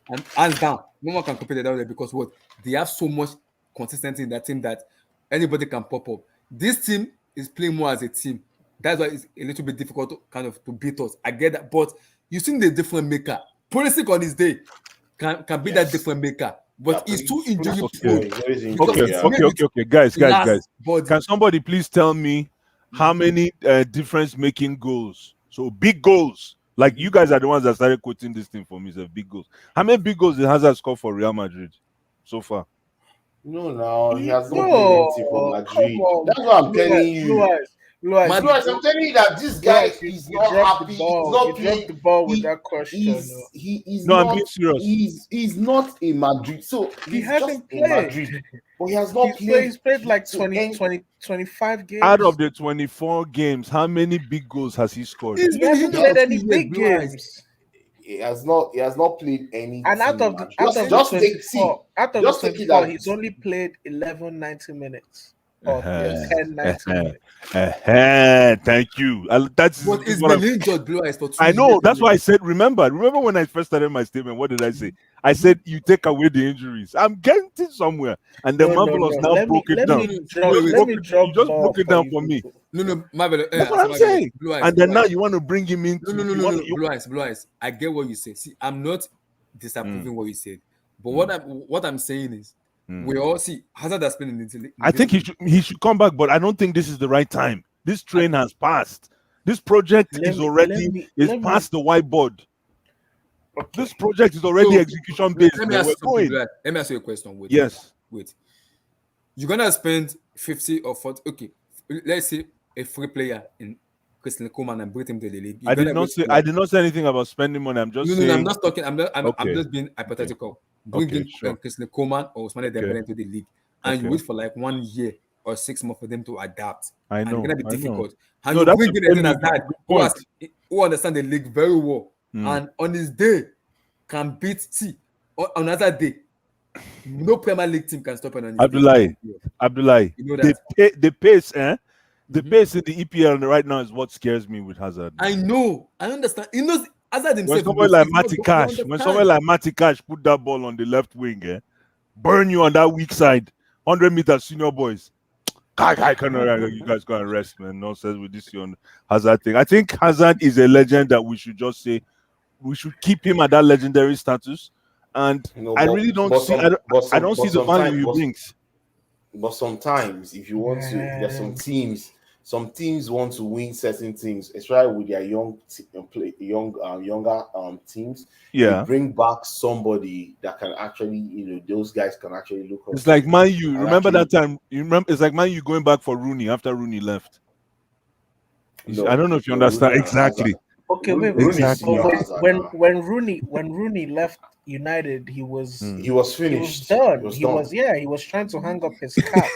and hands down, no one can compare that because what they have so much consistency in that team that anybody can pop up. This team is playing more as a team. That's why it's a little bit difficult to kind of to beat us. I get that, but you see the different maker. Pulisic on his day can be that Yes. different maker, Yeah, but he's too injury Okay. prone He's always because injured, Okay, he's yeah. made okay, with okay, okay. Guys, guys, last guys. body. Can somebody please tell me how many difference making goals? So big goals. Like you guys are the ones that started quoting this thing for me. So big goals. How many big goals did Hazard score for Real Madrid so far? No, now he has not played anything for No, come Madrid. on, That's what I'm Blue telling Eyes, Blue you. Eyes, Blue Eyes. Man, You, Bros, I'm telling you that this Blue guy Eyes, is you not dropped the happy. He's ball. You not dropped playing. the ball with He that question. No. he is No, I'm being not. serious. He's not a Madrid. So He he's just hasn't in played. Madrid, but he has not played He's played like to end. 25 Out games. of the 24 games, how many big goals has he scored? he's He been hasn't injured played for any 2 years, big Blue Eyes. games. He has not played anything. And out in of the Madrid. out of the Just take 24, out of the just take it 24, that he's only played 11 90 minutes or 10 90 minutes. Thank you. That's But this is he's what been injured, Blue Eyes, for 2 I years. know. That's why I said, remember when I first started my statement, what did I say? I said, you take away the injuries. I'm getting it somewhere. And then No, no, Marvelous no. now Let me broke it let No, down. no, me no. drop Wait, wait. let me drop You just ball broke it for down you for me. people. No, Marvel. That's what I'm Marvel. saying. Blue Eyes, And then Blue now Eyes. you want to bring him No, into no, no, you no, want no, to, you, Blue Eyes, Blue Eyes. I get what you say. See, I'm not Mm, disapproving what you said, but mm, what I'm saying is, mm. we all see Hazard has been in the I think he should come back, but I don't think this is the right time. This train has passed. This project Let is me let already me is let me past the whiteboard. okay. This project is already So execution based, let me man. ask We're you something, going. Blue Eyes. Let me ask you a question. Wait, Yes. wait. You're gonna spend 50 or 40. Okay, let's say a free player in Christian Coleman and bring him to the league. You're gonna go I spend. did not say anything about spending money. I'm No, just no, no. I'm saying, not talking. I'm okay, just being okay, hypothetical. Bring okay, in sure. Christian Coleman or Ousmane Okay, Dembele into the league, and you okay. wait for like 1 year or 6 months for them to adapt, I and it's know, gonna be I know. difficult. And No, you that's bring a in a thing very as that good point. who understand the league very well, Mm. and on his day can beat. See, on another day, no Premier League team can stop him on his day. Abdullahi, You know that. the pace, the Mhm. pace in the EPL right now is what scares me with Hazard, I man. know. I understand. He knows Hazard When himself. He someone knows. like He's not. Matty You Cash, understand? put that ball on the left wing, burn you on that weak side, 100 meters, senior boys. You guys go and rest, man. Nonsense with this on Hazard thing. I think Hazard is a legend that we should just say we should keep him at that legendary status. And You know, I really don't see I don't see the value he brings. but sometimes if you want to, there's Man. some teams want to win certain teams, especially with their younger teams. They Yeah. bring back somebody that can actually, those guys can actually look up It's like to Man U. and Remember actually that time? You remember? It's like Man U going back for Rooney after Rooney left. I don't know if you understand Rooney and Hazard. exactly. Okay, wait. Rooney is Exactly. senior But Hazard when now. when Rooney left United, he was Mm. He was he was finished. done. He was He done. was he was trying to hang up his cap,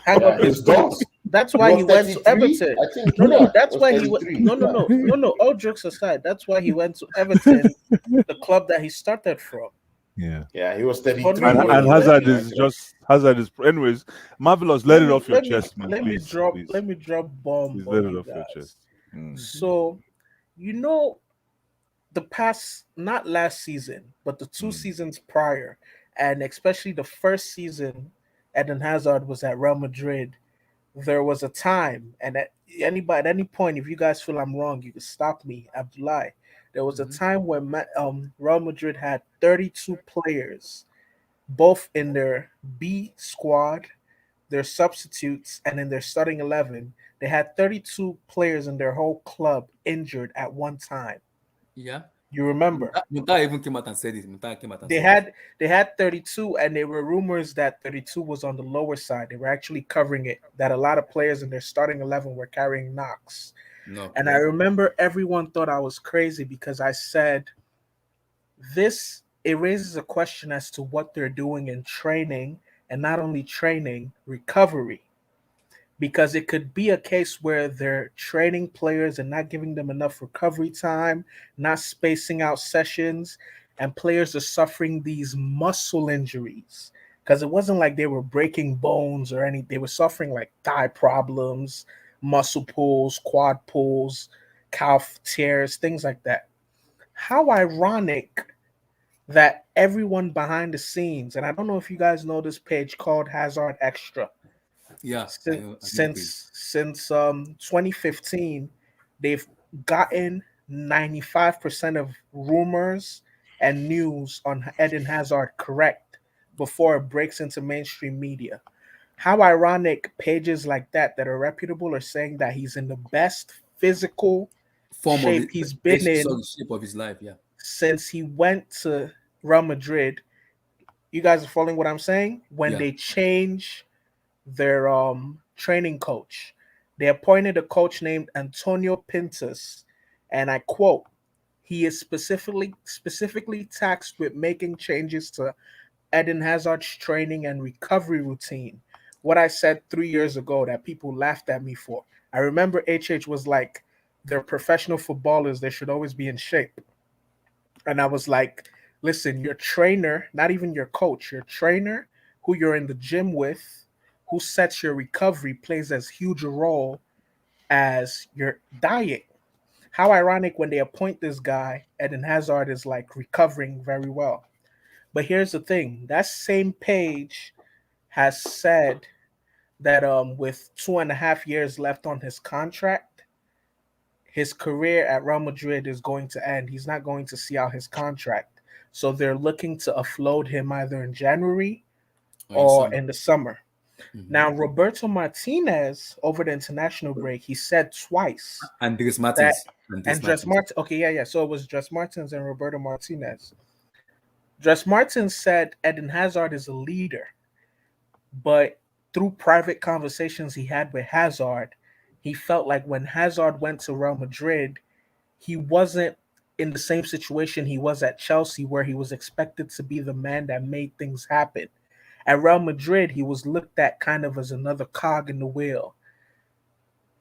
hang Yeah, up he his was done. boots. That's He why was he went to 33. Everton. I think. No, Yeah, that's he was why he went. 33. No. All jokes aside, that's why he went to Everton, the club that he started from. Yeah. Yeah, he was But 33 no, when And he went to Hazard is United. anyways. Marvelous, let it off your let me chest, man. let me Please, drop please. let me drop bomb Please let on it you off your guys. chest. Mm. So you know the past, not last season, but the two Mm. seasons prior, and especially the first season Eden Hazard was at Real Madrid, there was a time, and at any point, if you guys feel I'm wrong, you can stop me, Abdullah. There was a Mhm. time when Real Madrid had 32 players, both in their B squad, their substitutes, and in their starting 11. They had 32 players in their whole club injured at one time. Yeah. You remember? Muta even came out and said it. Muta came out and They said it. had 32, and there were rumors that 32 was on the lower side. They were actually covering it, that a lot of players in their starting 11 were carrying knocks. No. And I remember everyone thought I was crazy because I said this, it raises a question as to what they're doing in training, and not only training, recovery. because it could be a case where they're training players and not giving them enough recovery time, not spacing out sessions, and players are suffering these muscle injuries. Because it wasn't like they were breaking bones or anything, they were suffering like thigh problems, muscle pulls, quad pulls, calf tears, things like that. How ironic that everyone behind the scenes, and I don't know if you guys know this page called Hazard Extra, Yeah, since I know the page. since 2015, they've gotten 95% of rumors and news on Eden Hazard correct before it breaks into mainstream media. How ironic pages like that are reputable are saying that he's in the best physical Form of shape it, he's been best in sort of shape of his life. Yeah, since he went to Real Madrid. You guys are following what I'm saying? When yeah. they change their training coach. They appointed a coach named Antonio Pintus, and I quote, he is specifically tasked with making changes to Eden Hazard's training and recovery routine. What I said 3 years ago that people laughed at me for. I remember HH was like, they're professional footballers, they should always be in shape. And I was like, listen, your trainer, not even your coach, your trainer who you're in the gym with, who sets your recovery, plays as huge a role as your diet. How ironic when they appoint this guy, Eden Hazard is like recovering very well. But here's the thing, that same page has said that with 2.5 years left on his contract, his career at Real Madrid is going to end. He's not going to see out his contract. So they're looking to offload him either in January Or in or summer. in the summer. Mhm. Now, Roberto Martinez, over the international break, he said twice And Dries that, Martins. And Dries and Dres Martins. Martin, okay, yeah, yeah. So it was Dres Martins and Roberto Martinez. Dres Martins said Eden Hazard is a leader, but through private conversations he had with Hazard, he felt like when Hazard went to Real Madrid, he wasn't in the same situation he was at Chelsea, where he was expected to be the man that made things happen. At Real Madrid, he was looked at kind of as another cog in the wheel.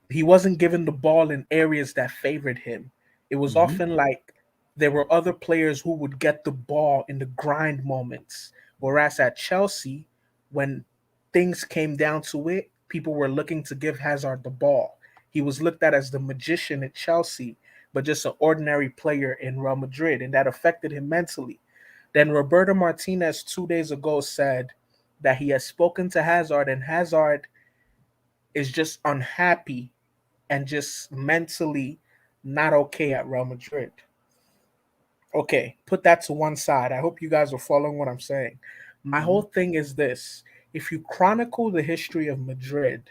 He wasn't given the ball in areas that favored him. It was Mhm. often like there were other players who would get the ball in the grind moments. Whereas at Chelsea, when things came down to it, people were looking to give Hazard the ball. He was looked at as the magician at Chelsea, but just an ordinary player in Real Madrid, and that affected him mentally. Then Roberto Martinez 2 days ago said that he has spoken to Hazard, and Hazard is just unhappy and just mentally not okay at Real Madrid. Okay, put that to one side. I hope you guys are following what I'm saying. My whole Mhm. thing is this: if you chronicle the history of Madrid,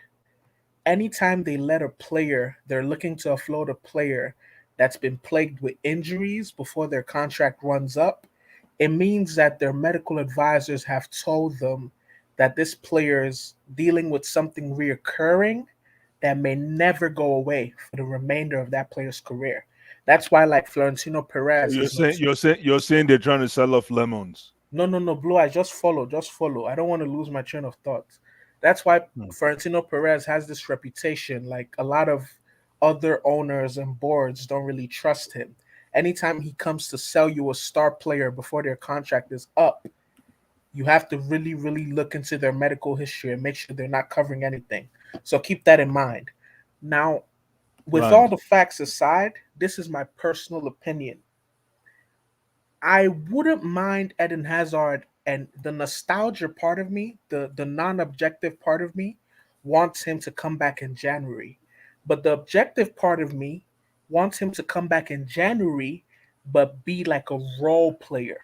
anytime they let a player, they're looking to offload a player that's been plagued with injuries before their contract runs up, it means that their medical advisors have told them that this player is dealing with something reoccurring that may never go away for the remainder of that player's career. That's why, like Florentino So Perez, you're is saying not. you're saying they're trying to sell off lemons. No, no, no, Blue. I just follow, just follow. I don't want to lose my train of thought. That's why Hmm. Florentino Perez has this reputation. Like a lot of other owners and boards don't really trust him. Anytime he comes to sell you a star player before their contract is up, you have to really, really look into their medical history and make sure they're not covering anything. So keep that in mind. Now, with all Rand. the facts aside, this is my personal opinion. I wouldn't mind Eden Hazard, and the nostalgia part of me, the non-objective part of me, wants him to come back in January. But the objective part of me wants him to come back in January, but be like a role player.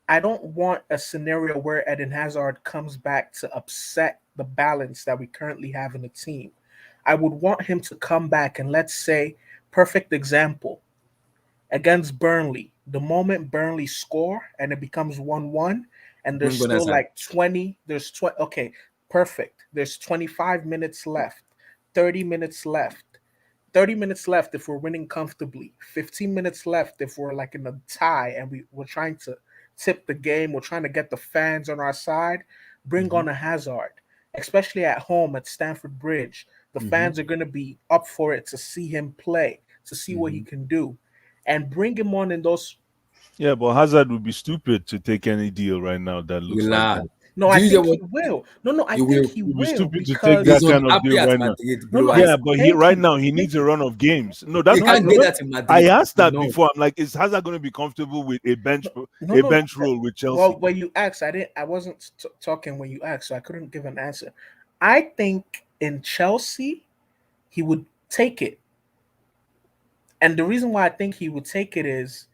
I don't want a scenario where Eden Hazard comes back to upset the balance that we currently have in the team. I would want him to come back and, let's say, perfect example, against Burnley. The moment Burnley score and it becomes 1-1 and there's Bring on that still side. like 20, there's 20, okay, perfect. There's 25 minutes left, 30 minutes left. 30 minutes left if we're winning comfortably. 15 minutes left if we're like in a tie and we're trying to tip the game. We're trying to get the fans on our side. Bring Mhm. on a Hazard. especially at home at Stamford Bridge. The fans are going to be up for it to see him play, to see what he can do, and bring him on in those. Yeah, but Hazard would be stupid to take any deal right now that looks like Relax. that. No, Do I you know think he what? will. No, I He think will. he He'd be will stupid to take because that He's kind of unhappy deal at right now. Madrid. no, Blue I Yeah, eyes. but thank right you. now he needs a run of games. No, He that's No, why can't no, get no, that in I Madrid. asked that No. before. I'm like, is Hazard going to be comfortable with a no, a no. bench role with Well, Chelsea? when you asked, I wasn't talking when you asked, so I couldn't give an answer. I think in Chelsea he would take it, and the reason why I think he would take it is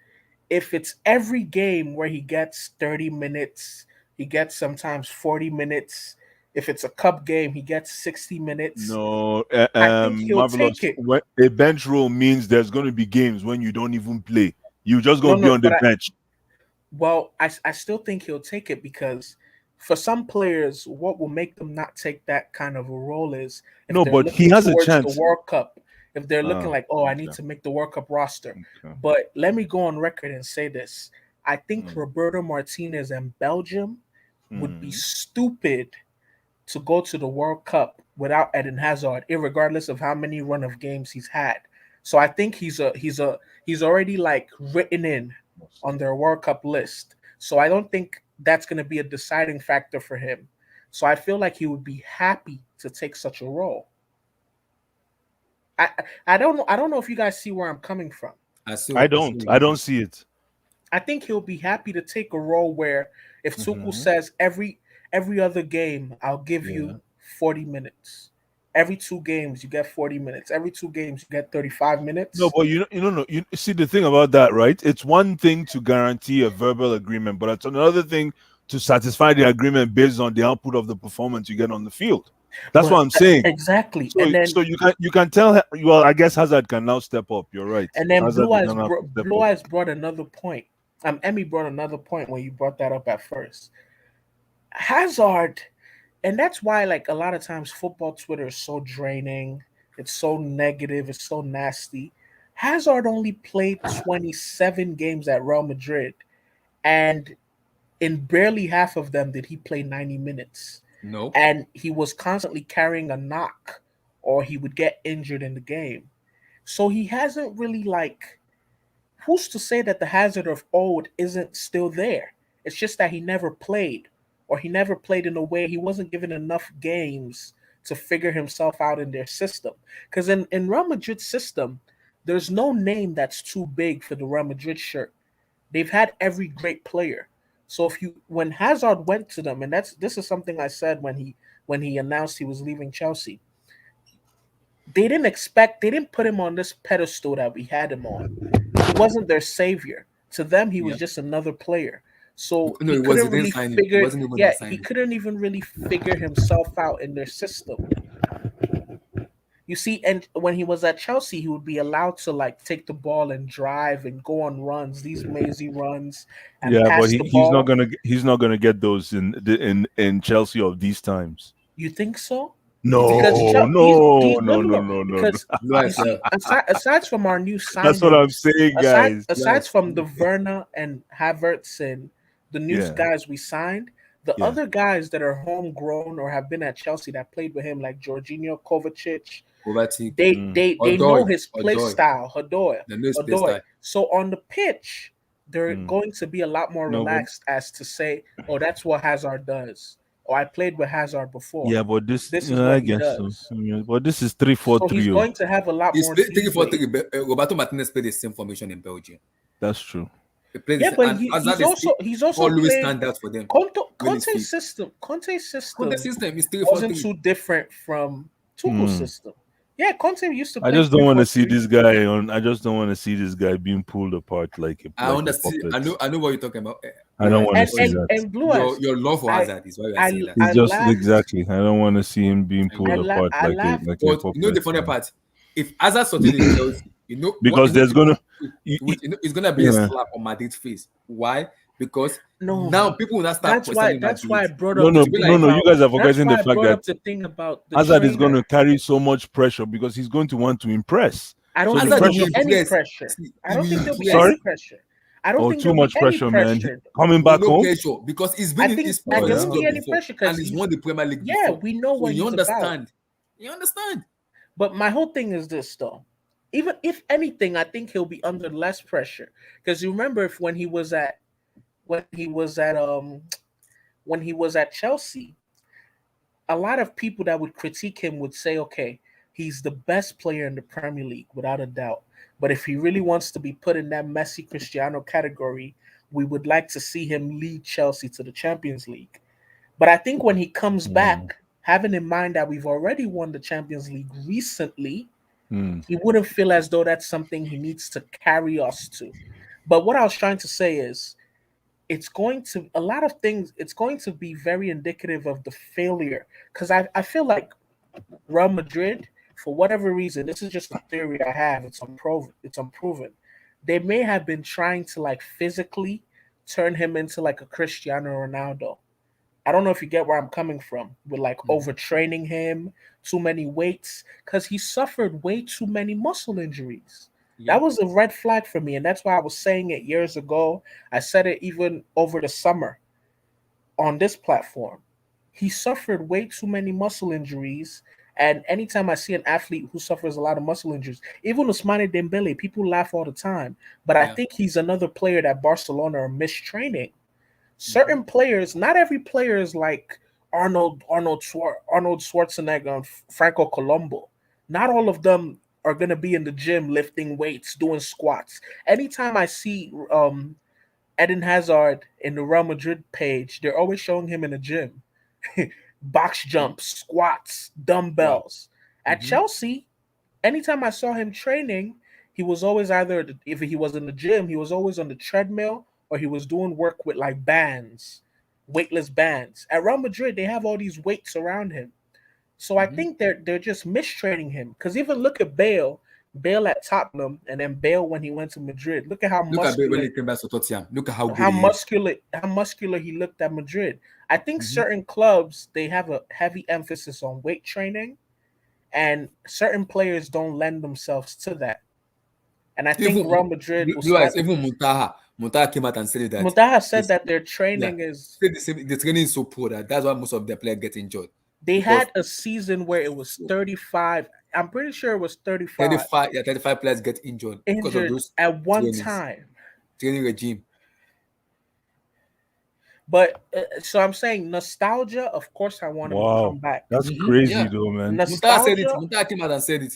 if it's every game where he gets 30 minutes, he gets sometimes 40 minutes. If it's a cup game, he gets 60 minutes. No, I think he'll take marvelous. it. A bench role means there's going to be games when you don't even play. You're just No, going to be no, on the but bench. I still think he'll take it because for some players, what will make them not take that kind of a role is if No, they're but he looking has a towards the chance. World Cup, if they're looking Ah, like, oh, I need okay. to make the World Cup roster. Okay. But let me go on record and say this. I think Mm. Roberto Martinez and Belgium would be Mm. stupid to go to the World Cup without Eden Hazard, regardless of how many run of games he's had. So I think he's already like written in on their World Cup list. So I don't think that's going to be a deciding factor for him. So I feel like he would be happy to take such a role. I I don't know if you guys see where I'm coming from. I see. I I see don't. what I you don't mean. see it. I think he'll be happy to take a role where if Tuchel Mhm. says every other game I'll give Yeah. you 40 minutes. Every 2 games you get 40 minutes. Every 2 games you get 35 No, minutes. but you see the thing about that, right? It's one thing to guarantee a verbal agreement, but it's another thing to satisfy the agreement based on the output of the performance you get on the field. That's what But I'm saying. exactly. So, And then so you can tell. Well, I guess Hazard can now step up. You're right. Hazard is gonna have to step Blue up. Eyes brought another point. Emmy brought another point when you brought that up at first. Hazard, and that's why like a lot of times football Twitter is so draining. It's so negative. It's so nasty. Hazard only played 27 games at Real Madrid, and in barely half of them did he play 90 minutes. No. And he was constantly carrying a knock, or he would get injured in the game. So he hasn't really like. Who's to say that the Hazard of old isn't still there? It's just that he never played, or he never played in a way he wasn't given enough games to figure himself out in their system. Because in Real Madrid's system, there's no name that's too big for the Real Madrid shirt. They've had every great player. So if you when Hazard went to them, and this is something I said when he announced he was leaving Chelsea, they didn't put him on this pedestal that we had him on. He wasn't their savior. To them, he Yeah. was just another player. So No, he it was. couldn't They didn't really sign him. It figure, wasn't even yeah, they he signed him. couldn't even really figure himself out in their system. You see, and when he was at Chelsea, he would be allowed to like take the ball and drive and go on runs, these mazy runs, and Yeah, but pass the he's ball. not gonna get those in Chelsea of these times. You think so? You think Because so? No, no, he's no, no, no, no, no. no, no, no. Because Blue you eyes. see, aside from our new That's what I'm signings, saying, guys. aside Yes. from the Verna and Havertz and the new Yeah, guys we signed, the yeah, other guys that are homegrown or have been at Chelsea that played with him, like Jorginho, Kovacic, Kovacic. Mm. they know Odoi. his play Odoi. style. The new play Odoi. style. So on the pitch, they're Mm. going to be a lot more No, but relaxed as to say, "Oh, that's what Hazard does." Or I played with Hazard before. yeah, but this, This is yeah, I what he guess so. does. Yeah, but this is three four So he's three. going to have a lot He's more played 3 4 leeway. 3. Roberto Martinez played the same formation in Belgium. That's true. He played the Yeah, same, but and Hazard he's also always played stand out for them. When he's Conte's fit. system. Conte's But system the system is 3 4 wasn't 3. too different from Tuchel's Hmm. system. Yeah, Conte used to I play just don't want to see 3-4-3. this guy on. I just don't want to see this guy being pulled apart like I a understand. puppet. I know what you're talking about. I don't Right. want to And see that. Blue Eyes, Your love for I Hazard is why you are saying that. It's I just laughed. exactly. I don't want to see him being pulled apart I like laughed. a But you know the puppet. funny part, if Hazard sorted in Chelsea, you know what? Because You know, there's gonna, y- y- it's gonna be a yeah. slap on Madrid's face. Why? Because No, now people will not start questioning that's why I Madrid. brought No, up no, the To be thing no, like, no. You about guys are that's forgetting why the I fact brought up that the thing about the Hazard is going trainer. to carry so much pressure because he's going to want to impress. I don't So the think Hazard there'll will pressure. be any impress. pressure. See, I he don't will think there'll be impress. any Sorry. pressure. I don't Oh, think too there'll be much any pressure, man. pressure. Coming No, back no home. pressure because he's I been think he's I played for this there yeah. won't club be any before pressure and because he's won the Premier League yeah, before. we know So what you he's about. understand. You understand? But my whole thing is this though. Even if anything, I think he'll be under less pressure. Because you remember if when he was at when he was at Chelsea, a lot of people that would critique him would say, okay, he's the best player in the Premier League without a doubt. But if he really wants to be put in that Messi Cristiano category, we would like to see him lead Chelsea to the Champions League. But I think when he comes Mm. back, having in mind that we've already won the Champions League recently, Mm. he wouldn't feel as though that's something he needs to carry us to. But what I was trying to say is it's going to a lot of things, it's going to be very indicative of the failure. Because I feel like Real Madrid, for whatever reason, this is just a theory I have, it's unproven. They may have been trying to like physically turn him into like a Cristiano Ronaldo. I don't know if you get where I'm coming from with like overtraining him, too many weights, because he suffered way too many muscle injuries. Yeah. That was a red flag for me, and that's why I was saying it years ago. I said it even over the summer on this platform. He suffered way too many muscle injuries. And anytime I see an athlete who suffers a lot of muscle injuries, even Ousmane Dembele, people laugh all the time. But I Yeah. think he's another player that Barcelona are mistraining. Mm-hmm. Certain players, not every player is like Arnold Schwarzenegger and Franco Colombo. Not all of them are gonna be in the gym lifting weights, doing squats. Anytime I see Eden Hazard in the Real Madrid page, they're always showing him in the gym. Box jumps, squats, Wow. dumbbells. At Mm-hmm. Chelsea, anytime I saw him training, he was always either if he was in the gym, he was always on the treadmill or he was doing work with like bands, weightless bands. At Real Madrid, they have all these weights around him. So I Mm-hmm. think they're just mistraining him. Because even look at Bale at Tottenham, and then Bale when he went to Madrid. Look at Look at Bale when he came back to Tottenham. Look at how good how he is. muscular how muscular he looked at Madrid. I think Mm-hmm. certain clubs they have a heavy emphasis on weight training, and certain players don't lend themselves to that. And I think Even Real Madrid will blue eyes, start to. even Muntaha came out and said that Muntaha said this, that their yeah, training is. said the same. The training is so poor that's why most of the players get injured They because had a season where it was 35. I'm pretty sure it was 35 35 players get injured because of injured those at one trainings, time. training regime. But so I'm saying nostalgia. Of course, I want him to Wow, come back. that's Mm-hmm. crazy Yeah, though, man. Muntaha said it. Nostalgia, Muntaha came out and said it.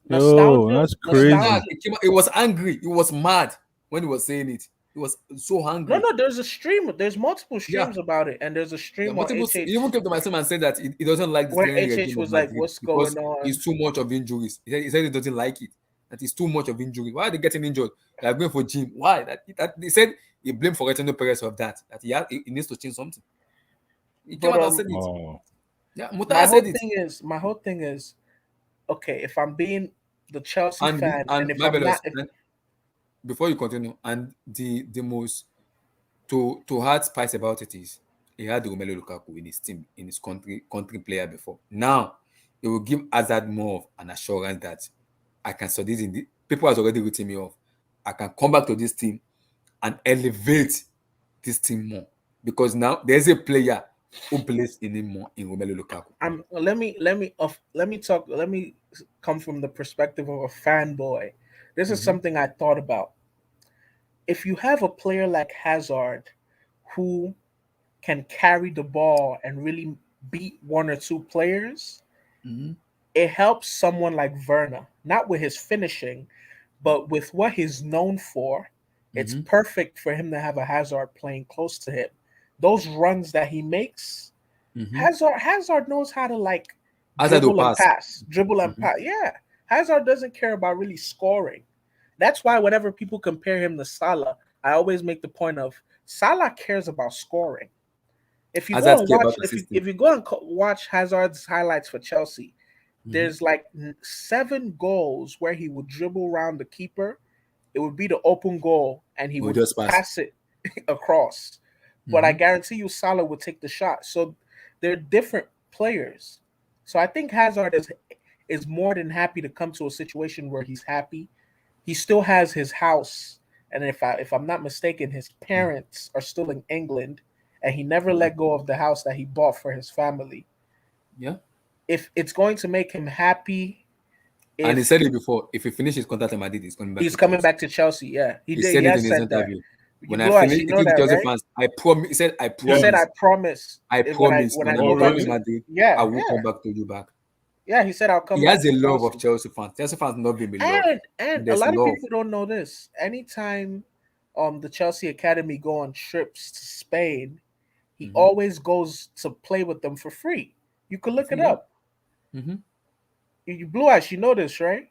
Yo, nostalgia, that's Muntaha crazy. nostalgia. came out, he was angry. He was mad when he was saying it. He was so No, angry. no. There's a stream. There's multiple Yeah, streams about it, and there's a yeah. stream on Multiple. He even HH came to myself and said that he doesn't like the where training HH regime of was like, Madrid "What's because going on?" it's too much of injuries. He said he doesn't like it. That is too much of injury. Why are they getting injured? They are going for gym. Why? That they said he blamed Florentino Perez of that. That he needs to change something. He came But out and said it. Wow. Yeah, my Mutaya whole said it. thing is, my whole thing is, okay, if I'm being the Chelsea And fan, and if my I'm not, brothers, and before you continue, and the most to hard spice about it is he had Romelu Lukaku in his team, in his country player before. Now it will give Hazard more of an assurance that I can study this in the people has already written me off. I can come back to this team and elevate this team more. Because now there's a player who believes in him more in Romelu Lukaku. let me come from the perspective of a fanboy. This is Mm-hmm. something I thought about. If you have a player like Hazard who can carry the ball and really beat one or two players, Mm-hmm. it helps someone like Werner, not with his finishing, but with what he's known for. It's Mm-hmm. perfect for him to have a Hazard playing close to him. Those runs that he makes, Mm-hmm. Hazard knows how to like Hazard will pass. dribble and Mm-hmm. pass. Yeah, Hazard doesn't care about really scoring. That's why whenever people compare him to Salah, I always make the point of Salah cares about scoring. If you go Hazard and care about watch, assisting. if you go and watch Hazard's highlights for Chelsea, Mm-hmm. there's like 7 goals where he would dribble around the keeper. It would be the open goal, and he We'll would just pass. pass it across. But I Mm-hmm. guarantee you, Salah would take the shot. So they're different players. So I think Hazard is more than happy to come to a situation where he's happy. He still has his house and if I'm not mistaken, his parents are still in England, and he never let go of the house that he bought for his family. Yeah. If it's going to make him happy, And he if said it before. If he finishes his contract in Madrid, he's coming back. he's to coming Chelsea. back to Chelsea, yeah, he He did. said He it has in his said that. interview. When I Blue Eyes, finish, you he know told that, Chelsea right? fans, I promise. He said, I He promise. said, "I promise. I promise. When I When I go go back to to Madrid, yeah, I will yeah, come back to you back. yeah." He said, "I'll come He back has to a love Chelsea." of Chelsea fans. Chelsea fans love him a lot. And a There's lot of love. people don't know this. Anytime the Chelsea Academy go on trips to Spain, he always goes to play with them for free. You could look it up. Mm-hmm. You Blue Eyes, you know this, right?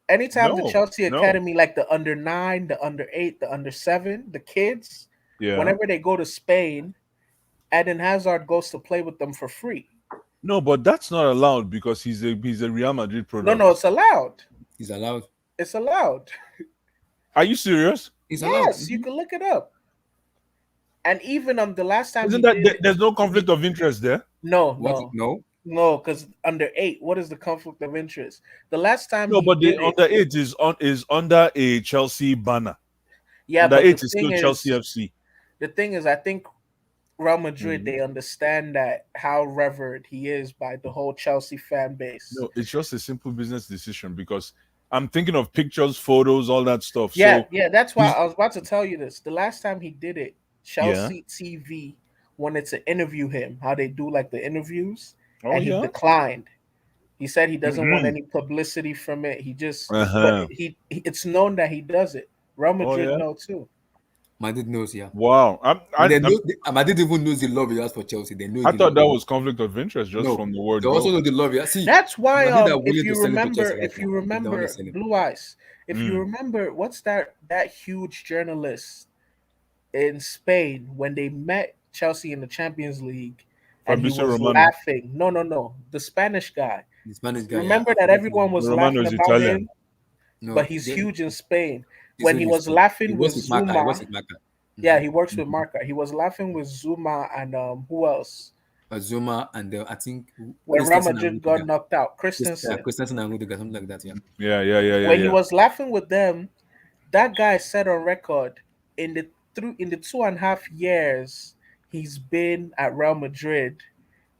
Anytime the No, Chelsea no. Academy, like the under 9, the under 8, the under 7, the kids, Yeah. whenever they go to Spain, Eden Hazard goes to play with them for free. No, but that's not allowed because he's a Real Madrid product. No, it's allowed. He's allowed. It's allowed. Are you serious? He's allowed. Yes, you can look it up. And even the last time Isn't he that did it, there's no conflict of interest there? What? no, No. because under 8, what is the conflict of interest? The last time No, he but did the it, under 8 is under a Chelsea banner. yeah, Under but 8 the is thing still is, Chelsea FC. the thing is, I think Real Madrid, Mhm. they understand that how revered he is by the whole Chelsea fan base. No, it's just a simple business decision because I'm thinking of pictures, photos, all that stuff. Yeah, So yeah, that's why I was about to tell you this. The last time he did it, Yeah. Chelsea TV wanted to interview him, how they do like the interviews, Oh, and he yeah? declined. He said he doesn't want Mhm. any publicity from it. He just, Uh-huh. but it's known that he does it. Real Madrid yeah? know too. Madrid knows, yeah. Wow. Madrid even knows the love he has for Chelsea. They know I the thought love. that was conflict of interest just No, from the word they also go. know the love. Yeah, see, That's why Madrid are if willing you to sell him to Chelsea remember, right if you now. They don't want to remember sell him. Blue Eyes, if you Mm. remember, what's that huge journalist in Spain when they met Chelsea in the Champions League and he Fabrizio was Romano. laughing? No, the Spanish guy. The Spanish guy. Remember yeah, that everyone was Romano laughing is about Italian. him, No, but he's huge in Spain. he's When he huge in was Spain. laughing He with works with Marca. He Zuma, works with Marca. yeah, he works with Marca. He was laughing with Zuma and who else? Zuma and I think When Real Christensen and Madrid got Rudiger. knocked out, Christensen. Christensen and Rudiger, something like that. Yeah. When he was laughing with them, that guy said on record in the 2.5 years he's been at Real Madrid,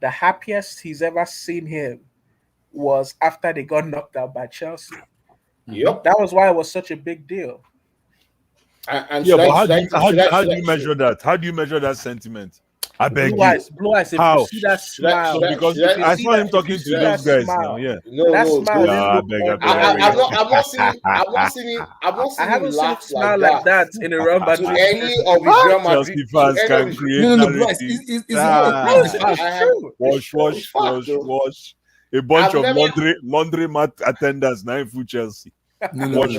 the happiest he's ever seen him was after they got knocked out by Chelsea. Yep. That was why it was such a big deal. And Yeah, should but I- how should I- do should I- you measure that? How do you measure that sentiment? I beg Blue you. eyes, if How? you see that smile, Because should if you I see saw that- him if talking you to see those that guys smile, now. Yeah. No, that no, smile no. didn't Yeah, look I ordinary. beg. I've not seen him I haven't seen him laugh smile like like that that in a Real to Madrid. any of his Real Chelsea Madrid. fans To any can of his, create No, bro, narratives. it's Ah. the fact. Wash, though. wash. A bunch I've of never- laundry mat attendants now in Chelsea. No. Wash.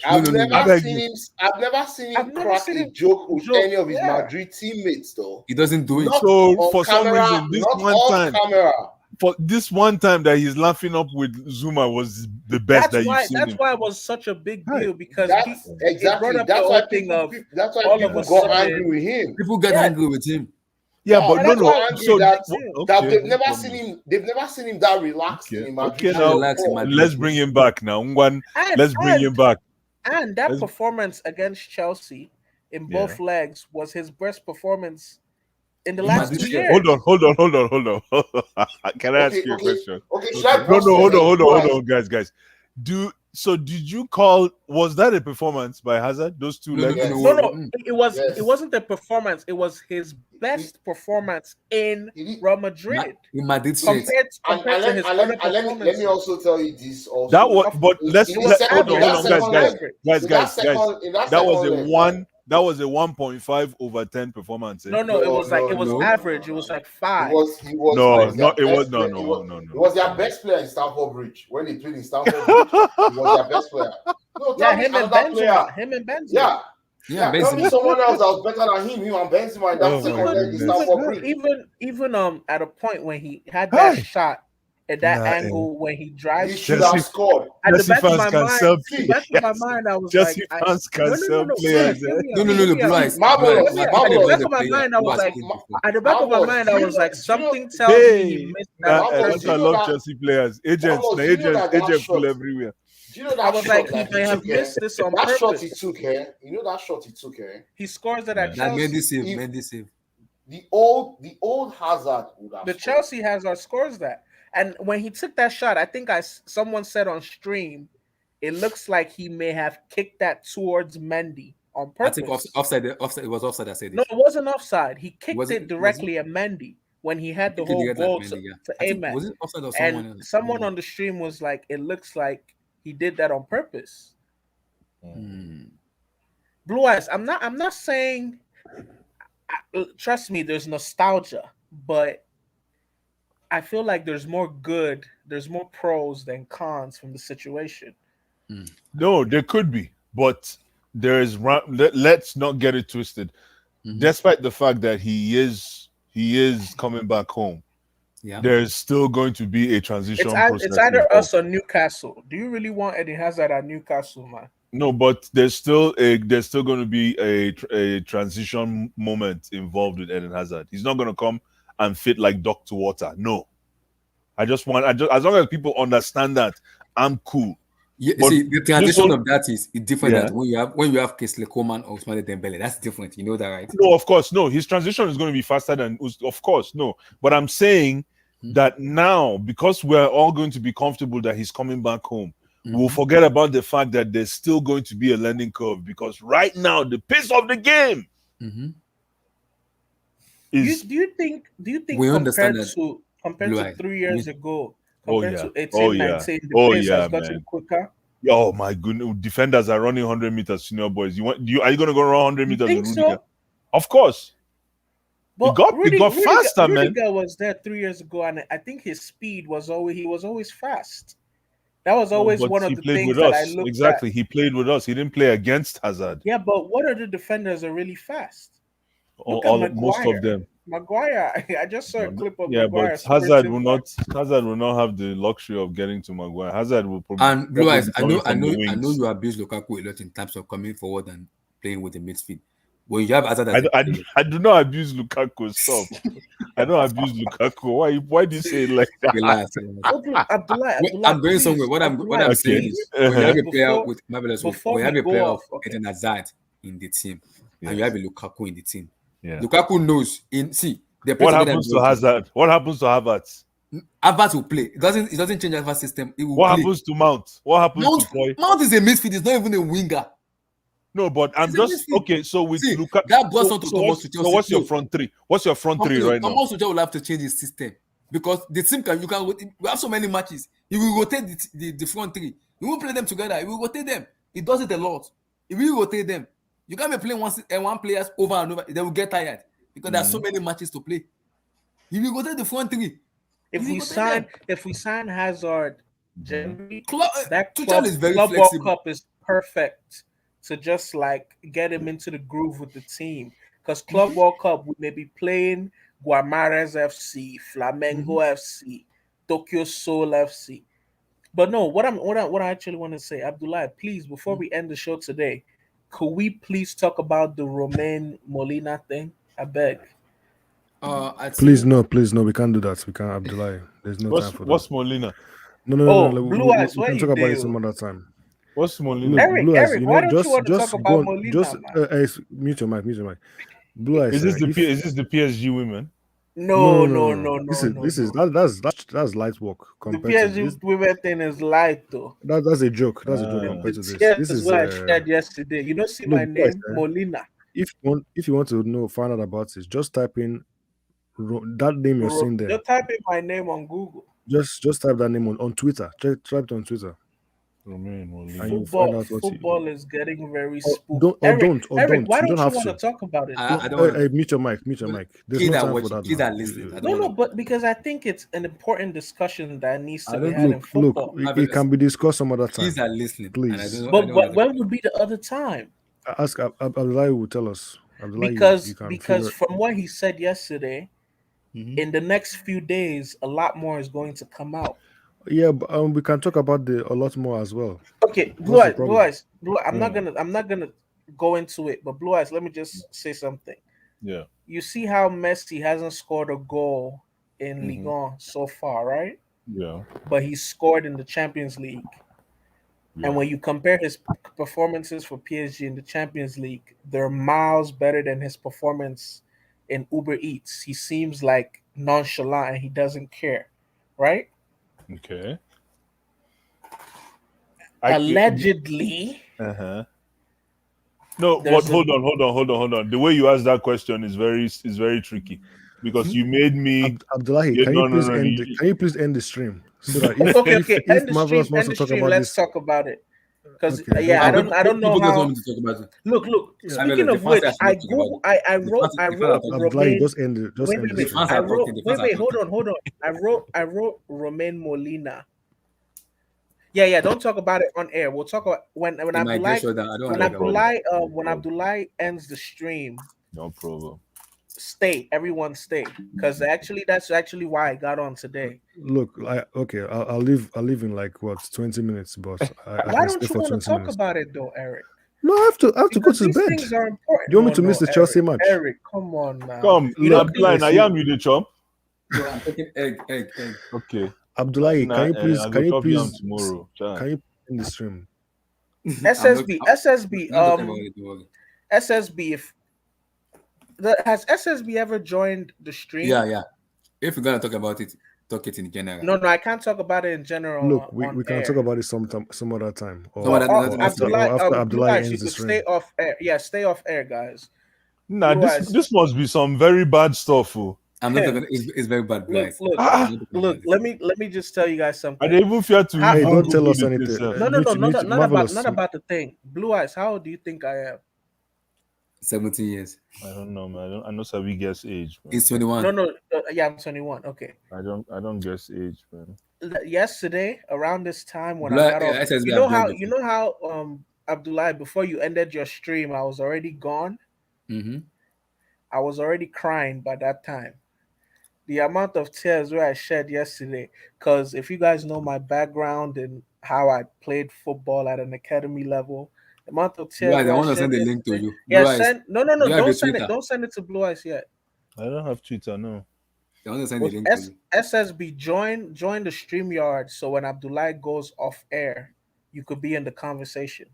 I've No. never I beg seen you. him. I've never seen I've him never crack seen a him joke with joke, any of his yeah. Madrid teammates, though. He doesn't do it. Not So on for some camera, reason, this not one off time, camera. for this one time that he's laughing up with Zuma was the best That's that why. you've seen That's him. why it was such a big Right. deal because That's it brought exactly. up That's the why whole thing people. of That's why all of people a got sudden- angry with him. People get Yeah. angry with him. Yeah, Yeah, but that's no. why angry So that okay, they've no never problem. seen him. They've never seen him that relaxed in Madrid. Okay, That now relaxed in Madrid. let's bring him back now. Ngwan, And- let's bring him back. And that Let's- performance against Chelsea in Yeah. both legs was his best performance in the In last Madrid, 2 yeah. years. Hold on. Can I ask you a question? Okay, should I No, pause hold for a minute? on, guys. Did you call? Was that a performance by Hazard? Those two No, legs? Yes. No, it was. Yes. It wasn't a performance. It was his best performance in He did- Real Madrid In Madrid straight. compared to his other Let me performances. also tell you this. Also, That was, but let's In the second- hold in on, that second guys. leg- in That was second a leg, one. That was a 1.5 over 10 performance. Eh? No, it was like it was no. average. It was like 5. He was No, like no, their it was best player. no. He was their best player in Stamford Bridge when they played in Stamford Bridge. He was their best player. No, Yeah, tell me him and another Benzema. player. Him and Benzema. Yeah, Yeah, tell me Benzema. someone else that was better than him. Him and Benzema in that Oh my second leg in goodness. Stamford Bridge. Even at a point when he had that Hey. shot at that Nah, angle when he He drives should Chelsea- have scored. at the Chelsea back of fans my can mind, sell the back of my players. mind, I was Chelsea like, fans can sell players. hear me No, out, Blue hear me out. Eyes. Marvel, Blue Eyes. Marvel, Marvel Marvel. is Back a of my player mind, I who was has like, played before. At the back of my Marvel, mind, I was like, something tells me Hey, he missed Marvel, that. that's you a know lot of that- Chelsea players. Agents Marvel, you know that agents shot- everywhere. Do you know that I was shot like, he that may he have took here? missed this on That shot he purpose. took here. You know that shot he took here. He scores it Yeah. at That Mendy Chelsea. save, If- Mendy save. The old Hazard would have The scored. Chelsea Hazard scores that, and when he took that shot, I think someone said on stream, it looks like he may have kicked that towards Mendy on I purpose. think offside. It was offside. I said No, it. it wasn't offside. He kicked Was it it- directly at Mendy when he had the He kicked whole it ball like to, Mendy, yeah. to I aim think at. was it offside or someone And else? someone on the stream was like, it looks like he did that on purpose. Hmm. Blue Eyes, I'm not saying, trust me, there's nostalgia, but I feel like there's more pros than cons from the situation. No, there could be, but let's not get it twisted. Mhm. Despite the fact that he is coming back home, Yeah. there's still going to be a transition process. It's either involved. us or Newcastle. Do you really want Eddie Hazard at Newcastle, man? No, but there's still going to be a transition moment involved with Eden Hazard. He's not going to come and fit like duck to water. No, I just as long as people understand that, I'm cool. Yeah, But see, the transition one- of that is different. Yeah. That when you have Kingsley Coman or Ousmane Dembele, that's different. You know that, right? No, of course, no. His transition is going to be faster than, of course, no. But I'm saying that now, because we're all going to be comfortable that he's coming back home, we'll forget about the fact that there's still going to be a learning curve. Because right now, the pace of the game is. Do you think We understand that, compared Blue to Eye. 3 years ago, Oh, compared yeah. to 18, Oh, yeah. 19, the Oh, pace yeah, has gotten man. quicker? Oh my goodness! Defenders are running 100 meters, senior boys. Are you going to go run 100 You meters think with Rudiger? so? Of course. But It got faster, man. Rudiger was there 3 years ago, and I think his speed was always fast. That was always But one of he the played things with that us. I looked Exactly. at. He played with us. He didn't play against Hazard. Yeah, but what are the defenders are really fast? Look All at most Maguire. of them. Maguire, I just saw a clip of Yeah, Maguire. but Hazard will sprinting not have the luxury of getting to Maguire. Hazard will probably. And Blue Eyes, I probably know from the wings. you abuse Lukaku a lot in terms of coming forward and playing with the midfield. When you have Hazard as a player, I do not abuse Lukaku. Stop. I don't abuse Lukaku. Why do you say it like that? relax. Abdullah, I'm going please, somewhere. What I'm Abdullah, saying please, is, when you have a player before- with marvelous, before when you have we a player go of off, okay. Eden Hazard in the team, and you have a Lukaku in the team, Yeah. Lukaku knows the What happens to Hazard? What happens to Havertz? Havertz will play. It doesn't change Havertz system. It will What play. happens to Mount? What happens Mount, to Boy? Mount is a midfield. He's not even a winger. No, but I'm He's a just midfield. okay. So with See, Lukaku, that brought on to Thomas Tuchel. so what's your front three? What's your front three right now? Thomas Tuchel will have to change his system because the team we have so many matches. He will rotate the front three. He won't play them together. He will rotate them. He does it a lot. He will rotate them. You can't be playing one players over and over. They will get tired because there are so many matches to play. He will rotate the front three. If we sign Hazard, January, that Tuchel is very Club flexible. World Cup is perfect to just like get him into the groove with the team. Because Club World Cup, we may be playing Guamares FC, Flamengo FC, Tokyo Seoul FC. But no, what I actually want to say, Abdullah, please, before we end the show today, could we please talk about the Romain Molina thing? I beg. Please no, we can't do that. We can't, Abdullah. There's no time for that. What's Molina? No. Blue Eyes, we where can you talk about it do? some other time. What's Molina? Look, Eric, Blue Eyes, why don't you want to talk about Molina, man? Mute your mic. Blue Eyes. Is this the PSG women? No. That's light work The compared to PSG this. women thing is light though. That's a joke. That's a joke compared to This this. This is is what I shared yesterday. You don't see look, my guys, name, Molina. if you want to find out about this, just type in that name you're seeing there. Just type in my name on Google. Just type that name on Twitter. Type it on Twitter. Romain Molina. And you find out what Football is getting very spooky. don't. Eric, Why don't don't you have want to to? talk about it? I don't wanna- Hey, mute your mic. There's no time for that. Kids now. are listening. No, but because I think it's an important discussion that needs to I be don't had in Look, football. it can be discussed some other time. Kids are listening. Please. And I don't But wanna- when would be the other time? Ask Abdullah will tell us. Abdullah, Because you can because figure- from what he said yesterday, in the next few days, a lot more is going to come out. yeah, but, we can talk about a lot more as well. Okay, Blue What's the Eyes. problem? I'm not gonna go into it, but Blue Eyes, let me just say something. Yeah. You see how Messi hasn't scored a goal in Ligue 1 so far, right? Yeah. But he scored in the Champions League. And when you compare his performances for PSG in the Champions League, they're miles better than his performance in Uber Eats. He seems like nonchalant and he doesn't care, right? Okay. Allegedly, Uh-huh. No, there's but hold on. The way you ask that question is very tricky because you made me. Abdullahi, Yeah, can no, you no, please no. end? you- Can you please end the stream so that okay. if Marvelous wants End to the talk stream. about Let's this, talk about it. Because okay, yeah, go I don't know People just how. want me to talk about it. Look. Yeah. Speaking The of fans which, are I talking about Google. it. I The wrote. fans, I the fans are wrote talking. Abdullahi, Romain. just end it. Just end the The stream. fans are talking. The fans are Wait. talking. Hold on. I wrote Romain Molina. Yeah. Don't talk about it on air. We'll talk about when It might get Abdullah shut down. I don't want to talk about it. when Abdullah ends the stream. No problem. Stay, everyone stay, because that's actually why I got on today. Look, I'll leave. I'll leave in like what 20 minutes, but I Why can don't stay you for want to 20 talk minutes. about it though, Eric? No, I have to go Because to these bed. things are important. Do you want me to miss the Chelsea match? Eric, come on now. Come, You don't Abdullahi, think I am you the chop. So I'm taking egg. Okay. Abdullahi, Nah, can you I go chop yam please tomorrow. can you end the stream? SSB, I'm not talking about it. Don't worry. SSB. Has SSB ever joined the stream? Yeah. If we're gonna talk about it, talk it in general. No, I can't talk about it in general. Look, on we can air. talk about it some other time, Some other- or after Blue Abdullahi Eyes, you ends the could stream. stay off air. Yeah, stay off air, guys. Nah, Blue Eyes. this must be some very bad stuff. Oh. I'm not talking. It's very bad, guys. Look. Let me just tell you guys something. I don't even fear to How- Hey, don't Google tell us it anything. yourself. No, Marvelous. not about the thing. Blue Eyes, how old do you think I am? 17 years. I don't know, man. I know Sabi guess age, man. He's 21. No, yeah, I'm 21. Okay. I don't guess age, man. Yesterday, around this time when Blood- I got off, SSB you know have how joined Abdullah, before you ended your stream, I was already gone. Mm-hmm. I was already crying by that time. The amount of tears where I shed yesterday, because if you guys know my background and how I played football at an academy level, the amount of tears. Guys, I where want to shed send the link to yesterday- you. Yeah, Blue Eyes, send. No. you have Don't a send it. Twitter. Don't send it to Blue Eyes yet. I don't have Twitter, no. I want to send the link to you. SSB join the StreamYard so when Abdullah goes off air, you could be in the conversation.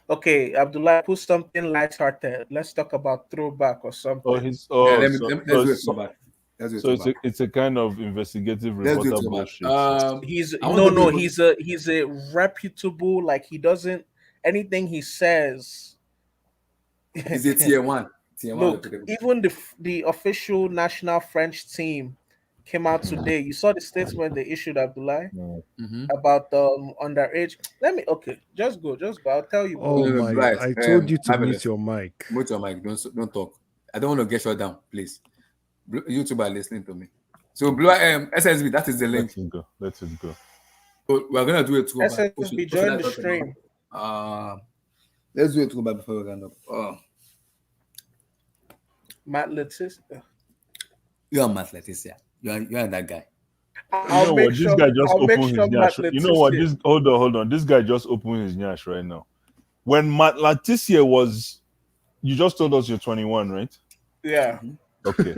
Okay, Abdullah, put something lighthearted. Let's talk about throwback or something. Oh, his Yeah, oh, let's so, do so, it so, so back. Let's do it so so it's a back. it's a kind of investigative Let's do it reporter so back. bullshit. He's I want to no, be- he's a reputable, like he doesn't anything he says. He's a tier one. Tier one. Look, even the official national French team came out today. You saw the statement they issued, Abdullah, Mm-hmm. about underage. Just go. I'll tell you. Oh No, my! guys, I told you to Marvelous. mute your mic. Mute your mic. Don't talk. I don't want to get shut down, please. YouTube are listening to me. So Blue SSB, that is the link. Let it go. So we're gonna do it too. SSB join the stream. Let's do it too before we end up. Matt Letizia. You're Matt Letizia. You're that guy. You know what? This guy just opened his nyash. You know what? This hold on. This guy just opened his nyash right now. When Matt Letizia was, you just told us you're 21, right? Yeah. Okay.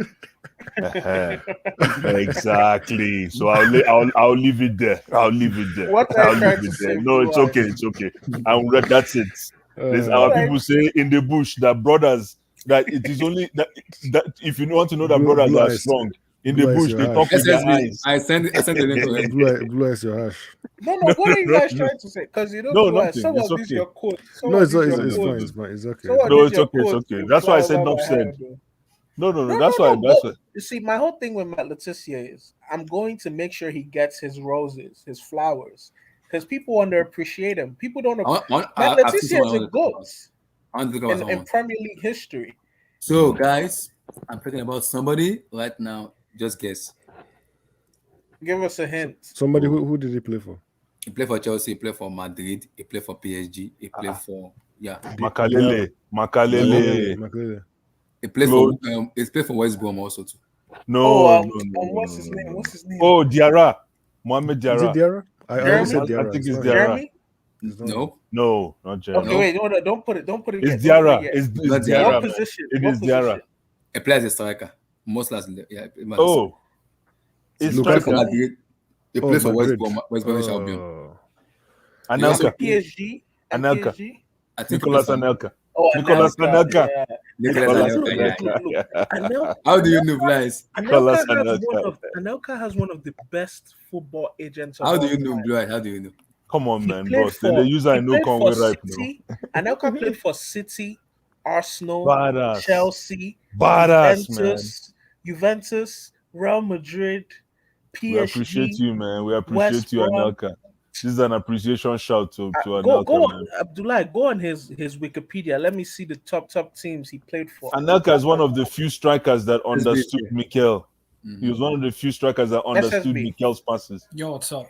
Exactly. So I'll leave it there. I'll leave it there. What I'll are you trying leave to it there. say? No, it's okay. It's okay. That's it. There's our people say in the bush that brothers that it is only that if you want to know that brothers are strong in the bush they talk with their eyes. I send the link to him. Blue eyes your hash. No. What are you guys trying to say? Because you don't know some of these your quotes. No, it's fine. It's fine. It's okay. No, it's okay. It's okay. That's why I said not said. No. That's why. You see, my whole thing with Matt Letizia is I'm going to make sure he gets his roses, his flowers, because people underappreciate him. People don't. Matt Letizia is a goat in Premier League history. So, guys, I'm talking about somebody right now. Just guess. Give us a hint. Somebody who did he play for? He played for Chelsea. He played for Madrid. He played for PSG. He played for Makalele. He played for West Brom also too. No. What's his name? Oh, Diarra. Mohamed Diarra. Is it Diarra? I said Diarra. I think it's Jeremy? Diarra. No, not Jeremy. Okay, wait, no, don't put it. It's Diarra. It's Diarra. What position? It is Diarra. He plays as a striker. Most last, yeah. Oh, it's he played for striker. Madrid. He played for West Brom Albion. He also Anelka. played. PSG and Anelka. PSG. I think he Nicolas plays for Anelka. Oh, Nicolas Anelka. Yeah. Nicolas Nicolas Anelka. Yeah. Look. How do you know, Blaise? Nicolas Anelka has one of the best football agents of How do all you know, time. Blaise? How do you know? Come on, He man, played boss. for The user I he know played come for with ripe now. City. Anelka played for City, Arsenal, Badass. Chelsea, Badass, man. Juventus, Real Madrid, We appreciate PSG, you, man. We appreciate West you, Brom. Anelka. This is an appreciation shout to Go Anelka, on, man. Abdullah. Go on his Wikipedia. Let me see the top teams he played for. Anelka is one of the few strikers that understood yeah. Mikel. He was one of the few strikers that understood SSB. Mikel's passes. Yo, what's up?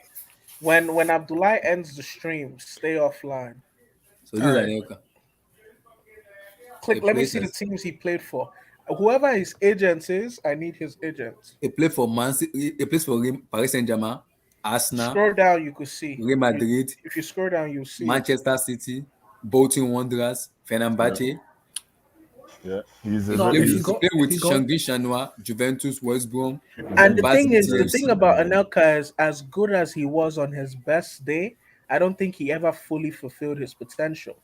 When Abdullah ends the stream, stay offline. So this is Anelka. Click. He Let me plays see the as- teams he played for. Whoever his agent is, I need his agent. He played for Man City. He plays for Paris Saint-Germain, Arsenal, Scroll down, you could see. Real Madrid, If you scroll down, you'll see. Manchester City, Bolton Wanderers, Fenerbahce. Yeah, he's a No, very. if you He go- played with if you go- Shangri Shanghai, Juventus, West Brom. And the Varsity thing is, the FC. thing about Anelka is, as good as he was on his best day, I don't think he ever fully fulfilled his potential.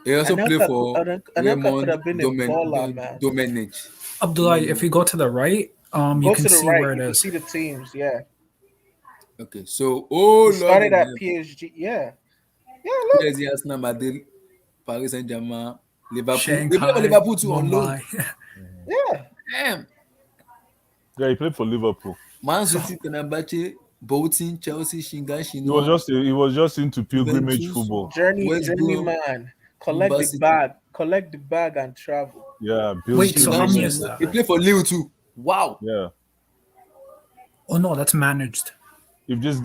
He also played for Anelka could have been a baller, man. Domenic. Abdullah, if you go to the right, you Go can to the see right, where it you can is. see the teams. Yeah, Okay, so oh he started Lord, at PSG. Yeah, look. PSG, Arsenal, Madrid, Paris Saint-Germain, Liverpool. They Shanghai, play for Liverpool too on loan. Mumbai. Yeah, Damn. Yeah, he played for Liverpool. Man City, Fenerbahce, Bolton, Chelsea, Shanghai He was just into pilgrimage Juventus. football. West Brom, journeyman. Collect Varsity. the bag, and travel. Yeah, Wait, so how many is He that? played for Lille too. Wow. Yeah. Oh no, that's managed. If this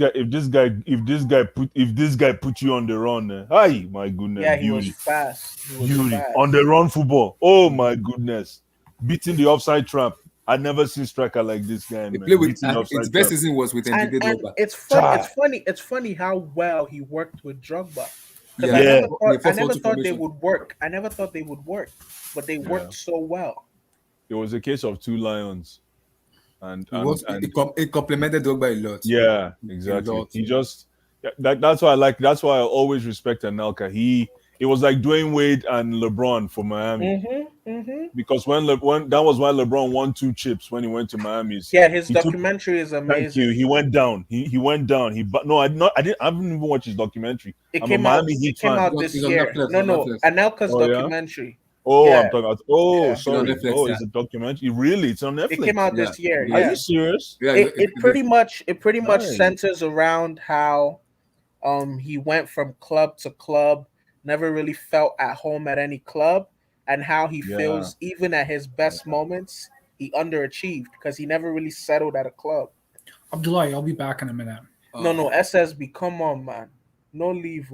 guy put you on the run, hi, my goodness, Yeah, he beauty, was fast. beauty on the run football. Oh my goodness, beating the offside trap. I'd never seen striker like this guy. He Man. played with Beating the offside his best trap. season was with And Ndidi Drogba. it's funny. It's funny how well he worked with Drogba. Because Yeah. I Yeah. never thought they 4-4-2 would work. I never thought they would work, but they worked so well. It was a case of two lions, and It complemented Drogba a lot. yeah, exactly. lot. He just that's why I like. That's why I always respect Anelka. It was like Dwayne Wade and LeBron for Miami. Because when that was why LeBron won 2 chips when he went to Miami. Yeah, his documentary is amazing. Thank you. He went down. He went down. I haven't even watched his documentary. It I'm came a out. Miami Heat It came fan. out this It's on year. Netflix, No, on Netflix. Anelka's Oh, yeah? documentary. Oh, Yeah. I'm talking about. Oh, Yeah. sorry. It's on Netflix, Oh, yeah. it's a documentary. Really, it's on Netflix. It came out this year. Yeah. Are Yeah. you serious? Yeah, It pretty much Nice. centers around how he went from club to club, never really felt at home at any club, and how he feels even at his best moments he underachieved because he never really settled at a club. Abdullah, I'll be back in a minute. No, SSB, come on, man, no leave.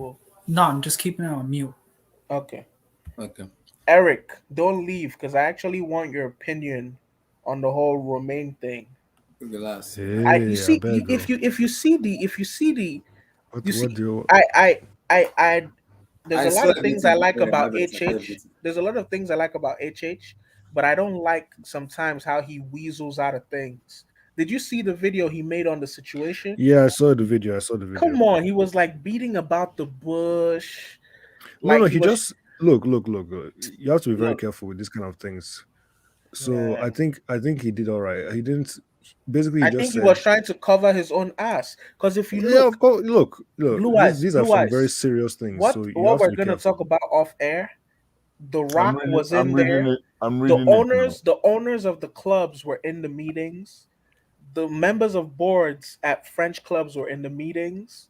No, I'm just keeping it on mute. Okay, Okay. Eric, don't leave because I actually want your opinion on the whole Romain thing. Relax. Hey, You see, I beg, if you see the what you see, do you? I there's I a saw lot of things I everything. like Yeah, about everything, HH. everything. There's a lot of things I like about HH, but I don't like sometimes how he weasels out of things. Did you see the video he made on the situation? Yeah, I saw the video. Come on, he was like beating about the bush. No, Like he was, just look. You have to be very Look. careful with this kind of things. So Yeah. I think he did all right. He didn't. Basically, he I just think he said, was trying to cover his own ass. Because if you yeah, look, but look. Blue Eyes, These are Blue some Eyes. very serious things. what so you what have to we're be gonna careful. talk about off air, The Rock was in I'm there. reading it. I'm The reading it. owners, the owners of the clubs were in the meetings. The members of boards at French clubs were in the meetings.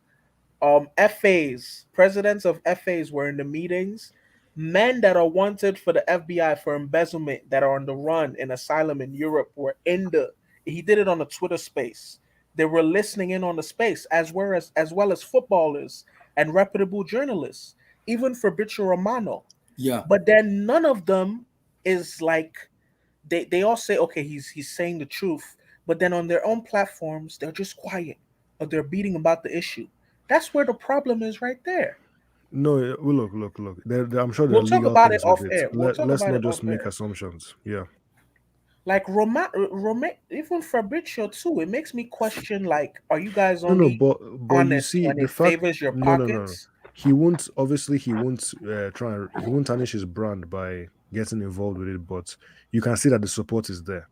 FAs, presidents of FAs were in the meetings. Men that are wanted for the FBI for embezzlement that are on the run in asylum in Europe were in the. He did it on a Twitter space. They were listening in on the space as well as footballers and reputable journalists, even Fabrizio Romano. Yeah. But then none of them is like they all say, okay, he's saying the truth, but then on their own platforms, they're just quiet or they're beating about the issue. That's where the problem is right there. No, well, look. I'm sure there We'll are talk legal about things it off with it. air. We'll talk Let's about not it just off make air. assumptions. Yeah. like even Fabrizio too. It makes me question, like, are you guys No, no, only but you honest see when the it fact. favors your No, no, no. pockets? He won't. Obviously, he won't he won't tarnish his brand by getting involved with it. But you can see that the support is there.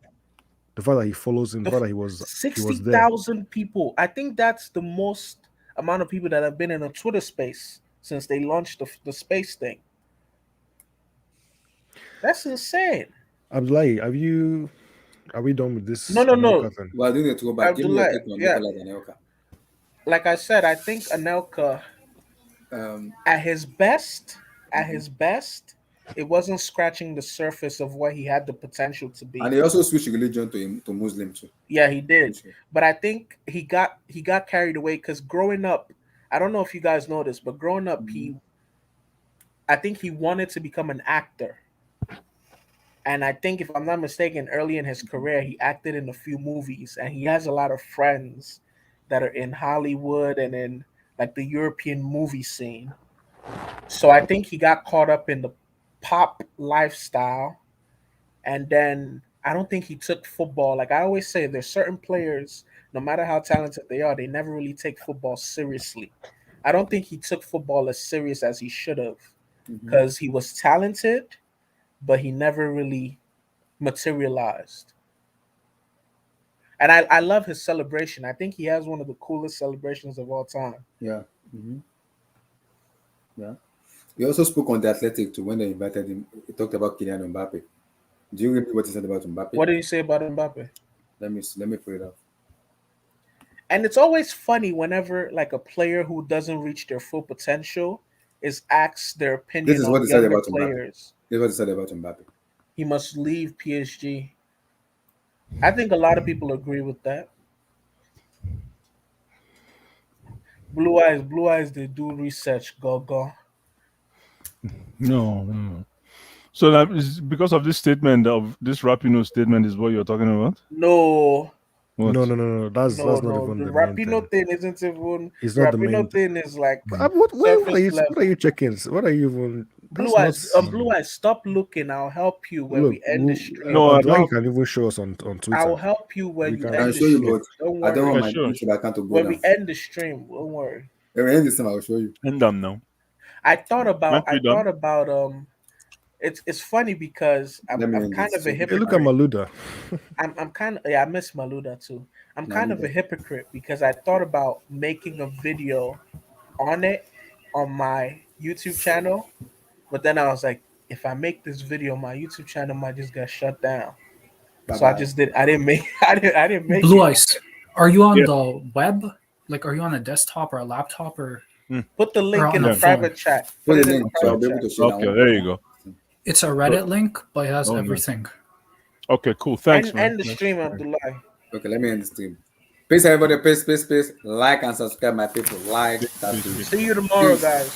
The fact that he follows him, the The fact that he was there. 60,000 people. I think that's the most amount of people that have been in a Twitter space since they launched the space thing. That's insane. Abdullahi, are we done with No, this no, no. Anelka thing? Well, doing a throwback. Give me your Abdullah, take on yeah. Nicolas Anelka. Like I said, I think Anelka Um, at his best, it wasn't scratching the surface of what he had the potential to be. and he also switched religion to Muslim too. Yeah, he did. But I think he got carried away because growing up, I don't know if you guys know this, but growing up, I think he wanted to become an actor. And I think, if I'm not mistaken, early in his career, he acted in a few movies, and he has a lot of friends that are in Hollywood and in like the European movie scene. So I think he got caught up in the pop lifestyle, and then I don't think he took football. Like I always say, there's certain players, no matter how talented they are, they never really take football seriously. I don't think he took football as serious as he should have, because he was talented, but he never really materialized. And I love his celebration. I think he has one of the coolest celebrations of all time. Yeah. Yeah. He also spoke on the Athletic too when they invited him. He talked about Kylian Mbappe. Do you remember what he said about Mbappe? What did he say about Mbappe? Let me put it up. And it's always funny whenever like a player who doesn't reach their full potential is asked their opinion This is what on he said younger about Mbappe. players. This is what he said about Mbappe. He must leave PSG. I think a lot of people agree with that. Blue eyes, they do research, go. No. So that is because of this statement of this Rapino statement is what you're talking about? No, What? No. That's not no. even The the main Rapino thing. thing isn't even. It's The not the main. Rapino thing is like What surface what are level. you checking? What are you even? Blue That's eyes, not. blue eyes. Stop looking. I'll help you when Look, we end the stream. No, I Abdullahi don't. can even show us on Twitter. I'll help you when We you can- I can end the show you, stream. but Don't I don't want worry. my Yeah, sure. YouTube account to go When down. we end the stream, don't worry. When we end this time, I will show you. End them now. I thought Aren't we done? about it's funny because Let me I'm end kind this. of a So- Hey, look at hypocrite. Maluda. I'm kind of, yeah, I miss Maluda too. I'm kind of a Maluda. hypocrite because I thought about making a video on it on my YouTube channel, but then I was like, if I make this video, my YouTube channel might just get shut down. So I Bye-bye. just did. I didn't make. I didn't make Blue it. Ice, are you on Yeah. the web? Like, are you on a desktop or a laptop or? Put the link in on the the private chat. Put Put the it in the link so I'll private be able chat. to share Okay, that there you go. It's a Reddit link, but it has Oh, nice. everything. Okay, cool. Thanks, And man. end the stream, Abdullah. Okay, let me end the stream. Peace, everybody. Peace. Like and subscribe, my people. Like that. Peace. See you tomorrow, guys.